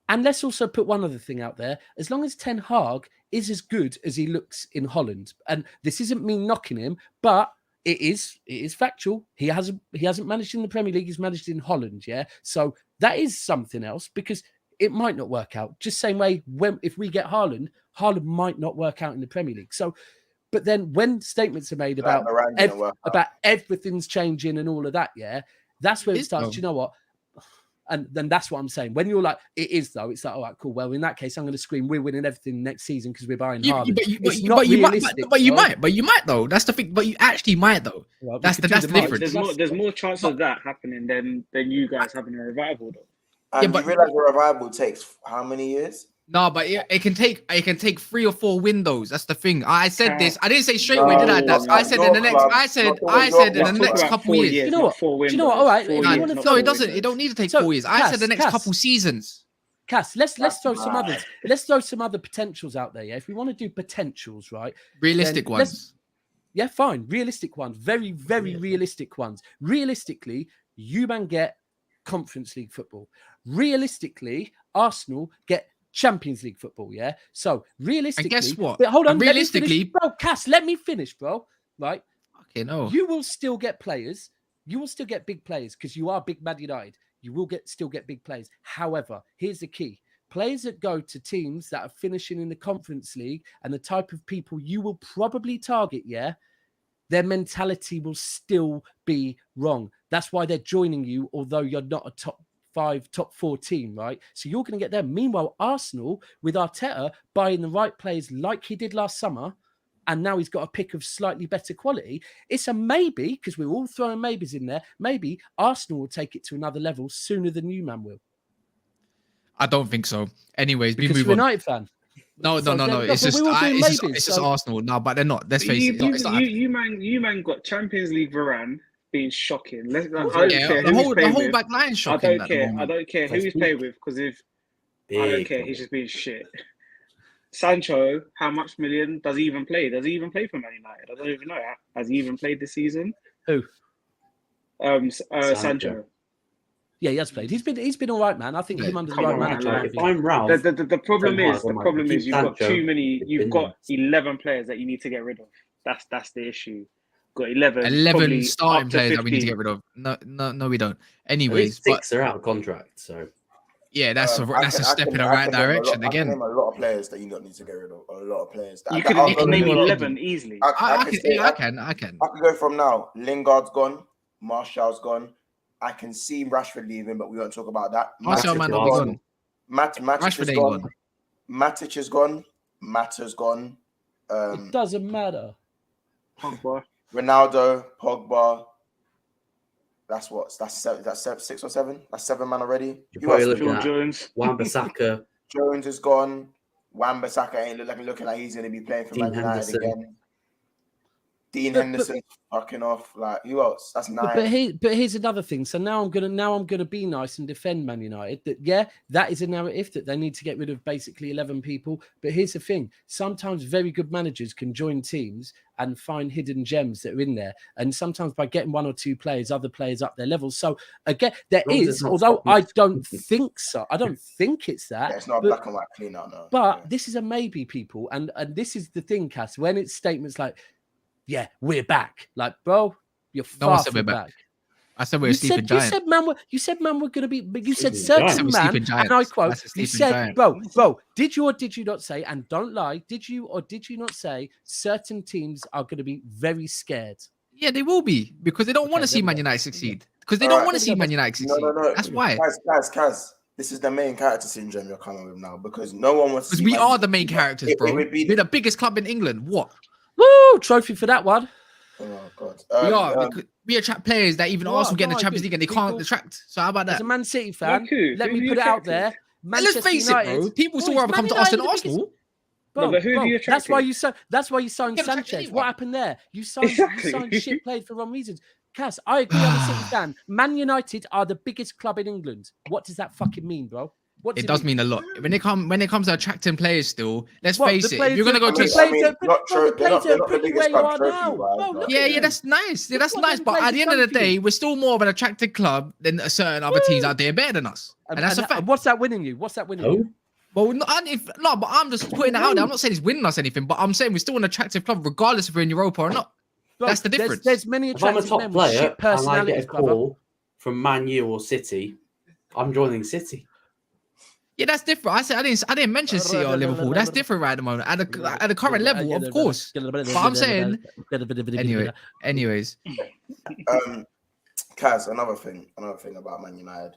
Speaker 2: And let's also put one other thing out there. As long as Ten Hag is as good as he looks in Holland, and this isn't me knocking him, but it is factual. He hasn't managed in the Premier League. He's managed in Holland, yeah. So that is something else because it might not work out. Just same way if we get Haaland might not work out in the Premier League. So, but then when statements are made about everything's changing and all of that, yeah, that's where it starts. You know what? And then that's what I'm saying. When you're like, it is though. It's like, all right, cool. Well, in that case, I'm going to scream, we're winning everything next season because we're buying Haaland.
Speaker 1: But you might though. That's the thing. But you actually might though. Well, that's the difference.
Speaker 4: There's more chance of that happening than you guys having a revival though.
Speaker 5: And you realize the revival takes how many years?
Speaker 1: No, but it can take 3 or 4 windows. That's the thing. I said this. I didn't say straight away, did I? I said in the next. I said in the next couple years.
Speaker 2: You know what? All right.
Speaker 1: No, it doesn't. It don't need to take 4 years. I said the next couple seasons.
Speaker 2: Cass, let's
Speaker 5: That's
Speaker 2: throw some
Speaker 5: mad.
Speaker 2: others. Let's throw some other potentials out there. Yeah, if we want to do potentials, right?
Speaker 1: Realistic
Speaker 2: Then let's-
Speaker 1: ones.
Speaker 2: Yeah, fine. Realistic ones. Very, very realistic ones. Realistically, you man get Conference League football. Realistically, Arsenal get Champions League football. Yeah. So realistically,
Speaker 1: guess what?
Speaker 2: But hold on.
Speaker 1: And
Speaker 2: Let me finish,
Speaker 1: realistically-
Speaker 2: bro. Cass, let me finish, bro. Right.
Speaker 1: Okay, no.
Speaker 2: You will still get players. You will still get big players because you are big Man United. You will still get big players. However, here's the key. Players that go to teams that are finishing in the Conference League and the type of people you will probably target, yeah, their mentality will still be wrong. That's why they're joining you, although you're not a top 5, top 4 team, right? So you're going to get them. Meanwhile, Arsenal, with Arteta buying the right players like he did last summer, and now he's got a pick of slightly better quality, it's a maybe, because we're all throwing maybes in there, maybe Arsenal will take it to another level sooner than you, man, will.
Speaker 1: I don't think so. Anyways, we
Speaker 2: Because
Speaker 1: move
Speaker 2: you're a
Speaker 1: on.
Speaker 2: United fan.
Speaker 1: No.
Speaker 2: So then-
Speaker 1: It's
Speaker 2: but
Speaker 1: just
Speaker 2: we're all doing maybes,
Speaker 1: it's just
Speaker 2: so-
Speaker 1: Arsenal. No, but they're not. Let's face it. It's not-
Speaker 4: You man got Champions League Varane being shocking. I don't
Speaker 1: yeah,
Speaker 4: care
Speaker 1: the
Speaker 4: who he's
Speaker 1: whole
Speaker 4: playing with.
Speaker 1: back line
Speaker 4: I
Speaker 1: shocking
Speaker 4: don't
Speaker 1: at the
Speaker 4: care. I
Speaker 1: moment.
Speaker 4: don't care who
Speaker 2: That's
Speaker 4: he's
Speaker 2: weak.
Speaker 4: playing with because if I don't
Speaker 3: Big,
Speaker 4: care,
Speaker 3: bro.
Speaker 4: he's just being shit. Sancho, how much million does he even play? Does he even play for Man United? I don't even know. Has he even played this season?
Speaker 2: Who?
Speaker 4: Sancho.
Speaker 2: Yeah, he has played. He's been all right, man. I think
Speaker 1: Yeah,
Speaker 2: him under the
Speaker 4: come
Speaker 2: right
Speaker 4: on,
Speaker 2: manager.
Speaker 4: man,
Speaker 3: Like,
Speaker 2: would
Speaker 3: if
Speaker 2: be-
Speaker 3: I'm Ralph,
Speaker 4: The problem
Speaker 3: Ten Hag,
Speaker 4: is
Speaker 3: I'm like, keep
Speaker 4: you've got
Speaker 3: Sancho
Speaker 4: too many.
Speaker 3: in
Speaker 4: You've got
Speaker 3: there.
Speaker 4: 11 players that you need to get rid of. That's the issue. Got 11.
Speaker 1: 11
Speaker 4: probably
Speaker 1: starting
Speaker 4: up to
Speaker 1: players that we need to
Speaker 4: 15.
Speaker 1: get rid of. No, we don't.
Speaker 3: at
Speaker 1: Anyways,
Speaker 3: least 6 are out of contract. So
Speaker 1: yeah, that's a
Speaker 5: I
Speaker 1: step in the
Speaker 5: I
Speaker 1: right
Speaker 5: can name a lot-
Speaker 1: direction
Speaker 5: I can
Speaker 1: again.
Speaker 5: name a lot of players that you don't need to get rid of. A lot of players.
Speaker 4: You
Speaker 5: That
Speaker 4: can
Speaker 5: I'll go
Speaker 4: name
Speaker 5: with-
Speaker 4: 11 easily.
Speaker 1: I
Speaker 5: can say-
Speaker 1: can.
Speaker 5: I can go from now. Lingard's gone. Martial's gone. I can see Rashford leaving, but we won't talk about that.
Speaker 1: Martial
Speaker 5: Matic
Speaker 1: might
Speaker 5: is
Speaker 1: not be
Speaker 5: gone.
Speaker 1: gone.
Speaker 5: Matic
Speaker 1: Rashford
Speaker 5: is
Speaker 1: ain't
Speaker 5: gone.
Speaker 1: gone.
Speaker 5: Matic is gone. Mata's gone.
Speaker 2: It doesn't matter.
Speaker 4: Pogba.
Speaker 5: Ronaldo, Pogba. That's 6 or 7. That's 7 man already.
Speaker 3: you're
Speaker 5: Who
Speaker 3: probably
Speaker 5: else?
Speaker 3: looking
Speaker 4: Phil
Speaker 3: at
Speaker 4: Jones.
Speaker 3: Wan-Bissaka,
Speaker 5: Jones is gone. Wan-Bissaka ain't looking like he's going to be playing for
Speaker 3: Dean
Speaker 5: Man United
Speaker 3: Henderson.
Speaker 5: again. Dean
Speaker 2: But-
Speaker 5: Henderson fucking off. Like, who else? That's 9.
Speaker 2: But here's another thing. So now I'm gonna be nice and defend Man United. That is a narrative that they need to get rid of basically 11 people. But here's the thing: sometimes very good managers can join teams and find hidden gems that are in there. And sometimes by getting 1 or 2 players, other players up their levels. So again, there
Speaker 3: long as
Speaker 2: is,
Speaker 3: it's not
Speaker 2: although
Speaker 3: Scotland.
Speaker 2: I don't think so. I don't think it's that.
Speaker 5: Yeah, it's not
Speaker 2: but-
Speaker 5: black and white clean out now.
Speaker 2: But
Speaker 5: Yeah.
Speaker 2: this is a maybe, people, and this is the thing, Cass. When it's statements like, "Yeah, we're back," like, bro, you're
Speaker 1: No one
Speaker 2: far
Speaker 1: said
Speaker 2: from
Speaker 1: we're
Speaker 2: back.
Speaker 1: back. I said we're a sleeping giant.
Speaker 2: You said man were going to be, but you said
Speaker 3: Sleeping giant.
Speaker 2: certain
Speaker 1: We're
Speaker 2: man,
Speaker 1: sleeping
Speaker 2: and I
Speaker 1: giants.
Speaker 2: quote,
Speaker 1: That's a
Speaker 2: you
Speaker 1: sleeping
Speaker 2: said,
Speaker 1: giant.
Speaker 2: bro, did you or did you not say, and don't lie, did you or did you not say certain teams are going to be very scared?
Speaker 1: Yeah, they will be because they don't
Speaker 2: Okay,
Speaker 1: want to see
Speaker 2: there we
Speaker 1: Man
Speaker 2: go.
Speaker 1: United succeed. Because they
Speaker 5: All
Speaker 1: don't
Speaker 5: right.
Speaker 1: want to
Speaker 2: There we
Speaker 1: see
Speaker 2: go.
Speaker 1: Man United succeed.
Speaker 5: No.
Speaker 1: That's why.
Speaker 5: Kaz. This is the main character syndrome you're coming with now because no one wants to
Speaker 1: Because
Speaker 5: see
Speaker 1: we
Speaker 5: Man
Speaker 1: are the
Speaker 5: United.
Speaker 1: main characters,
Speaker 5: It
Speaker 1: bro.
Speaker 5: would be
Speaker 1: We're the biggest club in England. What?
Speaker 2: Woo, trophy for that one.
Speaker 5: Oh God.
Speaker 1: We are. We attract players that even
Speaker 2: No,
Speaker 1: Arsenal get in
Speaker 2: no,
Speaker 1: the
Speaker 2: I
Speaker 1: Champions
Speaker 2: agree.
Speaker 1: League and they can't
Speaker 2: People-
Speaker 1: attract. So how about
Speaker 2: As
Speaker 1: that?
Speaker 2: a Man City fan,
Speaker 4: Like who?
Speaker 2: let
Speaker 4: Who
Speaker 2: me
Speaker 4: have
Speaker 2: put
Speaker 4: you
Speaker 2: it out
Speaker 4: attracted?
Speaker 2: there.
Speaker 1: And let's
Speaker 2: Manchester
Speaker 1: face
Speaker 2: United,
Speaker 1: it, bro. People still
Speaker 2: Boys,
Speaker 1: rather come
Speaker 2: Man
Speaker 1: to us than
Speaker 2: United are the biggest-
Speaker 1: Arsenal.
Speaker 2: Bro,
Speaker 4: No, but who have you
Speaker 2: that's why
Speaker 4: attracted?
Speaker 2: that's why you signed
Speaker 1: You haven't attracted
Speaker 2: Sanchez.
Speaker 1: anyone.
Speaker 2: What happened there? You signed
Speaker 4: Exactly.
Speaker 2: shit played for wrong reasons. Cass, I agree. I'm a City fan. Man United are the biggest club in England. What does that fucking mean, bro? What
Speaker 1: It does mean a lot. When it comes to attracting players still, let's
Speaker 2: What,
Speaker 1: face
Speaker 2: the
Speaker 1: it.
Speaker 2: players
Speaker 1: If you're gonna
Speaker 2: that-
Speaker 1: go
Speaker 2: the
Speaker 1: to
Speaker 2: players
Speaker 5: mean,
Speaker 2: that-
Speaker 5: not
Speaker 2: bro,
Speaker 5: true.
Speaker 2: the players
Speaker 5: They're
Speaker 2: that
Speaker 5: not
Speaker 2: are
Speaker 5: the
Speaker 2: pretty
Speaker 5: biggest
Speaker 2: where you
Speaker 5: club
Speaker 2: are
Speaker 5: trophy
Speaker 2: now.
Speaker 5: wise,
Speaker 2: Bro,
Speaker 5: but-
Speaker 2: look
Speaker 1: Yeah,
Speaker 2: at them.
Speaker 1: that's nice. Yeah, that's
Speaker 2: what
Speaker 1: nice.
Speaker 2: them
Speaker 1: But at
Speaker 2: players
Speaker 1: the
Speaker 2: have
Speaker 1: end of the
Speaker 2: done for you.
Speaker 1: day, we're still more of an attractive club than certain other teams out there better than us. And that's a fact.
Speaker 2: And what's that winning you? What's that winning
Speaker 3: Oh,
Speaker 2: you?
Speaker 1: Well, but I'm just putting it out there. I'm not saying it's winning us anything, but I'm saying we're still an attractive club, regardless if we're in Europa or not.
Speaker 2: Bro,
Speaker 1: That's the difference.
Speaker 2: There's many
Speaker 3: if I'm a
Speaker 2: attractive
Speaker 3: top
Speaker 2: men with
Speaker 3: player
Speaker 2: shit
Speaker 3: and I get
Speaker 2: personalities,
Speaker 3: a
Speaker 2: brother.
Speaker 3: call from Man U or City, I'm joining City.
Speaker 1: Yeah, that's different. I didn't mention City or Liverpool. That's different right at the moment. At the current level, of course. But I'm saying, anyways,
Speaker 5: Kaz, another thing about Man United.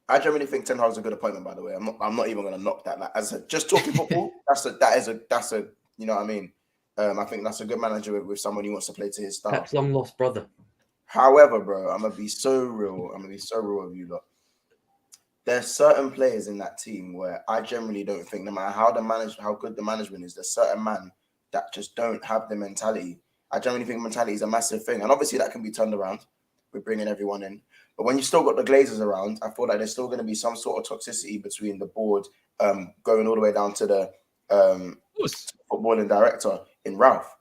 Speaker 5: I generally think Ten Hag's a good appointment. By the way, I'm not even gonna knock that. Like, just talking football, that's a you know what I mean. I think that's a good manager with someone who wants to play to his style.
Speaker 3: Pep's long lost brother.
Speaker 5: However, bro, I'm gonna be so real. With you lot. There's certain players in that team where I generally don't think, no matter how good the management is, there's certain men that just don't have the mentality. I generally think mentality is a massive thing, and obviously that can be turned around we're bringing everyone in. But when you still got the Glazers around, I feel like there's still going to be some sort of toxicity between the board, going all the way down to the footballing director in Ralph.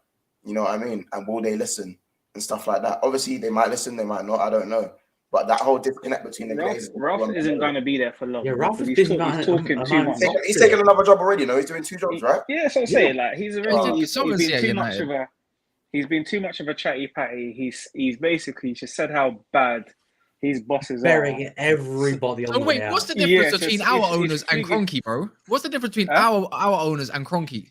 Speaker 5: You know what I mean? And will they listen and stuff like that? Obviously, they might listen, they might not. I don't know. But that whole disconnect between the Glazers.
Speaker 4: Ralph isn't going to be there for long.
Speaker 3: Yeah, Ralph is
Speaker 4: he's talking too much.
Speaker 5: He's taking another job already. You know, he's doing 2 jobs, right?
Speaker 4: Yeah, that's what I'm saying. Like he's been too much
Speaker 1: United.
Speaker 4: of a. He's been too much of a chatty patty. He's basically just said how bad his bosses
Speaker 3: burying
Speaker 4: are.
Speaker 3: everybody on
Speaker 1: So
Speaker 3: the
Speaker 1: wait,
Speaker 3: way
Speaker 1: what's
Speaker 3: out.
Speaker 1: the difference
Speaker 4: Yeah,
Speaker 1: between
Speaker 4: it's
Speaker 1: our owners and
Speaker 4: frigging-
Speaker 1: Kroenke, bro? What's the difference between
Speaker 4: Huh?
Speaker 1: our owners and Kroenke?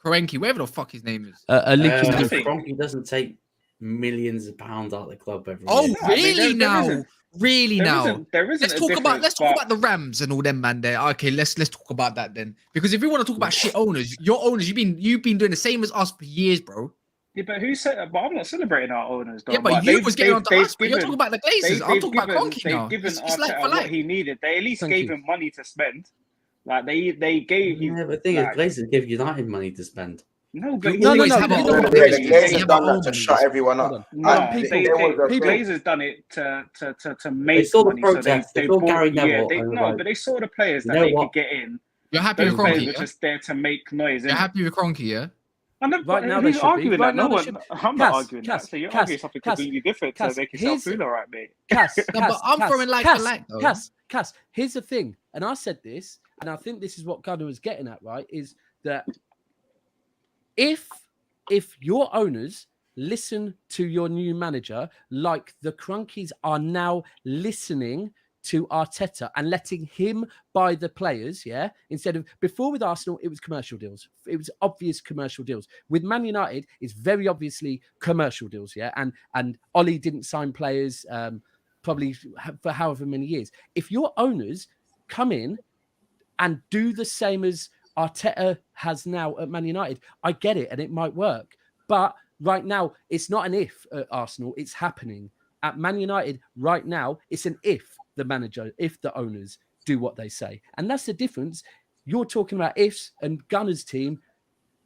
Speaker 1: Kroenke, whatever the fuck his name is.
Speaker 2: A leaking
Speaker 4: nothing.
Speaker 3: Kroenke doesn't take millions of pounds out of the club every
Speaker 1: Oh,
Speaker 3: year.
Speaker 4: I mean,
Speaker 1: really
Speaker 4: there
Speaker 1: now?
Speaker 4: isn't-
Speaker 1: Really now?
Speaker 4: There isn't.
Speaker 1: Let's talk about the Rams and all them, man. There. Okay, let's talk about that then. Because if we want to talk about shit owners, your owners, you've been doing the same as us for years, bro.
Speaker 4: Yeah, but who said? But I'm not celebrating our owners, though.
Speaker 1: Yeah, but you was getting onto us. But you're
Speaker 4: given-
Speaker 1: talking about the Glazers. I'm talking about Kroenke now.
Speaker 4: They've given
Speaker 1: It's like
Speaker 4: Arteta
Speaker 1: for
Speaker 4: what
Speaker 1: like.
Speaker 4: he needed. They at least
Speaker 2: Thank
Speaker 4: gave
Speaker 2: you.
Speaker 4: him money to spend. Like they gave him.
Speaker 3: Yeah, but the thing is,
Speaker 4: like,
Speaker 3: Glazers give United money to spend.
Speaker 4: No, but
Speaker 1: You always
Speaker 2: no,
Speaker 1: have
Speaker 2: you
Speaker 1: our
Speaker 2: know
Speaker 1: own
Speaker 2: what
Speaker 5: Yeah,
Speaker 2: it
Speaker 5: the
Speaker 2: is.
Speaker 1: money.
Speaker 5: Glazers
Speaker 1: They have
Speaker 5: done
Speaker 1: our
Speaker 5: that
Speaker 1: own
Speaker 5: to
Speaker 1: money.
Speaker 5: shut everyone up.
Speaker 2: Hold on.
Speaker 4: no,
Speaker 5: People-
Speaker 4: Glazers done it to make
Speaker 3: They saw the
Speaker 4: money.
Speaker 3: protest.
Speaker 4: So
Speaker 3: They saw
Speaker 4: bought,
Speaker 3: Gary
Speaker 4: yeah,
Speaker 3: Neville
Speaker 4: they,
Speaker 3: and
Speaker 4: no,
Speaker 3: like,
Speaker 4: but they saw the players
Speaker 3: you
Speaker 4: that
Speaker 3: know
Speaker 4: they
Speaker 3: what?
Speaker 4: could get in.
Speaker 1: You're happy
Speaker 4: Those
Speaker 1: with
Speaker 4: players
Speaker 1: Kroenke,
Speaker 4: were
Speaker 1: yeah?
Speaker 4: just there to make noise.
Speaker 1: You're
Speaker 4: innit?
Speaker 1: happy with Kroenke, yeah?
Speaker 4: I'm not,
Speaker 2: Right now they
Speaker 4: who's
Speaker 2: should be.
Speaker 4: arguing
Speaker 2: Right
Speaker 4: that?
Speaker 2: now
Speaker 4: No
Speaker 2: they
Speaker 4: one.
Speaker 2: should be.
Speaker 4: I'm not
Speaker 2: Cass,
Speaker 4: arguing
Speaker 2: Cass,
Speaker 4: that. So you're
Speaker 2: Cass,
Speaker 4: arguing something
Speaker 2: Cass,
Speaker 4: completely different
Speaker 2: Cass,
Speaker 4: to make yourself
Speaker 2: here's-
Speaker 4: feel all right, mate.
Speaker 2: Cass,
Speaker 1: No, but I'm throwing like for like, though.
Speaker 2: Cass, here's the thing, and I said this, and I think this is what Gunnar was getting at, right? Is that if your owners listen to your new manager, like the Kroenkes are now listening to Arteta and letting him buy the players, yeah, instead of before with Arsenal, it was commercial deals. It was obvious commercial deals. With Man United, it's very obviously commercial deals, yeah. And Ollie didn't sign players probably for however many years. If your owners come in and do the same as Arteta has now at Man United, I get it, and it might work. But right now, it's not an if at Arsenal; it's happening. At Man United right now, it's an if the owners do what they say. And that's the difference. You're talking about ifs, and Gunner's team,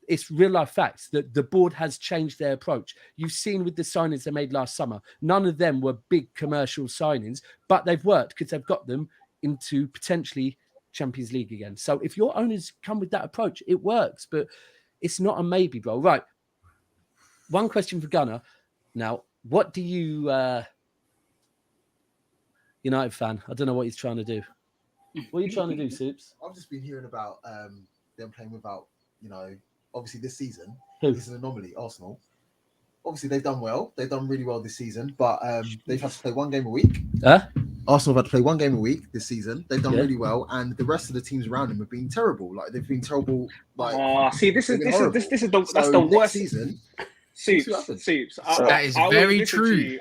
Speaker 2: it's real life facts that the board has changed their approach. You've seen with the signings they made last summer, none of them were big commercial signings, but they've worked because they've got them into potentially Champions League again. So if your owners come with that approach, it works, but it's not a maybe, bro. Right. One question for Gunner. Now, what do you... United fan. I don't know what he's trying to do. What are you trying to do, Soups?
Speaker 6: I've just been hearing about them playing without, obviously this season.
Speaker 2: Who?
Speaker 6: This is an anomaly, Arsenal. Obviously, they've done well. They've done really well this season, but they've had to play one game a week. Arsenal have had to play one game a week this season. They've done really well, and the rest of the teams around them have been terrible. Like they've been terrible. Like,
Speaker 4: See, that's the
Speaker 6: next
Speaker 4: worst
Speaker 6: season.
Speaker 4: Soups.
Speaker 1: That is very true.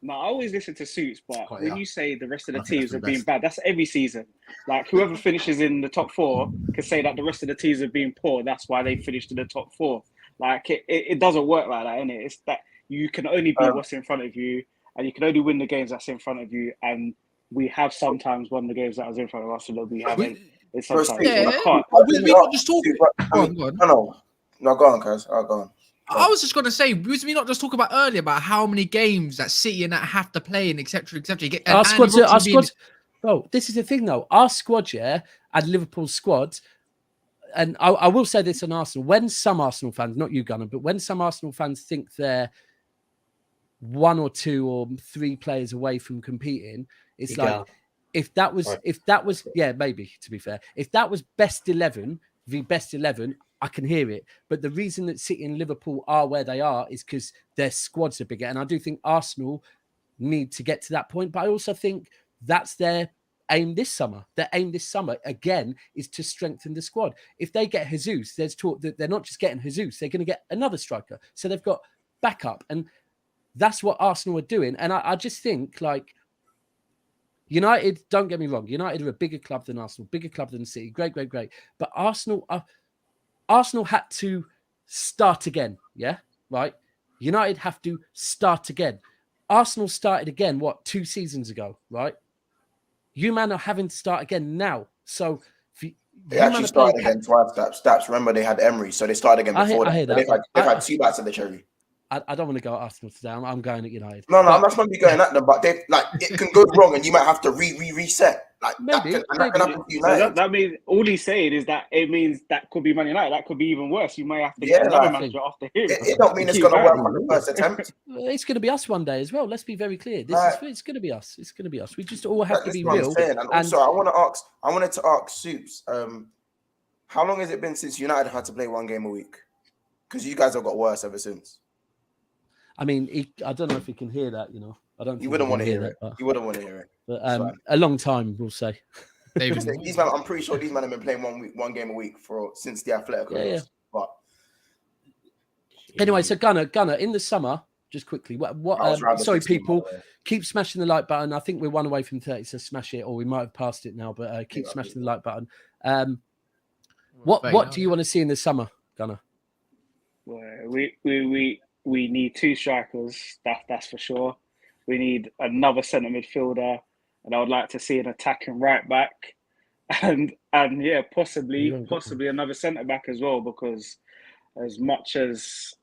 Speaker 4: I always listen to Suits, but
Speaker 6: Quite,
Speaker 4: when
Speaker 6: yeah.
Speaker 4: you say the rest of the
Speaker 6: I think
Speaker 4: teams
Speaker 6: that's
Speaker 4: have
Speaker 6: the
Speaker 4: been
Speaker 6: best.
Speaker 4: bad, that's every season. Like whoever finishes in the top 4 can say that the rest of the teams have been poor. That's why they finished in the top 4. Like it doesn't work like that, innit? It's that you can only be what's in front of you, and you can only win the games that's in front of you. And we have sometimes won the games that was in front of us, so we haven't. It's sometimes
Speaker 1: Yeah.
Speaker 4: I can't.
Speaker 1: We not just talking. Go on.
Speaker 5: No, go on, guys. Go on.
Speaker 1: I was just gonna say, was we not just talk about earlier about how many games that City and that have to play and etc.
Speaker 2: Our squad. Bro, this is the thing though. Our squad, yeah, and Liverpool's squad, and I will say this on Arsenal. When some Arsenal fans, not you, Gunnar, but when some Arsenal fans think they're 1 or 2 or 3 players away from competing, it's if that was yeah, maybe to be fair, if that was best 11 v best 11. I can hear it. But the reason that City and Liverpool are where they are is because their squads are bigger. And I do think Arsenal need to get to that point. But I also think that's their aim this summer. Their aim this summer, again, is to strengthen the squad. If they get Jesus, there's talk that they're not just getting Jesus, they're going to get another striker. So they've got backup. And that's what Arsenal are doing. And I just think, like, United, don't get me wrong, United are a bigger club than Arsenal, bigger club than City. Great. But Arsenal had to start again, yeah? Right? United have to start again. Arsenal started again, 2 seasons ago, right? You man are having to start again now. So
Speaker 5: they actually started again twice. Stats. Remember, they had Emery, so they started again before
Speaker 2: I hear that.
Speaker 5: They've had 2 bites of the cherry.
Speaker 2: I don't want to go at Arsenal today. I'm going at United.
Speaker 5: No, I'm not going to be going at them, but they like it can go wrong, and you might have to reset. Like
Speaker 2: Maybe,
Speaker 5: that can happen to
Speaker 4: So
Speaker 5: United.
Speaker 4: that means all he's saying is that it means that could be Man United. That could be even worse. You may have to
Speaker 5: Yeah,
Speaker 4: get another
Speaker 5: like,
Speaker 4: manager after him.
Speaker 5: It don't mean it's
Speaker 4: Keep
Speaker 5: going to work
Speaker 4: going.
Speaker 5: on the first attempt.
Speaker 2: It's going to be us one day as well. Let's be very clear. It's going to be us. It's going to be us. We just all have to be real.
Speaker 5: And also, I wanted to ask Soups, how long has it been since United had to play one game a week? Because you guys have got worse ever since.
Speaker 2: I mean, I don't know if he can hear that. I don't.
Speaker 5: You wouldn't want to hear it.
Speaker 2: But,
Speaker 5: You wouldn't want to hear it.
Speaker 2: But a long time, we'll say.
Speaker 5: These men, I'm pretty sure these men have been playing one game a week since the Athletic.
Speaker 2: Yeah.
Speaker 5: But
Speaker 2: anyway, so Gunner, in the summer, just quickly, sorry, people, keep smashing the like button. I think we're one away from 30, so smash it, or we might have passed it now, but keep smashing the like button. What do you want to see in the summer, Gunner?
Speaker 4: Well, we need 2 strikers. That's for sure. We need another centre midfielder, and I would like to see an attacking right back, and yeah, possibly another centre back as well. Because as much as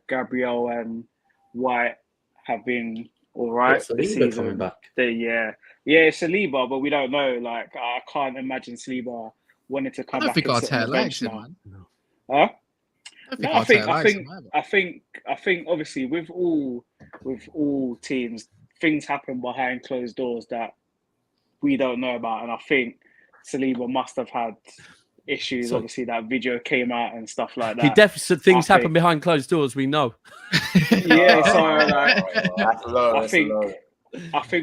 Speaker 4: Gabriel and White have been all right this season,
Speaker 3: coming back.
Speaker 4: It's Saliba, but we don't know. Like I can't imagine Saliba wanting to come back. I don't think Arteta likes him, man. Huh? I think obviously with all teams, things happen behind closed doors that we don't know about, and I think Saliba must have had issues. Obviously, that video came out and stuff like that.
Speaker 2: He definitely said things happen behind closed doors. We know.
Speaker 4: Yeah, so I think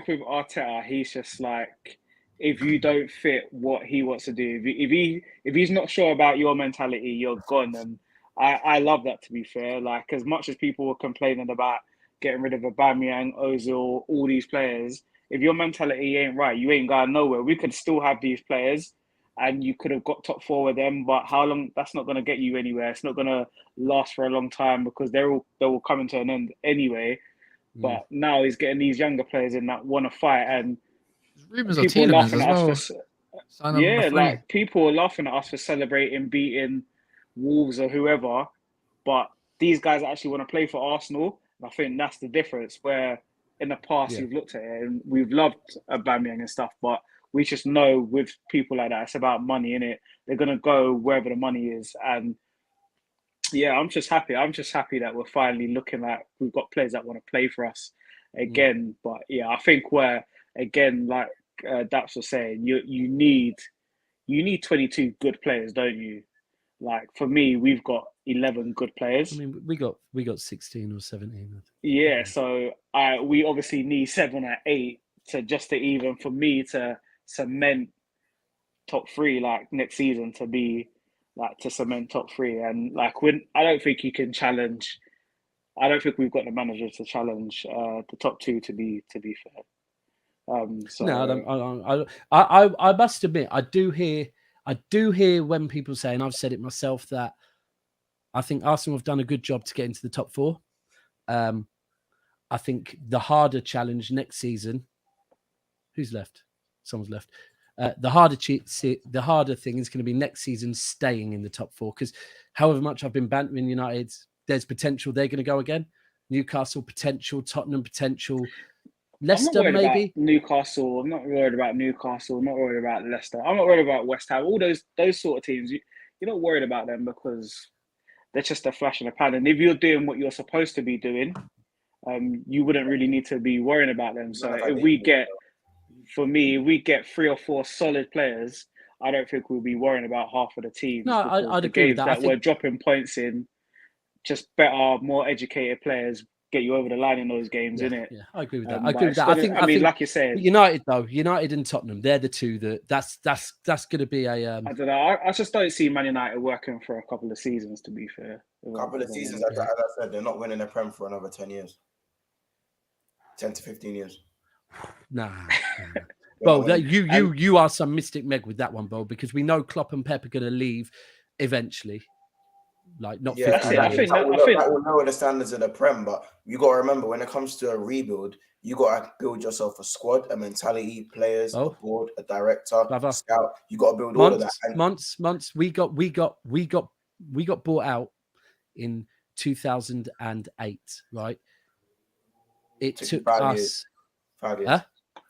Speaker 4: with Arteta, he's just like, if you don't fit what he wants to do, if he's not sure about your mentality, you're gone. And I love that, to be fair. Like, as much as people were complaining about getting rid of Aubameyang, Ozil, all these players, if your mentality ain't right, you ain't going nowhere. We could still have these players and you could have got top 4 with them, but how long? That's not going to get you anywhere. It's not going to last for a long time because they're all coming to an end anyway. But now he's getting these younger players in that want to fight, and people are laughing at us for people are laughing at us for celebrating beating Wolves or whoever, but these guys actually want to play for Arsenal. And I think that's the difference. Where in the past you've looked at it and we've loved Aubameyang and stuff, but we just know with people like that, it's about money, innit? They're gonna go wherever the money is, and yeah, I'm just happy that we're finally looking at we've got players that want to play for us again. But yeah, I think where again, like Daps was saying, you need 22 good players, don't you? Like for me, we've got 11 good players.
Speaker 2: I mean, we got 16 or 17.
Speaker 4: Yeah, so we obviously need 7 or 8 to even for me to cement top 3 like next season to be like to cement top 3. And like I don't think you can challenge. I don't think we've got the manager to challenge the top 2 to be fair. So
Speaker 2: no, I must admit, I do hear when people say, and I've said it myself, that I think Arsenal have done a good job to get into the top 4. I think the harder challenge next season. Who's left? Someone's left. The harder thing is going to be next season staying in the top 4, because however much I've been bantering United, there's potential they're going to go again. Newcastle potential, Tottenham potential. Leicester maybe.
Speaker 4: Newcastle. I'm not worried about Newcastle. I'm not worried about Leicester. I'm not worried about West Ham. All those sort of teams. You're not worried about them because they're just a flash in the pan. And if you're doing what you're supposed to be doing, you wouldn't really need to be worrying about them. So if we get 3 or 4 solid players, I don't think we'll be worrying about half of the teams.
Speaker 2: No, I'd agree with that.
Speaker 4: We're dropping points in, just better, more educated players get you over the line in those games, innit?
Speaker 2: Yeah, I agree with that. I agree with that. I think,
Speaker 4: like you said,
Speaker 2: United and Tottenham, they're the 2 that's going to be a.
Speaker 4: I don't know. I just don't see Man United working for a couple of seasons. To be fair,
Speaker 5: a couple of seasons, as I said, they're not winning the Prem for another 10 years, 10 to 15 years.
Speaker 2: Nah. Well, you are some mystic Meg with that one, Bo, because we know Klopp and Pep are going to leave eventually. Like not 50
Speaker 5: I think that will lower the standards of the Prem, but you got to remember when it comes to a rebuild, you got to build yourself a squad, a mentality, players, a board, a director, a scout. You got to build all of that.
Speaker 2: Months. We got bought out in 2008, right? It took
Speaker 5: 5
Speaker 2: us
Speaker 5: years. 5 years.
Speaker 2: Huh?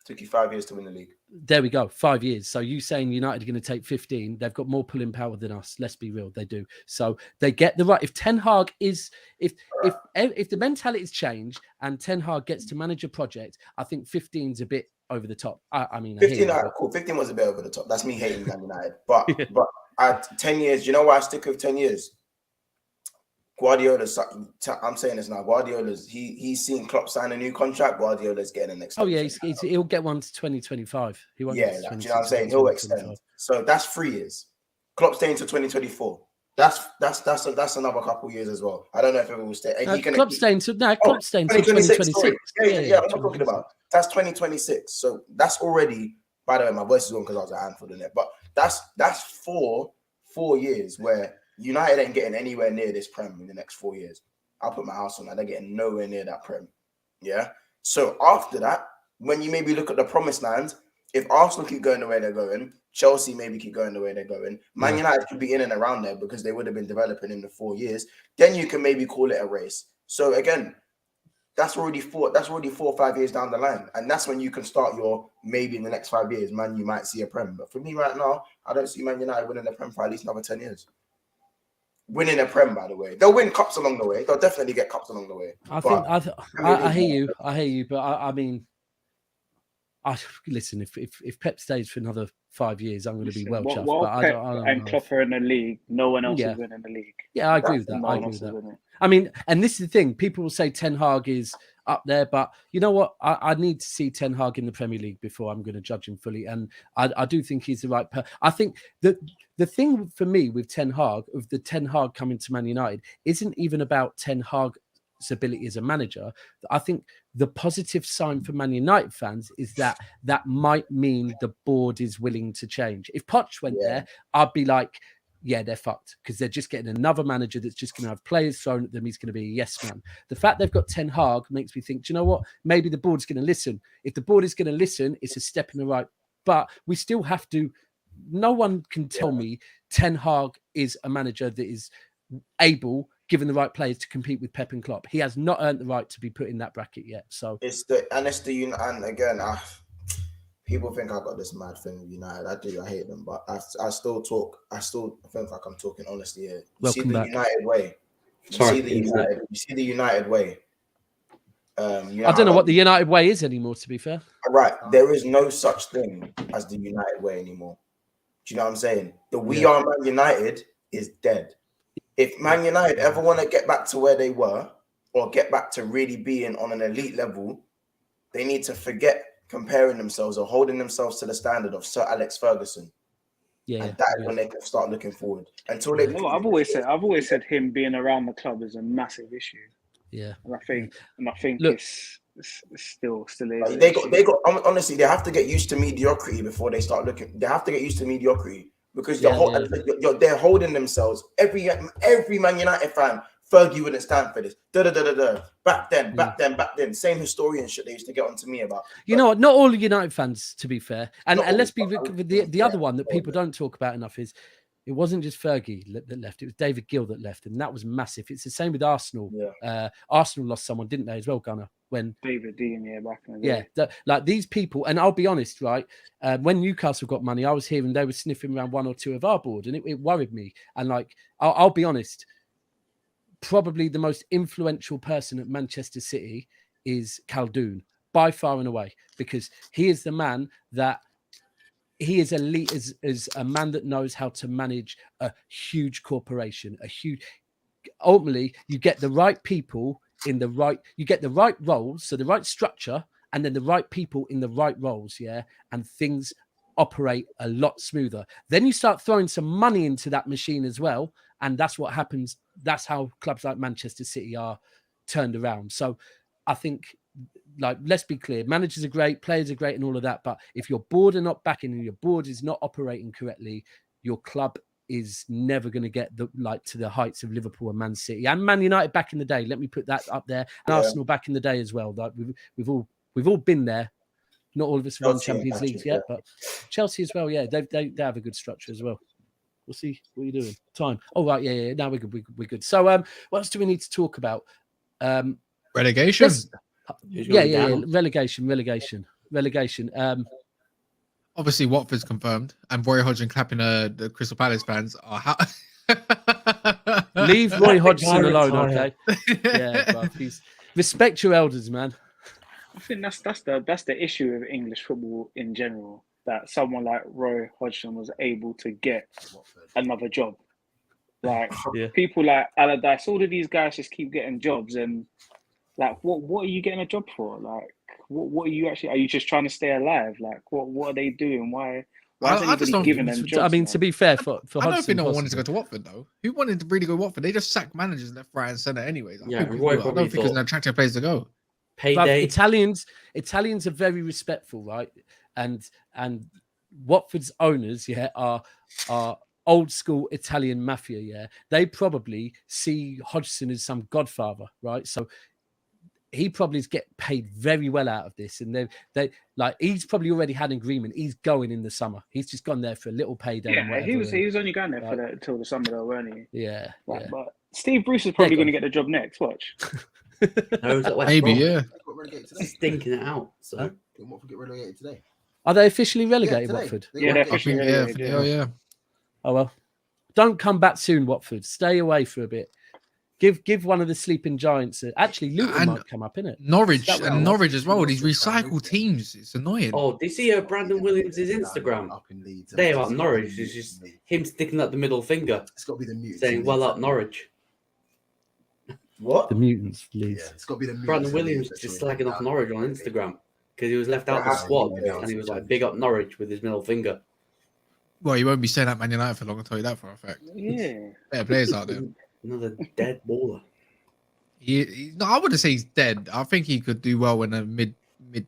Speaker 5: Took you 5 years to win the league.
Speaker 2: There we go, 5 years. So you saying United are going to take 15? They've got more pulling power than us. Let's be real, they do. So they get the right. If Ten Hag is, if the mentality's changed and Ten Hag gets to manage a project, I think 15's a bit over the top. I mean,
Speaker 5: 15, cool. 15 was a bit over the top. That's me hating Man United. But at 10 years, you know why I stick with 10 years? Guardiola's, I'm saying this now. Guardiola's, he's seen Klopp sign a new contract. Guardiola's getting an extension.
Speaker 2: Oh yeah, he'll get one to 2025. He won't.
Speaker 5: Yeah, do you know what I'm saying? He'll extend. So that's 3 years. Klopp staying to 2024. That's another couple years as well. I don't know if it will stay.
Speaker 2: Klopp's staying to 2026.
Speaker 5: Yeah, I'm not talking about. That's 2026. So that's already. By the way, my voice is on because I was at Anfield in it. But that's 4 years where United ain't getting anywhere near this Prem in the next 4 years. I'll put my house on that. They're getting nowhere near that Prem. Yeah. So after that, when you maybe look at the promised land, if Arsenal keep going the way they're going, Chelsea maybe keep going the way they're going, Man United could be in and around there because they would have been developing in the 4 years. Then you can maybe call it a race. So again, that's already 4 or 5 years down the line. And that's when you can start your maybe in the next 5 years, man, you might see a Prem. But for me right now, I don't see Man United winning the Prem for at least another 10 years. Winning a Prem, by the way. They'll win cups along the way. They'll definitely get cups along the way.
Speaker 2: I hear you. But I mean, listen, if Pep stays for another 5 years, I'm going to be well chuffed. But
Speaker 4: Pep and Klopp are in the league, no one else is winning the league.
Speaker 2: Yeah, I agree with that. I mean, and this is the thing. People will say Ten Hag is up there, but you know what? I need to see Ten Hag in the Premier League before I'm going to judge him fully. And I do think he's the right I think that the thing for me with Ten Hag, of the Ten Hag coming to Man United, isn't even about Ten Hag's ability as a manager. I think the positive sign for Man United fans is that might mean the board is willing to change. If Poch went there, I'd be like, yeah, they're fucked because they're just getting another manager that's just going to have players thrown at them. He's going to be a yes man. The fact they've got Ten Hag makes me think, do you know what? Maybe the board's going to listen. If the board is going to listen, it's a step in the right. But we still have to. No one can tell me Ten Hag is a manager that is able, given the right players, to compete with Pep and Klopp. He has not earned the right to be put in that bracket yet. So
Speaker 5: and again, people think I got this mad thing with United. I hate them, but I still think like I'm talking honestly here. You see the United way. You see the United way.
Speaker 2: I don't know what the United way is anymore, to be fair.
Speaker 5: Right. There is no such thing as the United way anymore. Do you know what I'm saying? The We Are Man United is dead. If Man United ever want to get back to where they were or get back to really being on an elite level, they need to forget comparing themselves or holding themselves to the standard of Sir Alex Ferguson. And that is when they can start looking forward. Until they
Speaker 4: I've always said him being around the club is a massive issue.
Speaker 2: Yeah.
Speaker 4: And I think it's still is.
Speaker 5: They got honestly, they have to get used to mediocrity before they start looking. They have to get used to mediocrity because they're holding themselves. Every Man United fan, Fergie wouldn't stand for this. Back then. Same historian shit they used to get on to me about.
Speaker 2: You know what? Not all United fans, to be fair. And let's be the other one that people don't talk about enough is it wasn't just Fergie that left. It was David Gill that left, and that was massive. It's the same with Arsenal. Yeah. Arsenal lost someone, didn't they, as well, Gunnar? When
Speaker 4: David Dean, back in the day.
Speaker 2: Yeah, like these people, and I'll be honest, right? When Newcastle got money, I was hearing they were sniffing around one or two of our board, and it worried me. And like, I'll be honest, probably the most influential person at Manchester City is Khaldoon, by far and away, because he is the man that he is elite as a man that knows how to manage a huge corporation, ultimately you get the right people you get the right roles, so the right structure, and then the right people in the right roles, and things operate a lot smoother. Then you start throwing some money into that machine as well, and that's what happens. That's how clubs like Manchester City are turned around. So I think, like, let's be clear, managers are great, players are great, and all of that, but if your board are not backing and your board is not operating correctly, your club is never going to get to the heights of Liverpool and Man City and Man United back in the day. Let me put that up there. And Arsenal back in the day as well. Like we've all been there. Not all of us have won Champions League yet, but Chelsea as well. Yeah, they have a good structure as well. We'll see. What are you doing? Time. Oh, right. Yeah. Now we're good. We're good. So, what else do we need to talk about?
Speaker 1: Relegation.
Speaker 2: Yeah. Relegation.
Speaker 1: Obviously, Watford's confirmed, and Roy Hodgson clapping the Crystal Palace fans are.
Speaker 2: Leave Roy Hodgson alone,
Speaker 3: retire.
Speaker 2: okay? Yeah, bruv. Respect your elders, man.
Speaker 4: I think that's the issue with English football in general. That someone like Roy Hodgson was able to get another job. Like people like Allardyce, all of these guys just keep getting jobs, and like, what are you getting a job for? Like, what are you actually? Are you just trying to stay alive? Like, what are they doing? Why is anybody giving them jobs?
Speaker 2: I mean,
Speaker 4: man?
Speaker 2: to be fair, for
Speaker 1: I don't think no one wanted to
Speaker 2: possible.
Speaker 1: go to Watford though. Who wanted to really go to Watford? They just sacked managers left, right, and centre, anyways. I don't think it's an attractive place to go.
Speaker 3: Payday.
Speaker 2: Italians are very respectful, right? And Watford's owners, are old school Italian mafia. Yeah, they probably see Hodgson as some godfather, right? So he probably is getting paid very well out of this, and they like he's probably already had an agreement. He's going in the summer. He's just gone there for a little payday.
Speaker 4: Yeah,
Speaker 2: and whatever,
Speaker 4: he was only going there for until the summer, though, weren't he?
Speaker 2: Yeah,
Speaker 4: But Steve Bruce is probably going to get the job next. Watch.
Speaker 3: No,
Speaker 1: Maybe, yeah.
Speaker 6: Got relegated today.
Speaker 3: Stinking it out. So
Speaker 6: Didn't Watford get relegated today?
Speaker 2: Are they officially relegated,
Speaker 6: today.
Speaker 2: Watford?
Speaker 4: Yeah, they're
Speaker 1: I think, yeah.
Speaker 2: Oh well, don't come back soon, Watford. Stay away for a bit. Give one of the sleeping giants. Actually, Luton might come up, innit?
Speaker 1: Norwich as well. These recycled teams. It's annoying.
Speaker 3: Oh, did you see Brandon Williams' Instagram?
Speaker 6: Up in Leeds.
Speaker 3: They are Norwich. It's just him sticking up the middle finger,
Speaker 6: It's got to be the mutants.
Speaker 3: saying,
Speaker 6: in
Speaker 3: "Well
Speaker 6: Leeds.
Speaker 3: up Norwich."
Speaker 5: What?
Speaker 2: The mutants,
Speaker 6: Yeah,
Speaker 2: Leeds.
Speaker 6: it's got to be the mutants.
Speaker 3: Brandon
Speaker 6: in
Speaker 3: Williams
Speaker 6: Leeds
Speaker 3: just
Speaker 6: that's
Speaker 3: slagging off Norwich on Instagram because he was left out the squad, and he was like, "Big up Norwich" with his middle finger.
Speaker 1: Well, you won't be saying that Man United for long. I'll tell you that for a fact.
Speaker 4: Yeah.
Speaker 1: Better players out there.
Speaker 3: Another dead baller.
Speaker 1: No, I wouldn't say he's dead. I think he could do well in a mid-table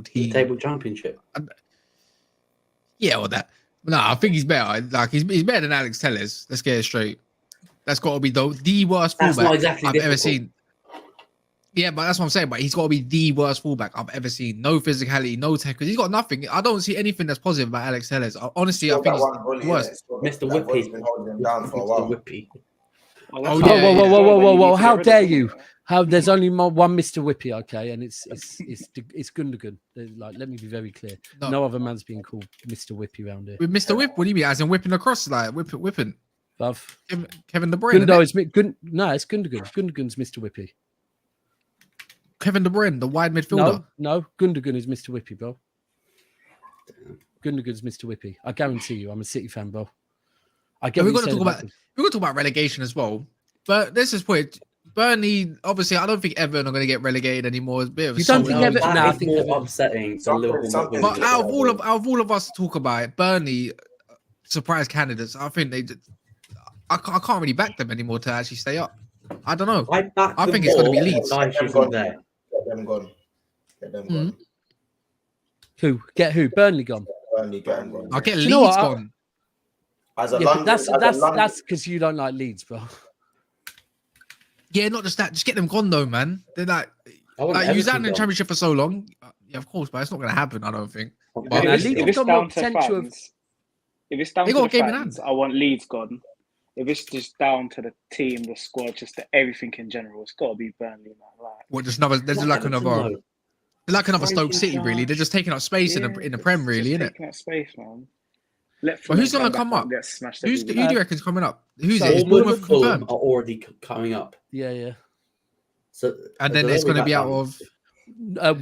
Speaker 1: team.
Speaker 3: Table championship.
Speaker 1: Yeah, or that. No, I think he's better. Like he's better than Alex Telles. Let's get it straight. That's got to be the worst
Speaker 3: That's
Speaker 1: fullback
Speaker 3: not exactly
Speaker 1: I've
Speaker 3: difficult.
Speaker 1: ever seen. Yeah, but that's what I'm saying. But he's got to be the worst fullback I've ever seen. No physicality, no tech. Because he's got nothing. I don't see anything that's positive about Alex Telles. Honestly, I think he's the worst.
Speaker 3: Mr. Whippy.
Speaker 5: Been holding him down for a
Speaker 3: Mr.
Speaker 5: while.
Speaker 3: Whippy.
Speaker 1: Oh, yeah,
Speaker 2: Whoa! How dare you? There's only one Mr. Whippy, okay, and it's Gundogan. Like, let me be very clear. No other man's being called Mr. Whippy around here.
Speaker 1: With Mr. Whip, what do you mean? As in whipping across, like whipping.
Speaker 2: Love.
Speaker 1: Kevin De Bruyne.
Speaker 2: Gundo is no, it's Gundogan. Gundogan's Mr. Whippy.
Speaker 1: Kevin De Bruyne, the wide midfielder.
Speaker 2: No, Gundogan is Mr. Whippy, bro. Gundogan's Mr. Whippy. I guarantee you, I'm a City fan, bro. I get.
Speaker 1: We're going to talk about relegation as well, but this is point. Burnley, obviously, I don't think Everton are going to get relegated anymore. It's a bit of a
Speaker 2: You don't think Everton? No, I think
Speaker 3: more upsetting than Liverpool.
Speaker 1: But out of all of us to talk about it, Burnley, surprise candidates. I think I can't really back them anymore to actually stay up. I don't know. I think it's going to be Leeds.
Speaker 5: Get them gone.
Speaker 2: Who? Get who? Burnley gone.
Speaker 5: Burnley, get them gone.
Speaker 1: I'll get
Speaker 2: you
Speaker 1: Leeds
Speaker 2: know what?
Speaker 1: gone.
Speaker 2: That's because you don't like Leeds, bro.
Speaker 1: Yeah, not just that. Just get them gone though, man. They're like you was out in the Championship for so long. Yeah, of course, but it's not going to happen. I don't think. But
Speaker 4: if it's down to fans, I want Leeds gone. If it's just down to the team, the squad, just the everything in general, it's got to be Burnley, man. Like,
Speaker 1: what? Just another? There's like another Stoke City, really. They're just taking up space in the Prem, really, isn't it?
Speaker 4: Taking up space, man.
Speaker 1: But who's going to come up? Who do you reckon's coming up? Who's it? Is
Speaker 3: Bournemouth
Speaker 1: confirmed?
Speaker 3: are already coming up.
Speaker 2: Yeah.
Speaker 3: So,
Speaker 1: and then it's going to be out of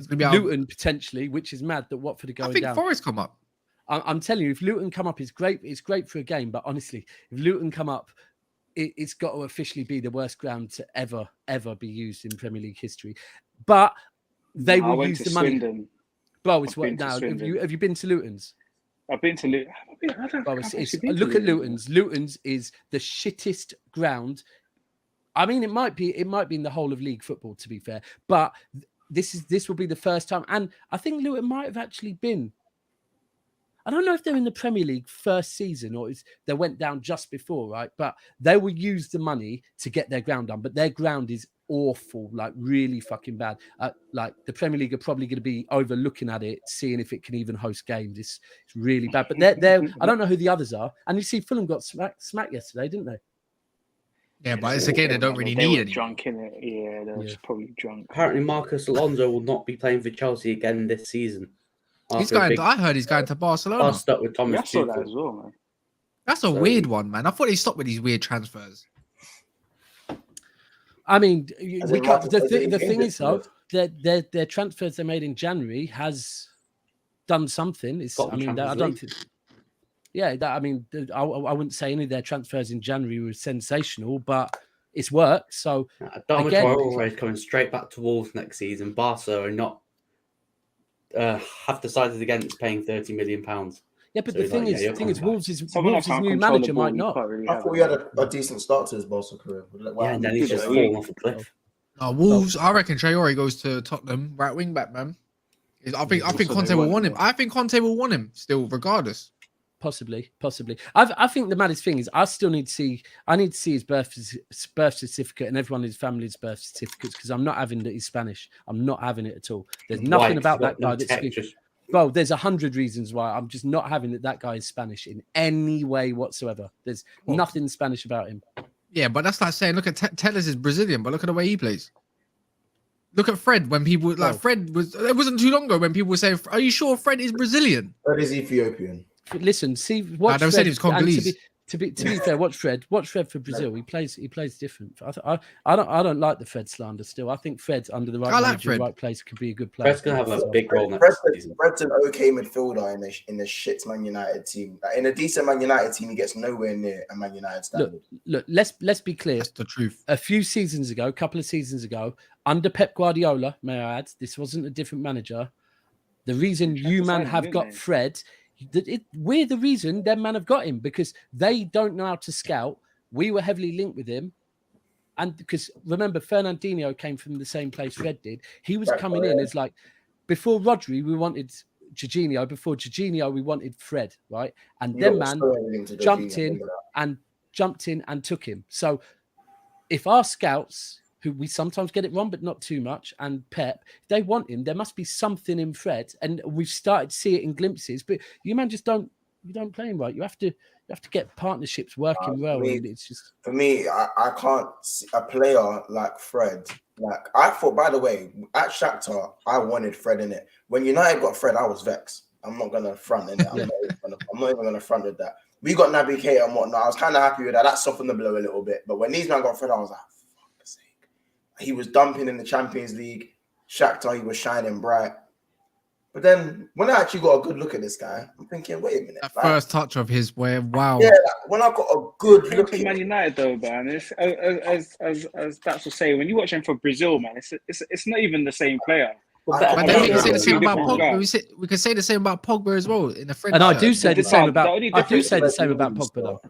Speaker 2: Luton potentially, which is mad that Watford are going down.
Speaker 1: I think Forest come up.
Speaker 2: I'm telling you, if Luton come up, it's great. It's great for a game, but honestly, if Luton come up, it's got to officially be the worst ground to ever be used in Premier League history. But they will use the money.
Speaker 4: Swindon.
Speaker 2: Bro, it's what now? Have you been to Luton's?
Speaker 4: I've been to Luton.
Speaker 2: Look at Luton's. Luton's is the shittest ground. I mean, it might be in the whole of league football, to be fair, but this will be the first time, and I think Luton might have actually been. I don't know if they're in the Premier League first season or they went down just before, right? But they will use the money to get their ground done. But their ground is awful, like really fucking bad. Like the Premier League are probably going to be overlooking at it, seeing if it can even host games. It's really bad. But they're I don't know who the others are. And you see, Fulham got smacked yesterday, didn't they?
Speaker 1: Yeah, but it's again, they don't really need it.
Speaker 4: Drunk in it. Yeah, they're just probably drunk.
Speaker 3: Apparently, Marcus Alonso will not be playing for Chelsea again this season.
Speaker 1: He's going. I heard he's going to Barcelona.
Speaker 3: Bust up with Thomas
Speaker 4: I saw that
Speaker 3: Tuchel.
Speaker 4: as well, man.
Speaker 1: That's a weird one, man. I thought he stopped with these weird transfers.
Speaker 2: I mean, the thing is though, their transfers they made in January has done something. I don't think. Yeah, I wouldn't say any of their transfers in January were sensational, but it's worked. So
Speaker 3: Traoré is coming straight back to Wolves next season. Barca are not have decided against paying £30 million.
Speaker 2: Yeah, but the thing is, Wolves' new manager might not.
Speaker 5: I thought we had a decent start to his Barca career.
Speaker 3: And then he's just fallen off a cliff.
Speaker 1: Wolves, I reckon Traoré goes to Tottenham, right wing back, man. I think Conte will want him. I think Conte will want him still, regardless.
Speaker 2: Possibly. I think the maddest thing is I need to see his birth certificate and everyone in his family's birth certificates, because I'm not having that he's Spanish. I'm not having it at all. There's nothing about that guy that speaks. Well, there's 100 reasons why I'm just not having that guy is Spanish in any way whatsoever. There's nothing Spanish about him.
Speaker 1: Yeah, but that's like saying, look at Tellez is Brazilian, but look at the way he plays. Look at Fred. When people it wasn't too long ago when people were saying, "Are you sure Fred is Brazilian?"
Speaker 5: Fred is Ethiopian.
Speaker 2: Listen, see what
Speaker 1: I said he was Congolese.
Speaker 2: To be fair, watch Fred for Brazil. He plays different. I don't like the Fred slander still. I think Fred under the right place could be a good player.
Speaker 3: Fred's gonna have a big role next season.
Speaker 5: Fred's an okay midfielder in the shit Man United team. In a decent Man United team, he gets nowhere near a Man United standard.
Speaker 2: Look. Let's be clear.
Speaker 1: That's the truth.
Speaker 2: A couple of seasons ago, under Pep Guardiola, may I add, this wasn't a different manager. The reason you man have got Fred. We're the reason them man have got him, because they don't know how to scout. We were heavily linked with him, and because remember Fernandinho came from the same place Fred did. He was coming in as like before Rodri we wanted Jorginho, before Jorginho we wanted Fred, right? And them man jumped in and took him. So if our scouts, who we sometimes get it wrong, but not too much, and Pep, they want him, there must be something in Fred, and we've started to see it in glimpses. But you man just don't play him right. You have to get partnerships working well. And it's just
Speaker 5: for me, I can't see a player like Fred. Like I thought, by the way, at Shakhtar, I wanted Fred in it. When United got Fred, I was vexed. I'm not gonna front in it. I'm not even gonna front with that. We got Naby Keita and whatnot. I was kind of happy with that. That softened the blow a little bit. But when these men got Fred, I was like, he was dumping in the Champions League. Shakhtar, he was shining bright. But then when I actually got a good look at this guy, I'm thinking, wait a minute.
Speaker 1: That first touch of his, wow.
Speaker 5: Yeah, when I got a good look
Speaker 4: at Man United, though, man, it's, as that's what saying, when you watch him for Brazil, man, it's not even the same player.
Speaker 1: But then we can say the same about Pogba. We can say the same about Pogba as well in the French.
Speaker 2: And I do say the same about Pogba though.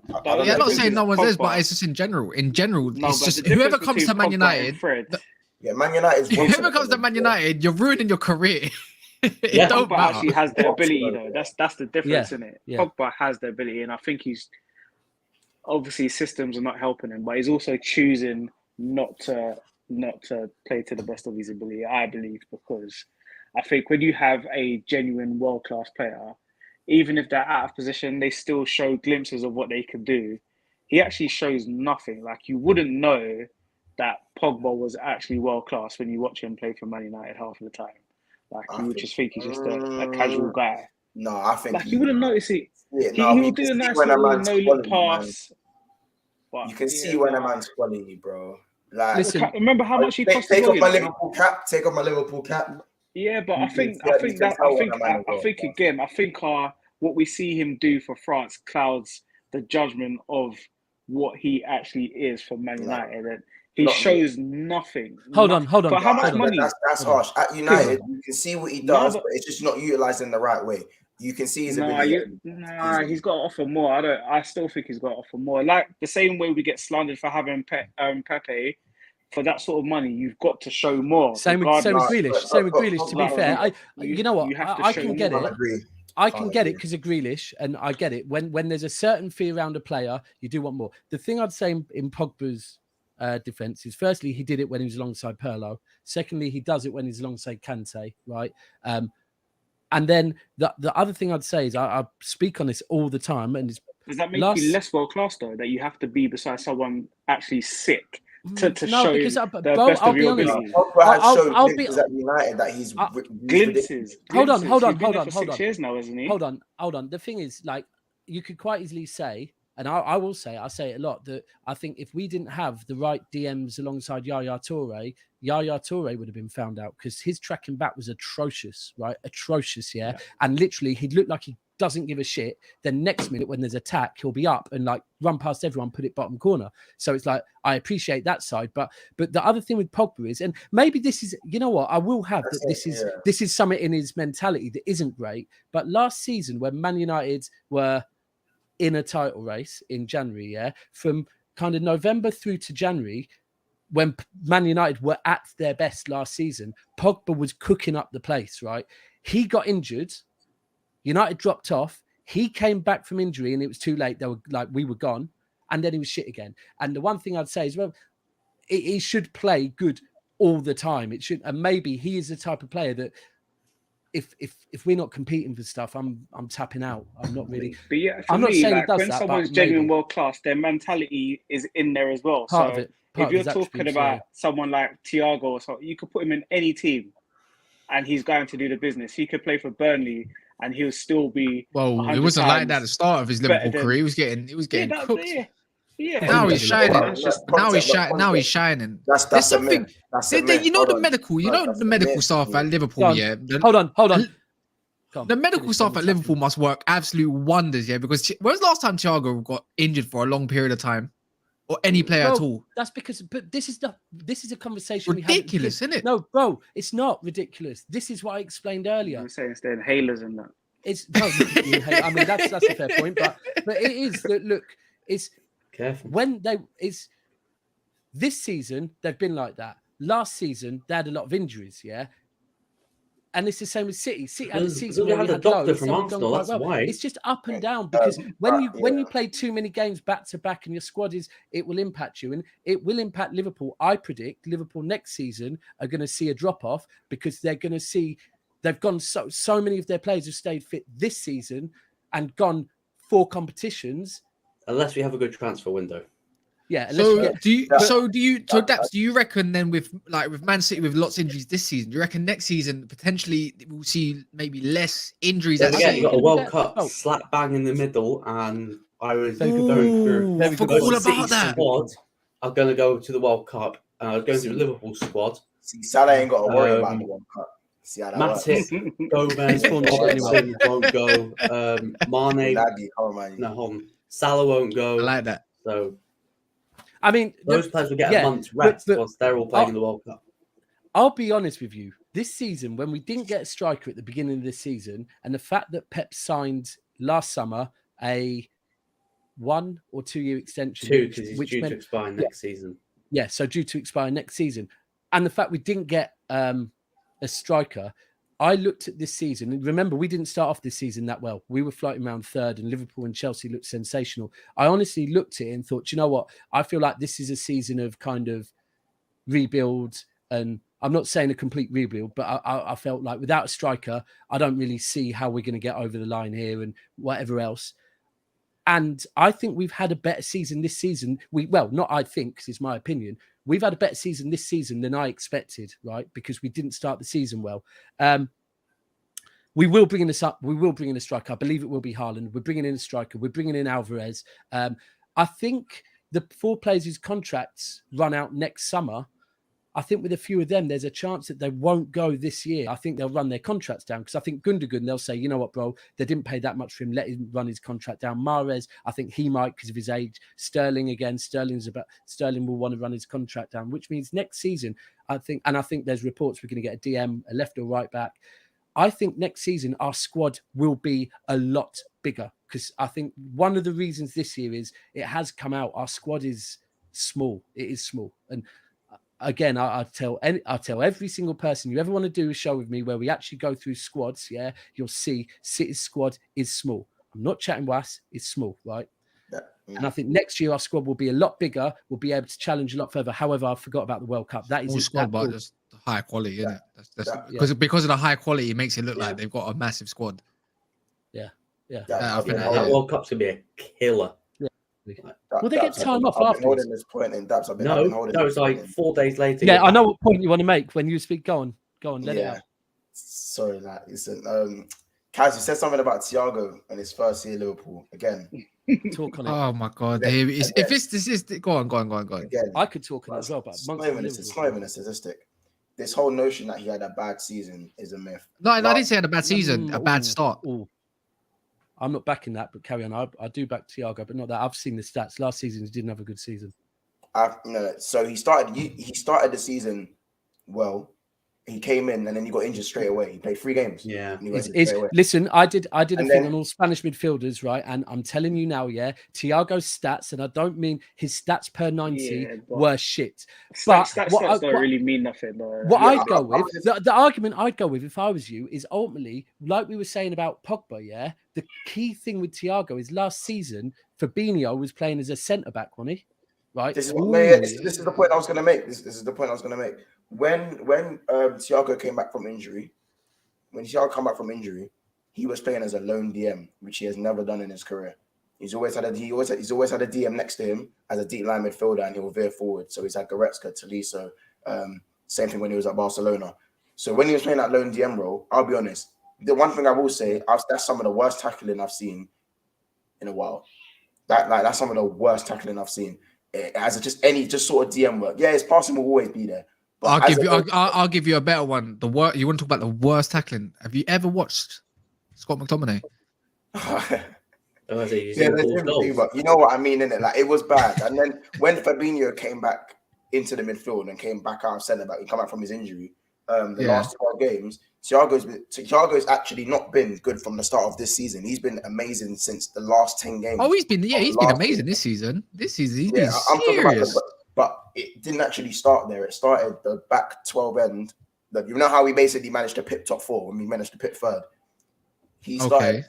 Speaker 1: Yeah, I'm not saying no one says, but it's just in general. In general, it's just whoever comes to Man United.
Speaker 5: Man United.
Speaker 1: Whoever comes to Man United, you're ruining your career.
Speaker 4: Pogba actually has the ability, though. That's the difference in it. Pogba has the ability, and I think he's obviously systems are not helping him, but he's also choosing not to play to the best of his ability, I believe, because I think when you have a genuine world-class player, even if they're out of position, they still show glimpses of what they can do. He actually shows nothing. Like, you wouldn't know that Pogba was actually world-class when you watch him play for Man United half of the time. Like, you would just think he's just a casual guy.
Speaker 5: No, I think...
Speaker 4: Like, you wouldn't notice it. He'll do a nice little no-look pass.
Speaker 5: You can see when a man's quality, bro. Like,
Speaker 2: listen,
Speaker 4: remember how much he cost?
Speaker 5: Take off my Liverpool cap.
Speaker 4: Yeah, but I think what we see him do for France clouds the judgment of what he actually is for Man United. And he shows nothing.
Speaker 2: Hold on.
Speaker 4: For how much money?
Speaker 5: That's harsh. At United, you can see what he does, but it's just not utilized in the right way. You can see his ability.
Speaker 4: He's got to offer more. I still think he's got to offer more. Like the same way we get slandered for having Pepe. For that sort of money, you've got to show more.
Speaker 2: Same with Grealish. To be fair, you know what? I can get it. I can get it because of Grealish, and I get it. When there's a certain fee around a player, you do want more. The thing I'd say in Pogba's defenses. Firstly, he did it when he was alongside Pirlo. Secondly, he does it when he's alongside Kante, right? And then the other thing I'd say is I speak on this all the time, and it's
Speaker 4: does that make you less world class though? That you have to be beside someone actually sick to show
Speaker 2: because
Speaker 4: the best
Speaker 2: I'll
Speaker 4: of
Speaker 2: be
Speaker 4: your
Speaker 2: honest.
Speaker 4: ability.
Speaker 5: I'll be at United that he's
Speaker 4: glimpses.
Speaker 2: Hold on.
Speaker 4: He's been there for 6 years now, isn't he?
Speaker 2: Hold on. The thing is, like, you could quite easily say, and I will say, I say it a lot, that I think if we didn't have the right DMs alongside Yaya Toure would have been found out, because his tracking back was atrocious, right? Atrocious, yeah. And literally, he'd look like he doesn't give a shit. Then next minute, when there's attack, he'll be up and like run past everyone, put it bottom corner. So it's like, I appreciate that side, but the other thing with Pogba is, and maybe this is, you know what, I will have that this is something in his mentality that isn't great. But last season, when Man United were in a title race in January, yeah, from kind of November through to January, when Man United were at their best last season, Pogba was cooking up the place, right? He got injured. United dropped off. He came back from injury and it was too late. They were like, we were gone. And then he was shit again. And the one thing I'd say is, well, he should play good all the time. It should, and maybe he is the type of player that if we're not competing for stuff, I'm tapping out. I'm not really.
Speaker 4: But yeah,
Speaker 2: I'm not saying
Speaker 4: like,
Speaker 2: he does
Speaker 4: when
Speaker 2: that,
Speaker 4: someone's
Speaker 2: but
Speaker 4: genuine
Speaker 2: maybe.
Speaker 4: world class, their mentality is in there as well.
Speaker 2: Part
Speaker 4: so
Speaker 2: of it.
Speaker 4: If you're talking about someone like Thiago or something, you could put him in any team, and he's going to do the business. He could play for Burnley, and he'll still be.
Speaker 1: Well, it wasn't like that at the start of his Liverpool career. He was getting cooked.
Speaker 4: Yeah.
Speaker 1: Now he's shining.
Speaker 5: Concept,
Speaker 1: Now he's shining.
Speaker 5: That's
Speaker 1: There's something.
Speaker 5: You know
Speaker 1: the medical staff at Liverpool. Yeah.
Speaker 2: Hold on.
Speaker 1: The medical staff at Liverpool must work absolute wonders, yeah. Because when was the last time Thiago got injured for a long period of time, or any player at all?
Speaker 2: That's because, but this is a conversation
Speaker 1: ridiculous, isn't it?
Speaker 2: No, bro, it's not ridiculous. This is what I explained earlier.
Speaker 4: I'm saying it's the inhalers and that.
Speaker 2: It's no, I mean that's a fair point, but it is that. Look, it's
Speaker 3: careful
Speaker 2: when this season they've been like that. Last season they had a lot of injuries, yeah. And it's the same with City. City had a season where we had loads, from Arsenal, that's why. It's just up and down, because when you play too many games back to back and your squad it will impact you, and it will impact Liverpool. I predict Liverpool next season are going to see a drop off, because they're going to see they've gone so many of their players have stayed fit this season and gone 4 competitions.
Speaker 3: Unless we have a good transfer window.
Speaker 2: Yeah.
Speaker 1: Do you reckon then with Man City with lots of injuries this season, do you reckon next season potentially we'll see maybe less injuries?
Speaker 3: Again, you've got a World Cup slap bang in the middle, and I was going through.
Speaker 1: I forgot all about that.
Speaker 3: Squad are going to go to the World Cup. I was going through the Liverpool squad.
Speaker 5: See, Salah ain't got to worry about the World Cup. See how that
Speaker 3: Matip, Gomez, won't go. Mane, no, Salah won't go.
Speaker 1: I like that.
Speaker 3: So.
Speaker 2: I mean,
Speaker 3: those players will get a month's rest whilst they're all playing in the World Cup.
Speaker 2: I'll be honest with you. This season, when we didn't get a striker at the beginning of this season, and the fact that Pep signed last summer a 1 or 2 year extension,
Speaker 3: 2, because he's due to expire next season.
Speaker 2: Yeah, so due to expire next season, and the fact we didn't get a striker. I looked at this season, and remember, we didn't start off this season that well. We were floating around third, and Liverpool and Chelsea looked sensational. I honestly looked at it and thought, you know what? I feel like this is a season of kind of rebuild, and I'm not saying a complete rebuild, but I felt like without a striker, I don't really see how we're going to get over the line here and whatever else. And I think we've had a better season this season. Not I think, because it's my opinion. We've had a better season this season than I expected, right? Because we didn't start the season well. We will bring in a striker. I believe it will be Haaland. We're bringing in a striker. We're bringing in Alvarez. I think the 4 players whose contracts run out next summer, I think with a few of them, there's a chance that they won't go this year. I think they'll run their contracts down, because I think Gundogan, they'll say, you know what, bro, they didn't pay that much for him. Let him run his contract down. Mahrez, I think he might because of his age. Sterling will want to run his contract down, which means next season, I think there's reports we're going to get a DM, a left or right back. I think next season our squad will be a lot bigger, because I think one of the reasons this year is it has come out. Our squad is small. It is small. And again, I tell every single person, you ever want to do a show with me where we actually go through squads, yeah, you'll see City's squad is small. I'm not chatting was, it's small, right? And I think next year our squad will be a lot bigger. We'll be able to challenge a lot further. However, I forgot about the World Cup. That is
Speaker 1: All squad, but just high quality, isn't it? Because of the high quality, it makes it look like they've got a massive squad.
Speaker 3: That World Cup's gonna be a killer.
Speaker 2: Will they get time off afterwards?
Speaker 5: This point in Dabs.
Speaker 3: No, it's like 4 days later.
Speaker 2: Yeah, I know what point you want to make when you speak. Go on, let it out.
Speaker 5: Sorry, listen. Kaz, you said something about Thiago and his first year at Liverpool. Again.
Speaker 2: Talk on it.
Speaker 1: Oh my god! If this is go on.
Speaker 5: Again,
Speaker 2: I could talk on it as well, but
Speaker 5: it's not even a statistic. This whole notion that he had a bad season is a myth.
Speaker 1: No, I didn't say he had a bad season, a bad start.
Speaker 2: I'm not backing that, but carry on. I do back Thiago, but not that. I've seen the stats. Last season, he didn't have a good season.
Speaker 5: So he started the season well. He came in and then he got injured straight away. He played 3 games.
Speaker 3: Yeah.
Speaker 2: Listen, I did a thing on all Spanish midfielders, right? And I'm telling you now, Thiago's stats, and I don't mean his stats per 90 were shit. But
Speaker 4: stats don't really mean nothing.
Speaker 2: What I'd go with, the argument I'd go with if I was you, is ultimately, like we were saying about Pogba, the key thing with Thiago is last season, Fabinho was playing as a centre-back, wasn't he? Right?
Speaker 5: This is the point I was going to make. This is the point I was going to make. When Thiago came back from injury, he was playing as a lone DM, which he has never done in his career. He's always had a DM next to him as a deep line midfielder, and he'll veer forward. So he's had Goretzka, Tolisso, same thing when he was at Barcelona. So when he was playing that lone DM role, I'll be honest. The one thing I will say, that's some of the worst tackling I've seen in a while. That's some of the worst tackling I've seen. As just sort of DM work. Yeah, his passing will always be there.
Speaker 1: I'll give you a better one. You want to talk about the worst tackling? Have you ever watched Scott McTominay?
Speaker 5: But you know what I mean, innit? Like, it was bad. And then when Fabinho came back into the midfield and came back out of centre back, he came back from his injury. Last 12 games, Thiago's actually not been good from the start of this season. He's been amazing since the last 10 games.
Speaker 1: Oh, he's been amazing this season. This season, he's been serious.
Speaker 5: But it didn't actually start there. It started the back 12 end. You know how we basically managed to pick top 4 when we managed to pick 3rd. He started.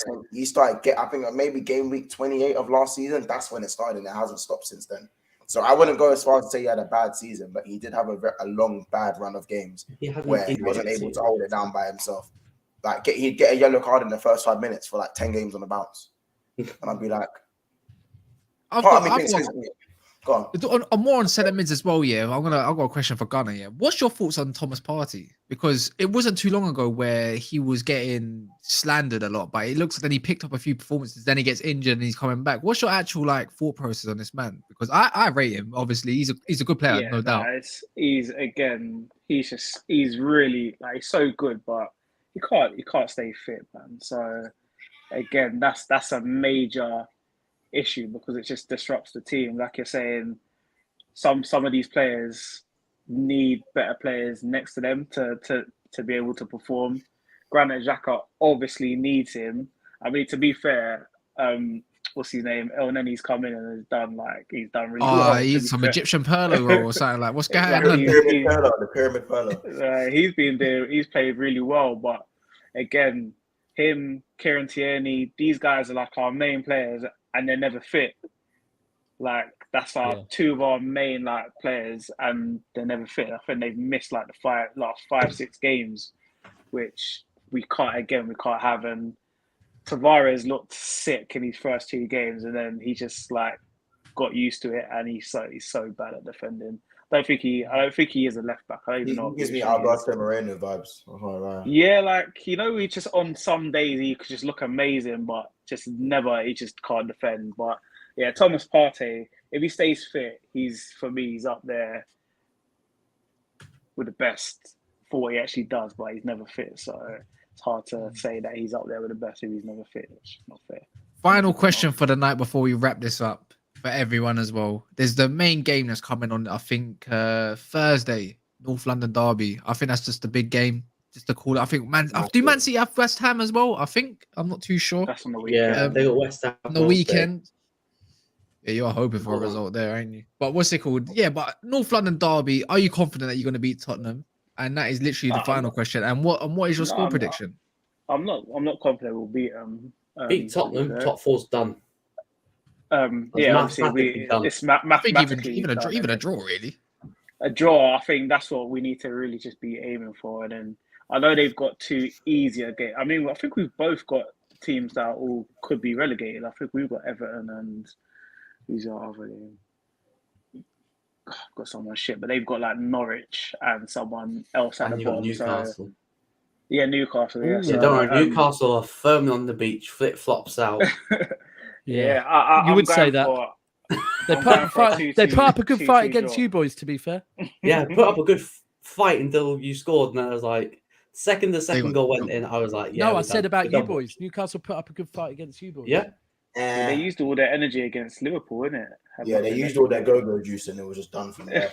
Speaker 5: I think maybe game week 28 of last season. That's when it started, and it hasn't stopped since then. So I wouldn't go as far as to say he had a bad season, but he did have a long bad run of games where he wasn't able to hold it down by himself. Like he'd get a yellow card in the first 5 minutes for like 10 games on the bounce, and I'd be like, Go on.
Speaker 1: More on centre mids as well. I've got a question for Gunnar. What's your thoughts on Thomas Partey? Because it wasn't too long ago where he was getting slandered a lot, but it looks like then he picked up a few performances. Then he gets injured and he's coming back. What's your actual thought process on this man? Because I rate him. Obviously, he's a good player, no doubt.
Speaker 4: He's really he's so good, but he can't stay fit, man. So again, that's a major issue because it just disrupts the team. Like you're saying, some of these players need better players next to them to be able to perform. Granit Xhaka obviously needs him. I mean, to be fair, what's his name? El Nenny's come in and has done really well.
Speaker 1: He's some Egyptian Perlo or something like. What's going on?
Speaker 5: The Pyramid Perlo.
Speaker 4: He's played really well, but again, him, Kieran Tierney, these guys are like our main players, and they're never fit. Like that's our 2 of our main players, and they're never fit. I think they've missed the last 5-6 games, which we can't have. And Tavares looked sick in his first 2 games, and then he just got used to it, and he's so bad at defending. I don't think he is a left back. I don't even know.
Speaker 5: He gives me Alberto Moreno vibes.
Speaker 4: Yeah, he just on some days he could just look amazing, but he just can't defend. But yeah, Thomas Partey, if he stays fit, he's up there with the best for what he actually does, but he's never fit. So it's hard to say that he's up there with the best if he's never fit. It's not fair.
Speaker 1: Final question for the night before we wrap this up. For everyone as well. There's the main game that's coming on, I think, Thursday, North London Derby. I think that's just a big game. Just to call it. I think Man City have West Ham as well? I think. I'm not too sure.
Speaker 4: That's on the weekend.
Speaker 3: Yeah, they got West Ham
Speaker 1: on the weekend. Yeah, you're hoping for a result there, ain't you? But what's it called? Yeah, but North London Derby, are you confident that you're going to beat Tottenham? And that is literally the final question. And what is your score prediction?
Speaker 4: I'm not confident we'll beat
Speaker 3: beat Tottenham. Top 4's done.
Speaker 4: Yeah, obviously it's
Speaker 1: I think
Speaker 4: mathematically
Speaker 1: even a draw, really.
Speaker 4: A draw. I think that's what we need to really just be aiming for. And then I know they've got 2 easier games. I mean, I think we've both got teams that all could be relegated. I think we've got Everton and who's our other game? Got someone shit, but they've got like Norwich and someone else at
Speaker 3: And
Speaker 4: the
Speaker 3: you got
Speaker 4: bottom.
Speaker 3: Newcastle.
Speaker 4: So, yeah, Newcastle. Yeah,
Speaker 3: Yeah, don't worry. Newcastle are firmly on the beach, flip flops out.
Speaker 4: I'm
Speaker 2: you would say that. They put up a good fight against you boys, to be fair.
Speaker 3: Yeah, put up a good fight until you scored, and I was like, the second goal went in, I was like, yeah.
Speaker 2: No, I said about you boys. Newcastle put up a good fight against you boys.
Speaker 3: Yeah.
Speaker 4: They used all their energy against Liverpool, innit?
Speaker 5: Yeah, they used all their go-go juice, and it was just done from there.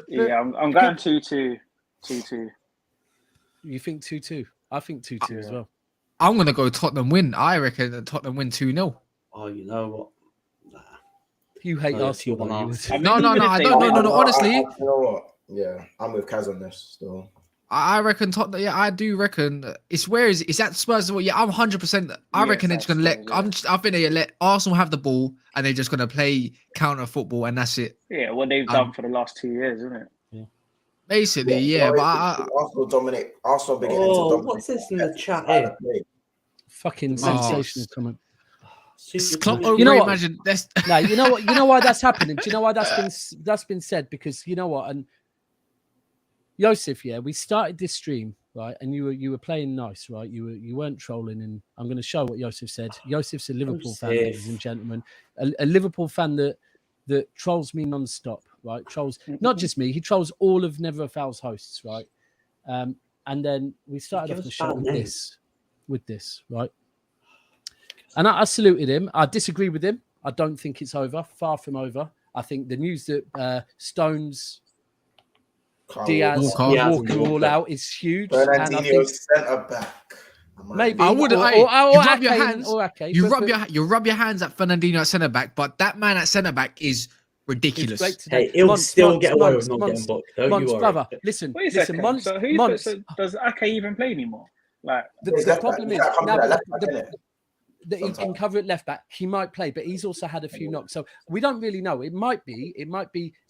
Speaker 4: Yeah, I'm going 2-2. 2-2.
Speaker 2: You think 2-2? I think 2-2 as well.
Speaker 1: I'm gonna go Tottenham win. I reckon that Tottenham win 2-0.
Speaker 3: Oh, you know what? Nah.
Speaker 2: You hate Arsenal.
Speaker 1: No, I don't. No, honestly.
Speaker 5: You know what? Yeah, I'm with Kaz on this still.
Speaker 1: I reckon Tottenham. Yeah, I do reckon it's at Spurs. Yeah, I'm 100%. I reckon they're just gonna let. I think they let Arsenal have the ball and they're just gonna play counter football and that's it.
Speaker 4: Yeah, what they've done for the last 2 years, isn't it?
Speaker 2: Yeah.
Speaker 1: Basically, yeah. But
Speaker 5: Arsenal dominate. Arsenal beginning to dominate.
Speaker 3: What's this in the chat here?
Speaker 2: Fucking sensational comment.
Speaker 1: You know what? Imagine that's...
Speaker 2: No, you know what? You know why that's happening. Do you know why that's been said? Because you know what? And Joseph, yeah, we started this stream, right? And you were playing nice, right? You weren't trolling, and I'm going to show what Joseph said. Joseph's a Liverpool fan, ladies and gentlemen, a Liverpool fan that trolls me non-stop, right? Trolls not just me, he trolls all of Never a Foul's hosts, right? And then we started off the show with this, right? And I saluted him. I disagree with him. I don't think it's over. Far from over. I think the news that Stones, Diaz, Walker all out is huge.
Speaker 5: Fernandinho centre back.
Speaker 2: Maybe
Speaker 1: I would. You rub your hands at Fernandinho at centre back, but that man at centre back is ridiculous.
Speaker 3: Hey, he'll still get away with not getting booked. Don't you worry.
Speaker 2: Brother, listen. Months.
Speaker 4: Does Ake even play anymore? Like
Speaker 2: the problem is now. That he can cover at left back. He might play, but he's also had a few knocks. So we don't really know. It might be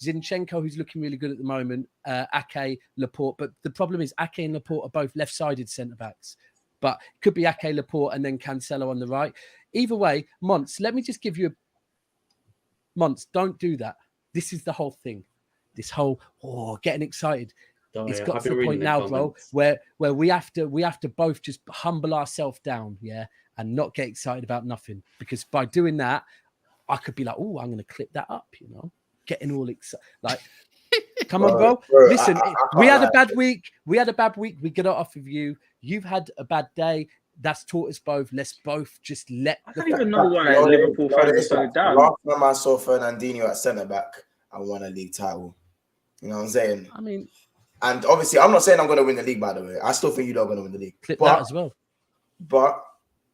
Speaker 2: Zinchenko, who's looking really good at the moment, Ake, Laporte. But the problem is Ake and Laporte are both left-sided centre-backs. But it could be Ake, Laporte, and then Cancelo on the right. Either way, Monts, let me just give you Monts, don't do that. This is the whole thing. This whole, getting excited. It's got to the point now, bro, where we have to both just humble ourselves down, yeah, and not get excited about nothing. Because by doing that, I could be like, I'm going to clip that up, you know, getting all excited. Like, come on, bro. Listen, we had a bad week. We get it off of you. You've had a bad day. That's taught us both. Let's both just let.
Speaker 4: I don't even know why Liverpool fans are so down.
Speaker 5: Last time I saw Fernandinho at centre back, I won a league title. You know what I'm saying?
Speaker 2: I mean,
Speaker 5: and obviously, I'm not saying I'm going to win the league. By the way, I still think you're not going to win the league.
Speaker 2: Clip that as well.
Speaker 5: But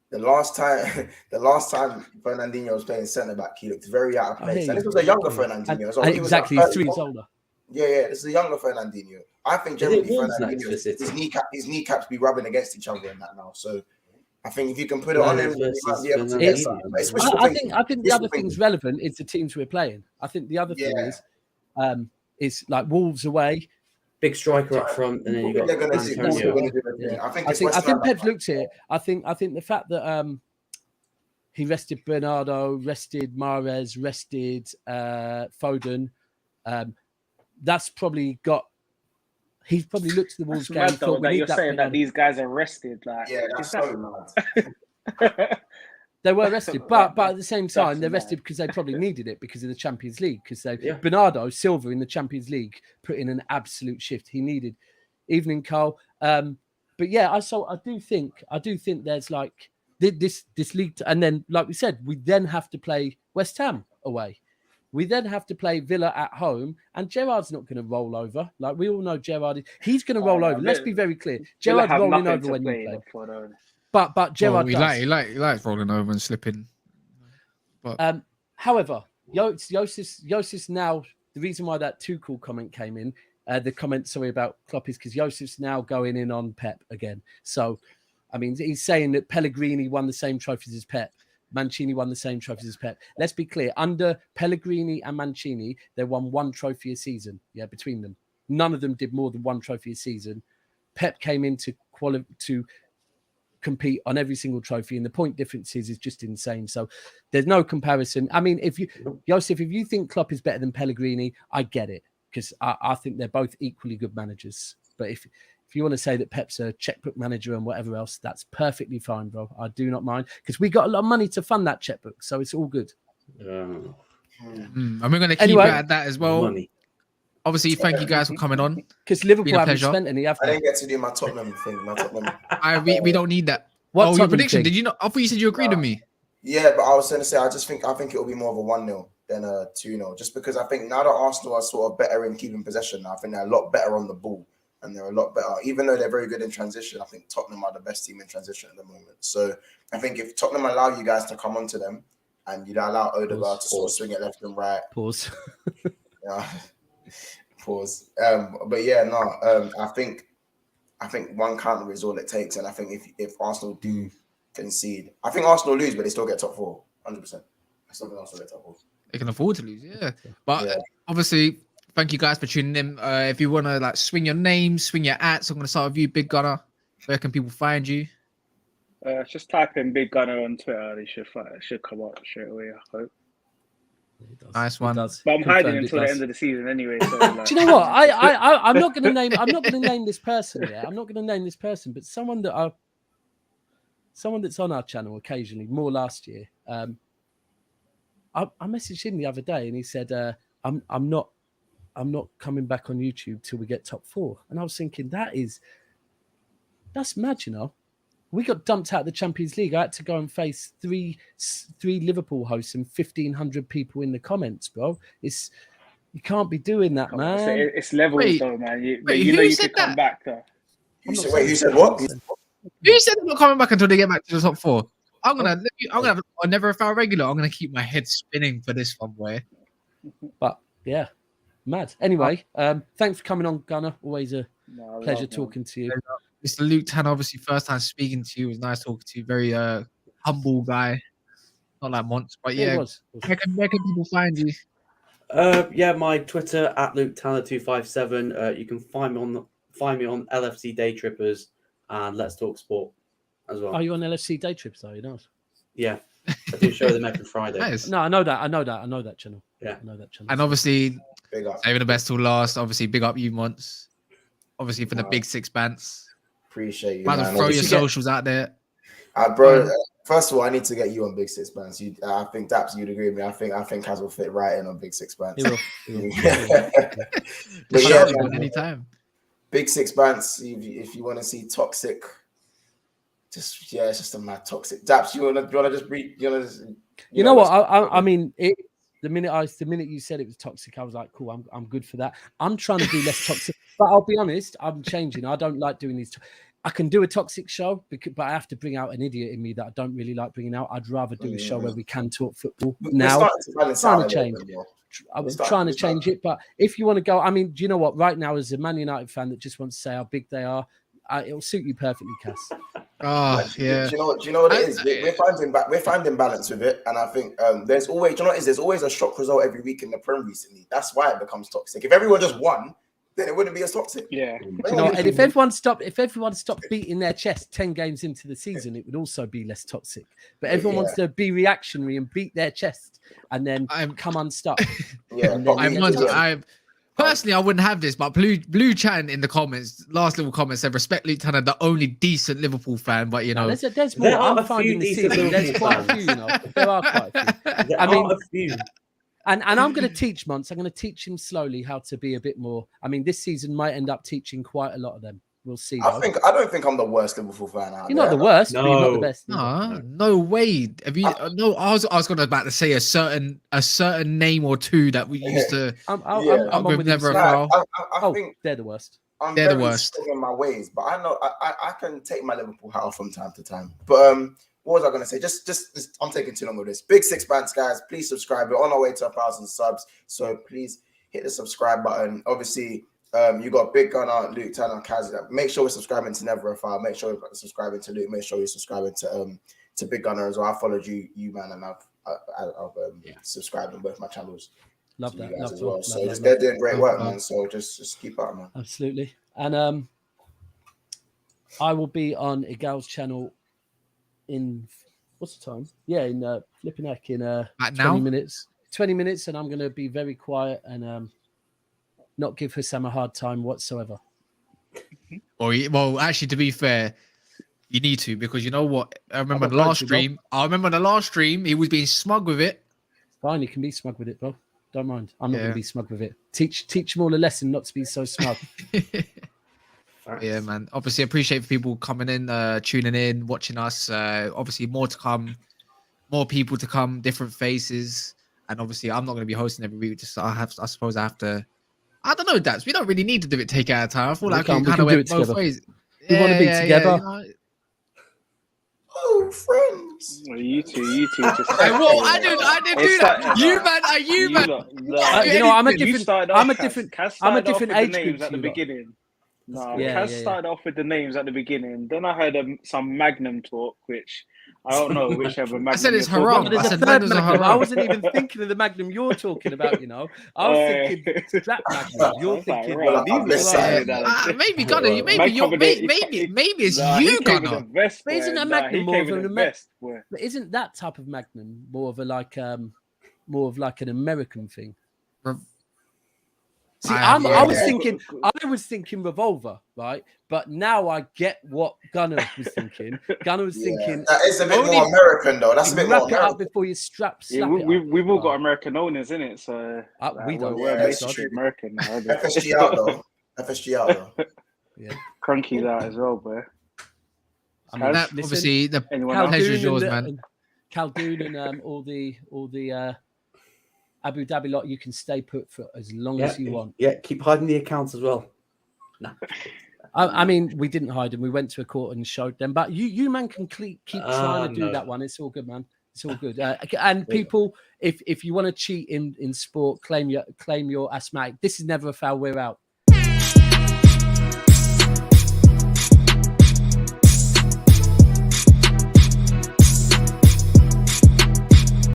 Speaker 5: the last time Fernandinho was playing centre back, he looked very out of place. And this was a younger Fernandinho. So
Speaker 2: exactly, he's 3 years older.
Speaker 5: Yeah, this is a younger Fernandinho. I think generally Fernandinho, his kneecaps be rubbing against each other in that now. So I think if you can put it on him, he might be able to get something.
Speaker 2: I think the other thing's relevant is the teams we're playing. I think the other thing is like Wolves away.
Speaker 3: Big striker up front, and then you got Antonio.
Speaker 5: I think
Speaker 2: Pep's looked at it. I think the fact that he rested Bernardo, rested Mahrez, rested Foden, that's probably got. He's probably looked at the Wolves game.
Speaker 4: That you're saying that these guys are rested. Like,
Speaker 5: yeah, that's so mad.
Speaker 2: They were rested, but at the same time, they're rested because they probably needed it because of the Champions League. Because Bernardo Silva in the Champions League put in an absolute shift. He needed evening Cole. But yeah, I do think there's like this league, and then like we said, we then have to play West Ham away. We then have to play Villa at home, and Gerrard's not going to roll over. Like we all know, he's going to roll over. Let's be very clear. Gerrard's rolling over when you play. But Gerrard
Speaker 1: he likes rolling over and slipping.
Speaker 2: But however, Josef's now the reason why that Tuchel comment came in. The comment, about Klopp is because Josef's now going in on Pep again. So, I mean, he's saying that Pellegrini won the same trophies as Pep. Mancini won the same trophies as Pep. Let's be clear. Under Pellegrini and Mancini, they won 1 trophy a season. Yeah, between them. None of them did more than 1 trophy a season. Pep came in to compete on every single trophy, and the point differences is just insane. So there's no comparison. I mean, Joseph, if you think Klopp is better than Pellegrini, I get it, because I think they're both equally good managers. But if you want to say that Pep's a checkbook manager and whatever else, that's perfectly fine, bro. I do not mind, because we got a lot of money to fund that checkbook, so it's all good.
Speaker 1: And we're going to keep it at that as well.
Speaker 3: Money.
Speaker 1: Obviously, thank you guys for coming on.
Speaker 2: Because Liverpool haven't spent any, have
Speaker 5: I
Speaker 2: they?
Speaker 5: didn't get to do my Tottenham thing.
Speaker 1: We don't need that.
Speaker 2: What
Speaker 1: your
Speaker 2: Tottenham
Speaker 1: prediction?
Speaker 2: thing?
Speaker 1: Did you not? I thought you said you agreed with me.
Speaker 5: Yeah, but I was going to say, I think it'll be more of a 1-0 than a 2-0, just because I think now that Arsenal are sort of better in keeping possession, I think they're a lot better on the ball, and they're a lot better, even though they're very good in transition. I think Tottenham are the best team in transition at the moment. So I think if Tottenham allow you guys to come onto them, and you allow Odegaard to sort of swing it left and right.
Speaker 2: Pause.
Speaker 5: Yeah. Pause. But yeah, no. I think 1 counter is all it takes, and I think if Arsenal do concede, I think Arsenal lose, but they still get top 4, 100%. I still think Arsenal get top 4.
Speaker 1: They can afford to lose, yeah. But obviously, thank you guys for tuning in. If you want to swing your name, swing your ats, I'm going to start with you, Big Gunner. Where can people find you?
Speaker 4: Just type in Big Gunner on Twitter. It should come up straight away, I hope.
Speaker 1: Nice one.
Speaker 4: But I'm hiding until the end of the season anyway. So
Speaker 2: do you know what? I'm not going to name. I'm not going to name this person. Yeah, I'm not going to name this person, but someone that's on our channel occasionally. More last year. I messaged him the other day, and he said, "I'm not coming back on YouTube till we get top 4." And I was thinking, that's mad, you know. We got dumped out of the Champions League. I had to go and face three Liverpool hosts and 1,500 people in the comments, bro. You can't be doing that, man.
Speaker 4: It's levels, though, man. You know you could come back, though.
Speaker 5: Who said what?
Speaker 1: Who said they're not coming back until they get back to the top 4? I'm gonna have a never foul regular. I'm gonna keep my head spinning for this one, boy.
Speaker 2: But yeah, mad. Anyway, thanks for coming on, Gunner. Always a pleasure talking to you.
Speaker 1: Mr. Luke Tan, obviously, first time speaking to you. It was nice talking to you. Very humble guy. Not like Monts, but yeah. Where can people find you?
Speaker 3: My Twitter at LukeTanner257. You can find me on LFC Day Trippers and Let's Talk Sport as well.
Speaker 2: Are you on LFC Day Trips? Are you not?
Speaker 3: Yeah, I do show them every Friday.
Speaker 1: Nice.
Speaker 2: No, I know that channel.
Speaker 3: Yeah,
Speaker 2: I know that channel.
Speaker 1: And obviously, saving the best till last. Obviously, big up you, Monts. Obviously, for the big 6 bands.
Speaker 5: Appreciate you.
Speaker 1: Might as well throw your socials out there.
Speaker 5: Bro, first of all, I need to get you on Big 6 bands. I think Daps, you'd agree with me. I think Kaz will fit right in on Big 6 bands.
Speaker 2: He will.
Speaker 5: But yeah,
Speaker 1: anytime.
Speaker 5: Big 6 bands. If you want to see toxic, it's just a mad toxic. Daps, you wanna just read?
Speaker 2: You know what? I mean, the minute you said it was toxic, I was like, cool, I'm good for that. I'm trying to do less toxic, but I'll be honest, I'm changing. I don't like doing these. I can do a toxic show, but I have to bring out an idiot in me that I don't really like bringing out. I'd rather do a show where we can talk football. Now, I'm trying to change. I was trying to change it, but if you want to go, I mean, do you know what? Right now, as a Man United fan that just wants to say how big they are, it'll suit you perfectly, Cass.
Speaker 1: Oh yeah.
Speaker 5: Do you know what it is? We're finding balance with it, and I think there's always, there's always a shock result every week in the Prem recently. That's why it becomes toxic. If everyone just won, then it wouldn't be as toxic.
Speaker 4: Yeah.
Speaker 2: And if everyone stopped beating their chest 10 games into the season, it would also be less toxic. But everyone wants to be reactionary and beat their chest and then come unstuck.
Speaker 1: Personally, I wouldn't have this, but Blue Chan in the comments, last little comment said, respect Luke Tanner, the only decent Liverpool fan, but you know.
Speaker 2: There's more. I'm finding the season. There's quite a few, you know. There are quite a few.
Speaker 3: A few.
Speaker 2: And I'm going to teach Monts. I'm going to teach him slowly how to be a bit more. I mean, this season might end up teaching quite a lot of them. We'll see.
Speaker 5: I don't think I'm the worst Liverpool fan out there.
Speaker 2: You're not the worst, but you're not the best.
Speaker 1: No way. Have you? No, I was about to say a certain name or two that we used to.
Speaker 2: I'm on with
Speaker 1: never.
Speaker 5: I think
Speaker 2: they're the worst.
Speaker 5: They're the worst in my ways, but I know I can take my Liverpool hat off from time to time. But what was I going to say? Just I'm taking too long with this. Big 6 bands, guys. Please subscribe. We're on our way to 1,000 subs, so please hit the subscribe button. Obviously. You got Big Gunner, Luke Tanner, Kaz. Make sure we're subscribing to Never a File. Make sure you're subscribing to Luke. Make sure you're subscribing to to Big Gunner as well. I followed you man, and I've subscribed on both my channels.
Speaker 2: Love
Speaker 5: to
Speaker 2: that.
Speaker 5: you guys
Speaker 2: Love
Speaker 5: as well.
Speaker 2: that,
Speaker 5: So
Speaker 2: love
Speaker 5: just
Speaker 2: that,
Speaker 5: they're doing great
Speaker 2: love
Speaker 5: work,
Speaker 2: that.
Speaker 5: man. So just keep up, man.
Speaker 2: Absolutely. And I will be on Igal's channel in what's the time? Yeah, in flipping heck in 20
Speaker 1: now?
Speaker 2: minutes. 20 minutes, and I'm going to be very quiet and not give Hussam a hard time whatsoever.
Speaker 1: Well, actually, to be fair, you need to, because you know what? I remember
Speaker 2: I'm
Speaker 1: the
Speaker 2: not
Speaker 1: last
Speaker 2: going
Speaker 1: stream. He was being smug with it.
Speaker 2: Fine, you can be smug with it, bro. Don't mind. I'm not
Speaker 1: Yeah.
Speaker 2: going to be smug with it. Teach them all a lesson not to be so smug.
Speaker 1: Yeah, man. Obviously, appreciate for people coming in, tuning in, watching us. Obviously, more to come, more people to come, different faces, and obviously, I'm not going to be hosting every week. I suppose I have to. I don't know, Dads. We don't really need to do it take at a time. I feel like we kind of went both ways.
Speaker 2: We want to be together.
Speaker 1: You know?
Speaker 5: Oh, friends.
Speaker 4: Well, you two just.
Speaker 1: I didn't do that. You man.
Speaker 2: I'm a
Speaker 4: You
Speaker 2: different.
Speaker 4: started
Speaker 2: I'm a
Speaker 4: off-
Speaker 2: different.
Speaker 4: Kaz
Speaker 2: I'm a
Speaker 4: started off
Speaker 2: different
Speaker 4: with the
Speaker 2: age group
Speaker 4: names
Speaker 2: to
Speaker 4: at the
Speaker 2: you lot.
Speaker 4: beginning. No,
Speaker 2: Yeah,
Speaker 4: Kaz started off with the names at the beginning. Then I heard some Magnum talk, which I don't know whichever Magnum.
Speaker 1: I said it's
Speaker 4: you're
Speaker 1: haram.
Speaker 4: talking
Speaker 2: There's
Speaker 1: I
Speaker 2: a
Speaker 1: said
Speaker 2: third
Speaker 1: Magnum's a
Speaker 2: Magnum. I
Speaker 1: haram.
Speaker 2: wasn't even thinking of the Magnum you're talking about. I was thinking strap Magnum. You're
Speaker 4: That's like,
Speaker 2: thinking
Speaker 4: right,
Speaker 2: new
Speaker 4: these
Speaker 5: guys
Speaker 4: guys
Speaker 2: variety.
Speaker 4: are down.
Speaker 1: Maybe Gunner.
Speaker 5: Well,
Speaker 1: Maybe it's
Speaker 4: Nah,
Speaker 1: you,
Speaker 4: he came with
Speaker 1: Gunner.
Speaker 4: the vest,
Speaker 2: But isn't
Speaker 4: boy.
Speaker 2: a
Speaker 4: Nah,
Speaker 2: Magnum
Speaker 4: he
Speaker 2: more
Speaker 4: came
Speaker 2: of
Speaker 4: with
Speaker 2: an
Speaker 4: the
Speaker 2: Amer-
Speaker 4: vest, boy.
Speaker 2: But isn't that type of Magnum more of an American thing? See,
Speaker 1: I
Speaker 2: was thinking revolver, right? But now I get what Gunner was thinking. Gunner was thinking
Speaker 5: that is a bit
Speaker 2: only
Speaker 5: more American, though. That's a bit more
Speaker 2: wrap it up
Speaker 5: American.
Speaker 2: before you slap
Speaker 4: Yeah,
Speaker 2: it up.
Speaker 4: we've all got American owners in it, so
Speaker 2: We don't.
Speaker 4: We're
Speaker 5: Yeah, it's
Speaker 4: basically
Speaker 5: true.
Speaker 4: American now. isn't it?
Speaker 5: FSG out though. FSG out though.
Speaker 2: Yeah.
Speaker 4: Cranky's out as well, boy.
Speaker 2: I mean,
Speaker 4: Kaz,
Speaker 2: listen,
Speaker 1: obviously, the
Speaker 4: anyone else?
Speaker 1: pleasure is
Speaker 2: Khaldoon
Speaker 1: yours,
Speaker 2: and
Speaker 1: man.
Speaker 2: and Khaldoon and all the Abu Dhabi lot, you can stay put for as long as you want.
Speaker 3: Yeah, keep hiding the accounts as well. Nah.
Speaker 2: I mean, we didn't hide them. We went to a court and showed them. But you man can keep trying to do
Speaker 3: no.
Speaker 2: that one. It's all good, man. It's all good. And people, if you want to cheat in sport, claim your asthmatic. This is never a foul. We're out.